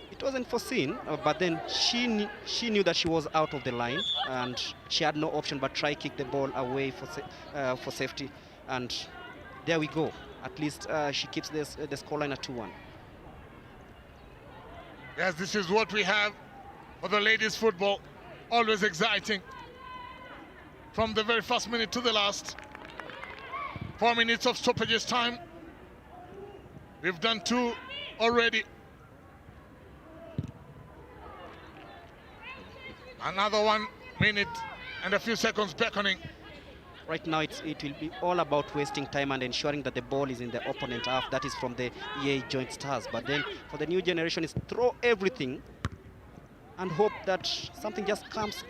it wasn't foreseen. But then she knew that she was out of the line, and she had no option but try kick the ball away for safety. And there we go. At least she keeps the scoreline at 2-1. Yes, this is what we have for the ladies' football. Always exciting. From the very first minute to the last. 4 minutes of stoppages time. We've done 2 already. Another 1 minute and a few seconds beckoning. Right now, it will be all about wasting time and ensuring that the ball is in the opponent half. That is from the Yei Joint Stars. But then for the new generation, is throw everything and hope that something just comes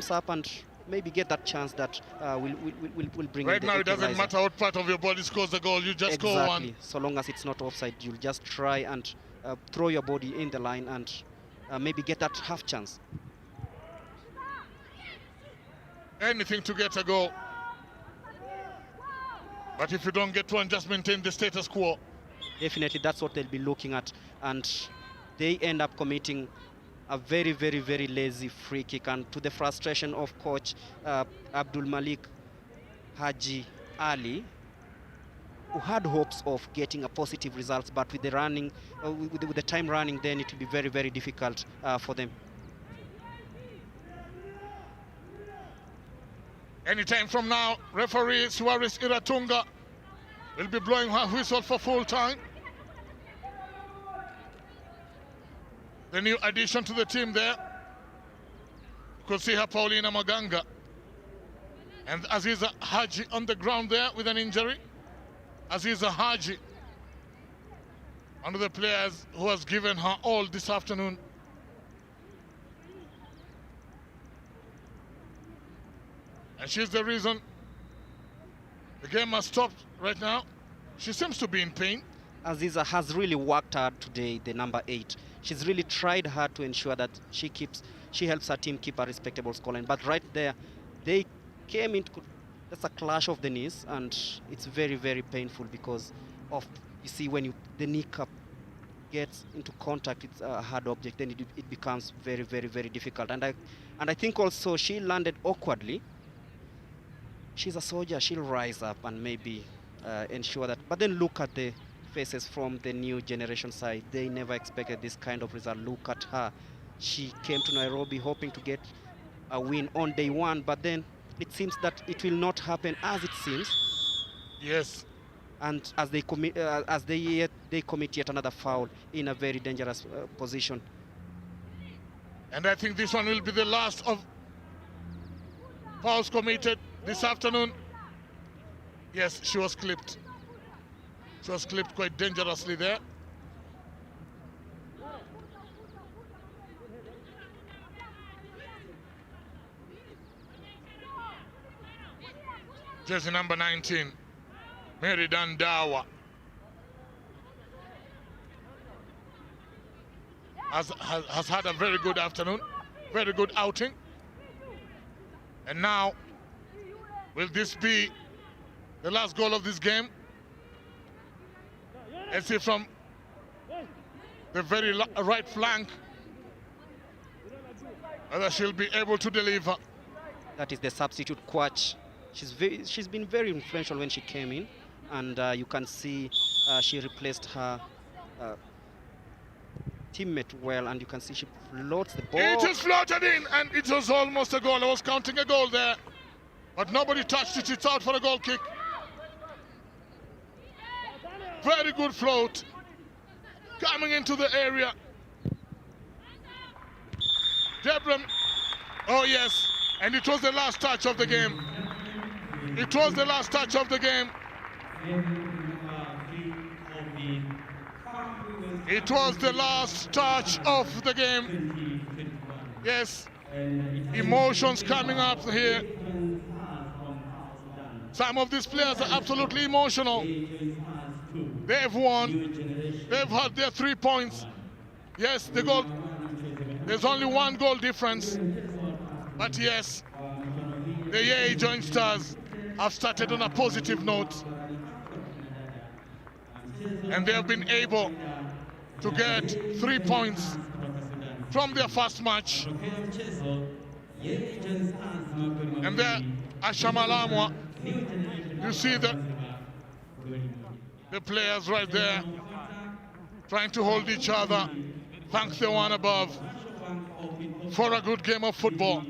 up and maybe get that chance that will bring. Right now, it doesn't matter what part of your body scores the goal. You just score one. So long as it's not offside, you'll just try and throw your body in the line and maybe get that half chance. Anything to get a goal. But if you don't get one, just maintain the status quo. Definitely, that's what they'll be looking at. And they end up committing a very lazy free kick. And to the frustration of coach Abdul Malik Haji Ali, who had hopes of getting a positive result, but with the running, with the time running, then it will be very difficult for them. Anytime from now, referee Suarez Iratunga will be blowing her whistle for full time. The new addition to the team there. You could see her, Paulina Maganga. And Aziza Haji on the ground there with an injury. Aziza Haji, one of the players who has given her all this afternoon. And she's the reason the game has stopped right now. She seems to be in pain. Aziza has really worked hard today, the number 8. She's really tried hard to ensure that she helps her team keep a respectable scoreline. But right there, they came into that's a clash of the knees, and it's very, very painful because of, you see, when the kneecap gets into contact, it's a hard object, then it becomes very, very, very difficult. And I think also she landed awkwardly. She's a soldier, she'll rise up and maybe ensure that. But then look at the faces from the new generation side. They never expected this kind of result. Look at her. She came to Nairobi hoping to get a win on day 1, but then it seems that it will not happen as it seems. Yes. And as they commit yet another foul in a very dangerous position. And I think this one will be the last of fouls committed this afternoon. Yes, she was clipped. She was clipped quite dangerously there. Jersey number 19, Mary Dandawa, has had a very good afternoon, very good outing. And now, will this be the last goal of this game? Let's see from the very right flank whether she'll be able to deliver. That is the substitute Quach. She's been very influential when she came in, and you can see she replaced her teammate well, and you can see she floats the ball. It is floated in, and it was almost a goal. I was counting a goal there, but nobody touched it. It's out for a goal kick. Very good float coming into the area. Deborah, oh yes, and it was the last touch of the game. It was the last touch of the game. It was the last touch of the game. Yes, emotions coming up here. Some of these players are absolutely emotional. They've won. They've had their 3 points. Yes, the goal. There's only 1 goal difference. But yes, the Yei Joint Stars have started on a positive note, and they have been able to get 3 points from their first match. And there, Ashamalamwa, you see the players right there trying to hold each other, thank the one above for a good game of football.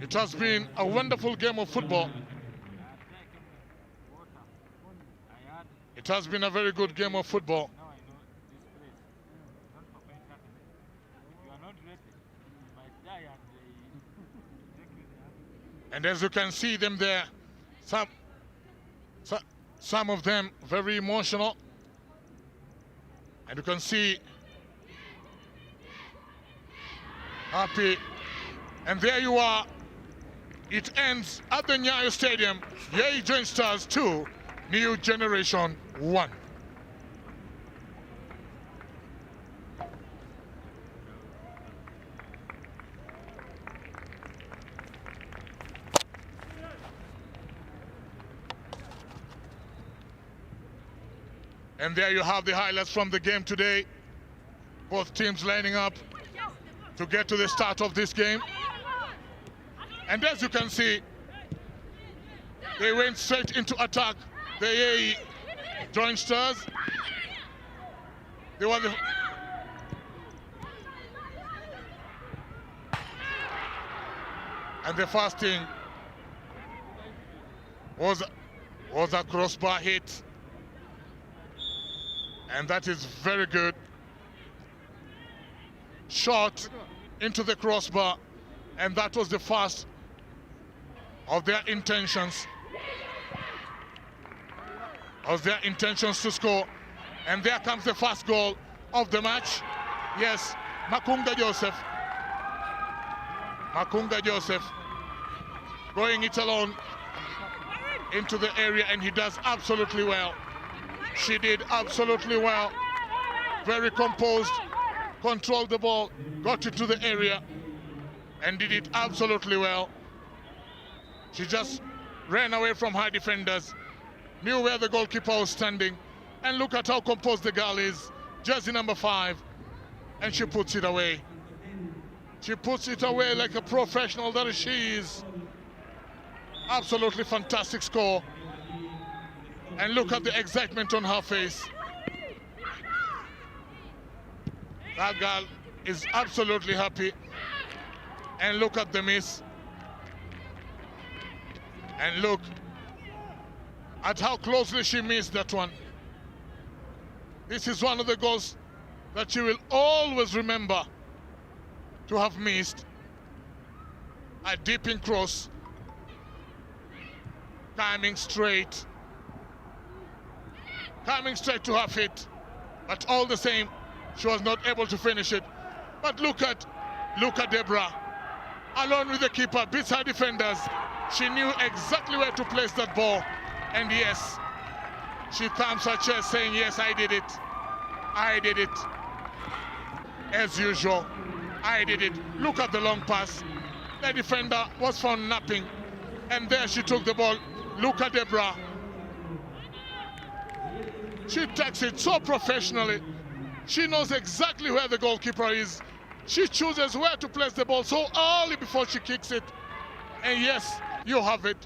It has been a wonderful game of football. It has been a very good game of football. And as you can see them there, some of them very emotional. And you can see happy. And there you are. It ends at the Nyayo Stadium. Yei Joint Stars 2, New Generation 1. And there you have the highlights from the game today. Both teams lining up to get to the start of this game. And as you can see, they went straight into attack. The Yei Joint Stars. They were the... And the first thing Was a crossbar hit. And that is very good. Shot into the crossbar. And that was the first of their intentions. Of their intentions to score. And there comes the first goal of the match. Yes, Makunga Joseph. Makunga Joseph going it alone into the area, and he does absolutely well. She did absolutely well. Very composed, controlled the ball, got it to the area, and did it absolutely well. She just ran away from her defenders, knew where the goalkeeper was standing, and look at how composed the girl is. Jersey number 5, and she puts it away. She puts it away like a professional that she is. Absolutely fantastic score. And look at the excitement on her face. That girl is absolutely happy. And look at the miss. And look at how closely she missed that one. This is one of the goals that she will always remember to have missed. A dipping cross, coming straight to her feet, but all the same, she was not able to finish it. But look at Deborah, alone with the keeper, beats her defenders. She knew exactly where to place that ball, and yes, she thumps her chest saying, yes, I did it. I did it. As usual, I did it. Look at the long pass. The defender was found napping, and there she took the ball. Look at Deborah. She takes it so professionally. She knows exactly where the goalkeeper is. She chooses where to place the ball so early before she kicks it. And yes, you have it.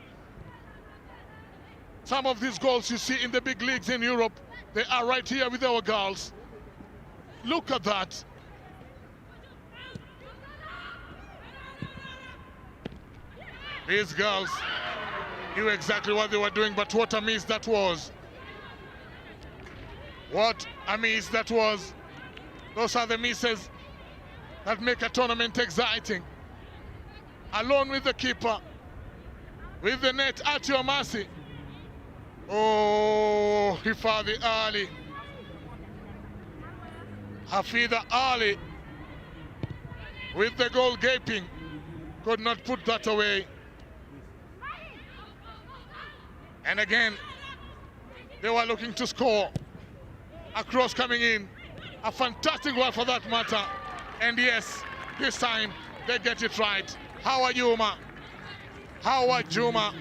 Some of these goals you see in the big leagues in Europe, they are right here with our girls. Look at that. These girls knew exactly what they were doing, but what a miss that was. What a miss that was. Those are the misses that make a tournament exciting. Alone with the keeper, with the net at your mercy. Oh, Hifadhi Ali. Hafida Ali, with the goal gaping, could not put that away. And again, they were looking to score. A cross coming in. A fantastic one for that matter. And yes, this time they get it right. Howard Juma. Howard Juma.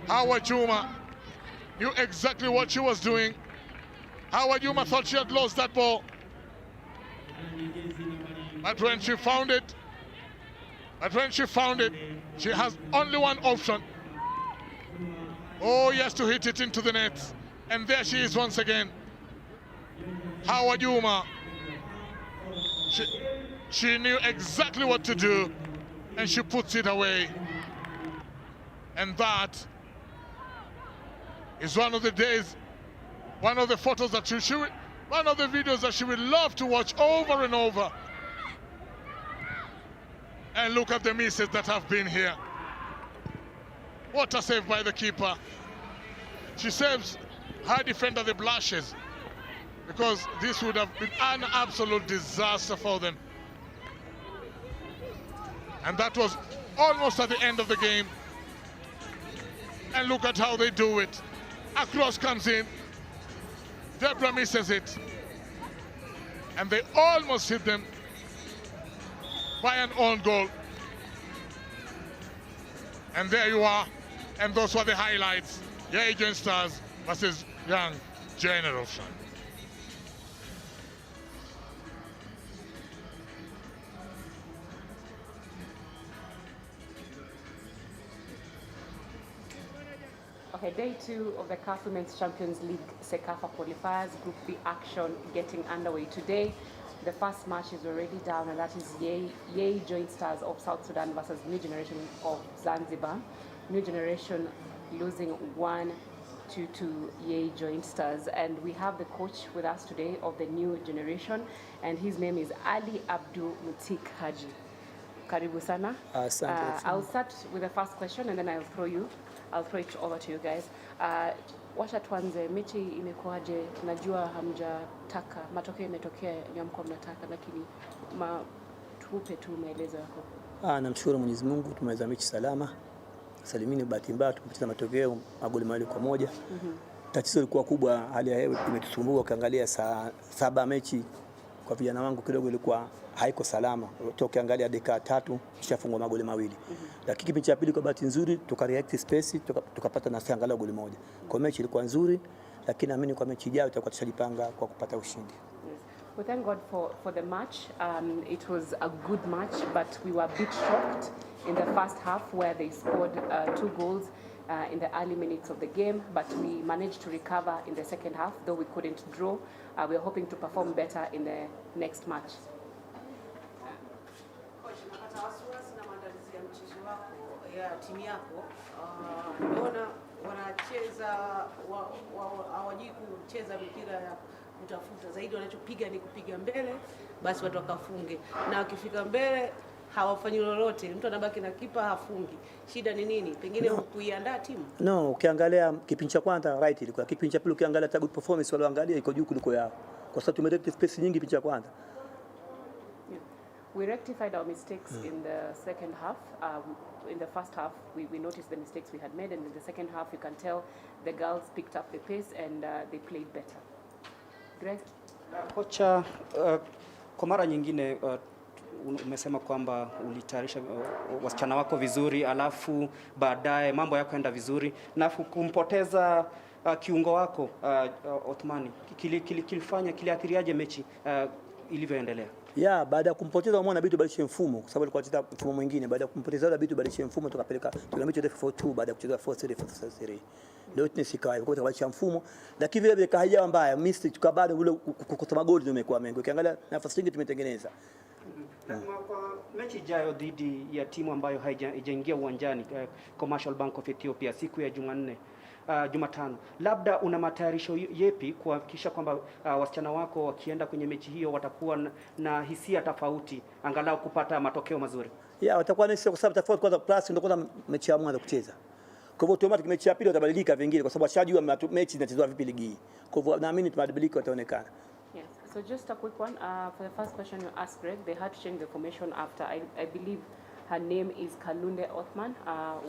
Howard Juma knew exactly what she was doing. Howard Juma thought she had lost that ball. But when she found it, she has only one option. Oh, yes, to hit it into the net. And there she is once again. Howard Juma. She knew exactly what to do, and she puts it away. And that is one of the days, one of the photos that one of the videos that she would love to watch over and over. And look at the misses that have been here. What a save by the keeper. She saves her defender the blushes, because this would have been an absolute disaster for them. And that was almost at the end of the game. And look at how they do it. A cross comes in. Deborah misses it. And they almost hit them by an own goal. And there you are. And those were the highlights. Yei Joint Stars versus Young Generation. Okay, day 2 of the CAF Women's Champions League Cecafa Qualifiers Group B action getting underway today. The first match is already down, and that is Yei Joint Stars of South Sudan versus New Generation of Zanzibar. New Generation losing 1-2 to Yei Joint Stars. And we have the coach with us today of the new generation, and his name is Ali Abdul Mutik Haji. Karibu sana. I'll start with the first question and then I'll throw it over to you guys. Wacha tuanze, mechi imekuaje? Najua hamjataka, matokeo yametokea nyamko mnataka, lakini tupe tu maelezo yako. Namshukuru Mwenyezi Mungu, tumeweza mechi salama. Salimini, bahati mbaya tumepoteza matokeo magoli 2-1. Tatizo lilikuwa kubwa, hali ya hewa imetusumbua. Ukiangalia saa 7 mechi kwa vijana wangu kidogo ilikuwa haiko salama. Ukiangalia dakika 3 tushafungwa magoli 2. Lakini kipindi cha pili kwa bahati nzuri tukareact space tukapata nafasi angalau goli 1. Kwa mechi ilikuwa nzuri, lakini naamini kwa mechi ijayo tutakuwa tushajipanga kwa kupata ushindi. We thank God for the match. It was a good match, but we were a bit shocked in the first half where they scored 2 goals in the early minutes of the game, but we managed to recover in the second half, though we couldn't draw. We are hoping to perform better in the next match. Ya timu yako naona wanacheza hawajui kucheza mpira ya kutafuta zaidi, wanachopiga ni kupiga mbele basi watu wakafunge, na wakifika mbele hawafanyi lolote, mtu anabaki na kipa hafungi. Shida ni nini? Pengine kuiandaa timu? No, ukiangalia kipindi cha kwanza right ilikuwa, kipindi cha pili ukiangalia good performance wale waangalia iko juu kuliko yao, kwa sababu tumerect space nyingi kipindi cha kwanza. We rectified our mistakes in the second half. In the first half, we noticed the mistakes we had made, and in the second half, you can tell the girls picked up the pace and they played better. Greg? Kocha, kwa mara nyingine umesema kwamba ulitayarisha wasichana wako vizuri, alafu baadaye mambo yako yakaenda vizuri, na kumpoteza kiungo wako Othmani, kiliathiriaje mechi ilivyoendelea? Baada ya kumpoteza umeona inabidi tubadilishe mfumo, kwa sababu alikuwa anacheza mfumo mwingine. Baada ya kumpoteza inabidi tubadilishe mfumo, tukapeleka mechi 4-4-2 baada ya kucheza 4-3-4-3. Ndio tunasikai kwa kubadilisha mfumo, lakini vile vile haijawa mbaya. Mistake tukabado ule kukosa magoli zimekuwa mengi. Ukiangalia nafasi nyingi tumetengeneza. Kwa mechi ijayo dhidi ya timu ambayo haijaingia uwanjani, Commercial Bank of Ethiopia, siku ya Jumatano, labda una matayarisho yepi kuhakikisha kwamba wasichana wako wakienda kwenye mechi hiyo watakuwa na hisia tofauti, angalau kupata matokeo mazuri? Watakuwa na hisia, kwa sababu tofauti kwanza plus ndio kwanza mechi ya mwanzo kucheza. Kwa hivyo automatic mechi ya pili watabadilika vingine, kwa sababu washajua mechi zinachezwa vipi ligi. Kwa hivyo naamini mabadiliko yataonekana. Yes. So just a quick one. For the first question you asked Greg, they had to change the formation after I believe her name is Kalunde Othman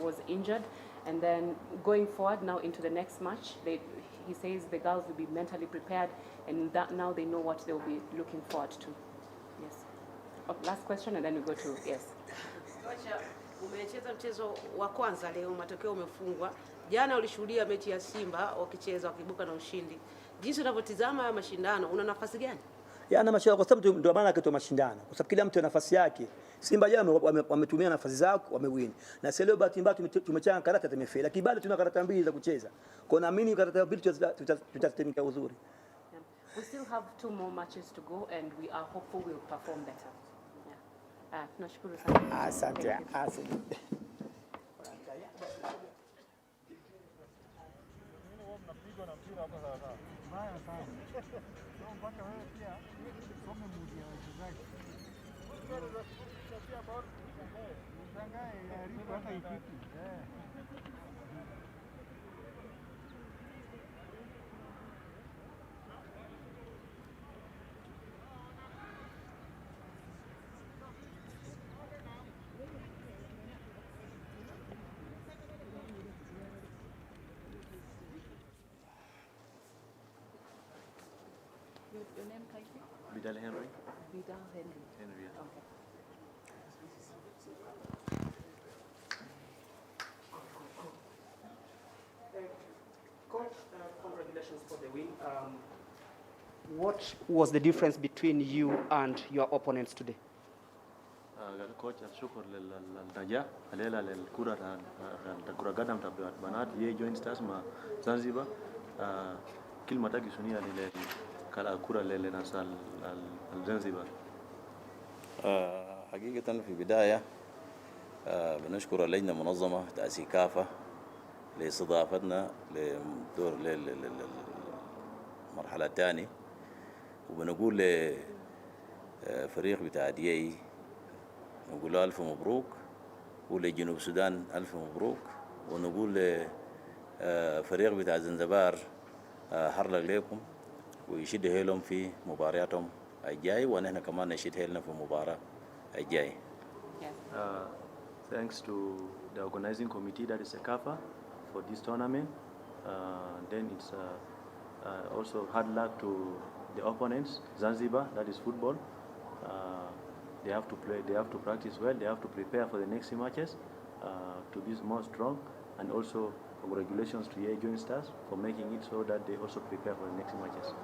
was injured. And then going forward now into the next match, he says the girls will be mentally prepared, and that now they know what they will be looking forward to. Yes. Last question and then we go to yes. Kocha, umecheza mchezo wa kwanza leo, matokeo umefungwa. Jana ulishuhudia mechi ya Simba wakicheza wakibuka na ushindi. Jinsi unavyotizama haya mashindano, una nafasi gani? Na mashindano, kwa sababu ndio maana kitu mashindano, kwa sababu kila mtu ana nafasi yake. Simba jana wametumia nafasi zao, wamewin. Na sasa leo bahati mbaya tumechanga karata tumefeli, lakini bado tuna karata mbili za kucheza. Kwa naamini karata mbili tutatemeka uzuri. We still have 2 more matches to go and we are hopeful we'll perform better. Tunashukuru sana. Asante. Your name, Kaiki? Vidal Henry. Vidal Henry. Henry, yeah. Okay. Coach, congratulations for the win. What was the difference between you and your opponents today? Coach, الشكر للنجاح الليلة للكرة الكرة قدم تبع بنات Yei Joint Stars مع زنزبار. كلمة تاجي سنية كلا كرة للناس الزنزبار. حقيقة في البداية بنشكر اللجنة المنظمة Cecafa لاستضافتنا لدور المرحلة الثانية. وبنقول لفريق بتاع ديي نقول له ألف مبروك، ولجنوب السودان ألف مبروك، ونقول لفريق بتاع زنزبار حرلق لكم ويشد هيلهم في مبارياتهم الجاي، ونحن كمان نشد هيلنا في المباراة الجاي. Thanks to the organizing committee, that is Cecafa, for this tournament. Then it's also hard luck to the opponents, Zanzibar, that is football. They have to play, they have to practice well, they have to prepare for the next matches to be more strong, and also congratulations to Yei Joint Stars for making it so that they also prepare for the next matches.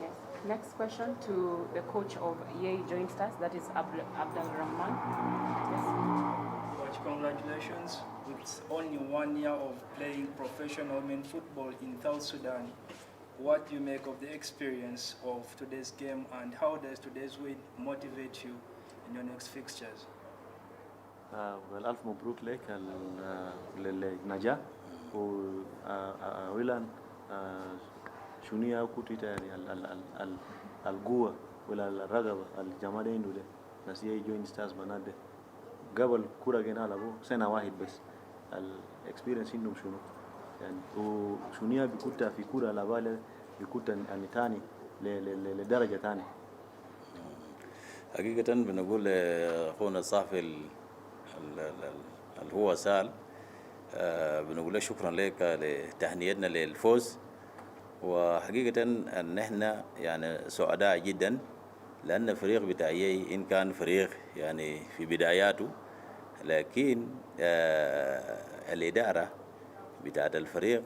Yes. Next question to the coach of Yei Joint Stars, that is Abdul Rahman. Yes. Coach, congratulations. It's only 1 year of playing professional men football in South Sudan. What do you make of the experience of today's game, and how does today's win motivate you in your next fixtures? Well, ألف مبروك لك للنجاح وأولا شنو كنت يعني القوة ولا الرغبة الجماعة عنده ده ناس يي جوين ستارز بناده قبل كورة جينا لابو سنة واحد بس الإكسبيرينس عندهم شنو يعني وشنو بيكوتا في كورة لابالة بيكوتا يعني تاني لدرجة تاني. حقيقة بنقول أخونا الصحفي اللي هو سال، بنقول له شكرا لك لتهنئتنا للفوز. وحقيقة أن احنا يعني سعداء جدا، لأن فريق بتاع يي إن كان فريق يعني في بداياته، لكن الإدارة بتاعت الفريق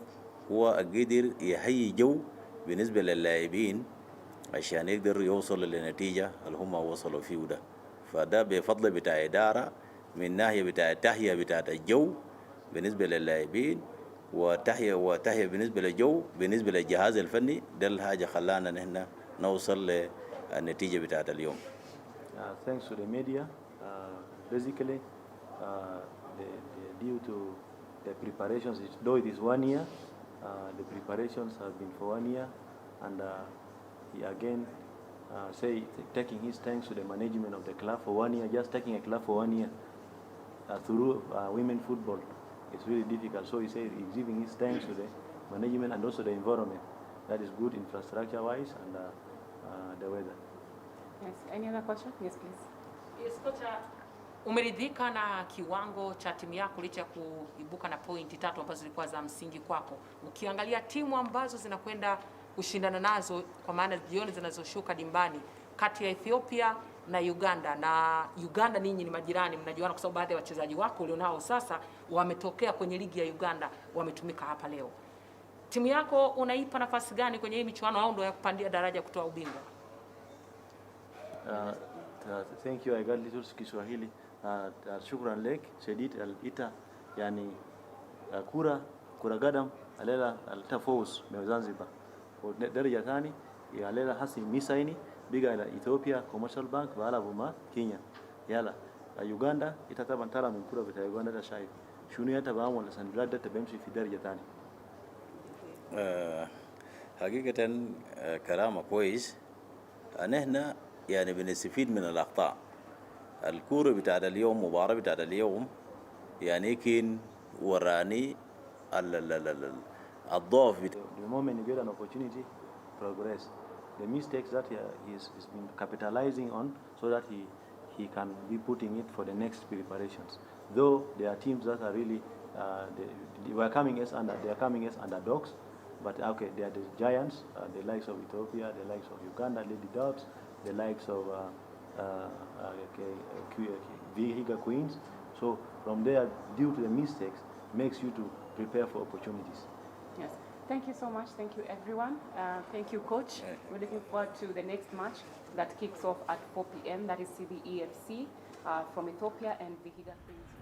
هو قدر يهيئ جو بالنسبة للاعبين عشان يقدر يوصل للنتيجة اللي هم وصلوا فيه ده. فده بفضل بتاع إدارة من ناحية بتاع التهيئة بتاعت الجو بالنسبة للاعبين، وتهيئة بالنسبة للجو بالنسبة للجهاز الفني. ده الحاجة خلانا نحن نوصل للنتيجة بتاعت اليوم. Thanks to the media. Basically, due to the preparations, though it is 1 year, the preparations have been for 1 year, and he again taking his thanks to the management of the club for 1 year. Just taking a club for 1 year through women football, it's really difficult. So he said he's giving his thanks to the management and also the environment. That is good infrastructure-wise and the weather. Yes. Any other question? Yes, please. Yes, kocha, umeridhika na kiwango cha timu yako licha ya kuibuka na pointi 3 ambazo zilikuwa za msingi kwako? Ukiangalia timu ambazo zinakwenda kushindana nazo, kwa maana jioni zinazoshuka dimbani, kati ya Ethiopia na Uganda, na Uganda ninyi ni majirani, mnajuana kwa sababu baadhi ya wachezaji wako ulionao sasa wametokea kwenye ligi ya Uganda, wametumika hapa leo. Timu yako unaipa nafasi gani kwenye hii michuano, au ndio ya kupandia daraja kutoa ubingwa? Thank you. I got little Kiswahili. Shukran lek shadid ita yani kura gadam alela altafous من Zanzibar ودرجة ثاني alela hasi misaini biga ila Ethiopia Commercial Bank baala buma Kenya yala Uganda itataban tara min kura bita Uganda da shaif shunu yatabamu wala sanbilad da tabemshi fi درجة ثاني. حقيقة كلامه كويس. نحن يعني بنستفيد من الأخطاء. الكورة بتاعت اليوم، مباراة بتاعت اليوم يعني كين وراني الضعف. The moment you get an opportunity, progress. The mistakes that he's been capitalizing on, so that he can be putting it for the next preparations. Though there are teams that are really they are coming as underdogs, but okay, they are the giants, the likes of Ethiopia, the likes of Uganda, Lady Dogs, the likes of Vihiga Queens. So from there, due to the mistakes, makes you to prepare for opportunities. Yes. Thank you so much. Thank you, everyone. Thank you, Coach. We're looking forward to the next match that kicks off at 4 p.m. That is CBEFC from Ethiopia and Vihiga Queens.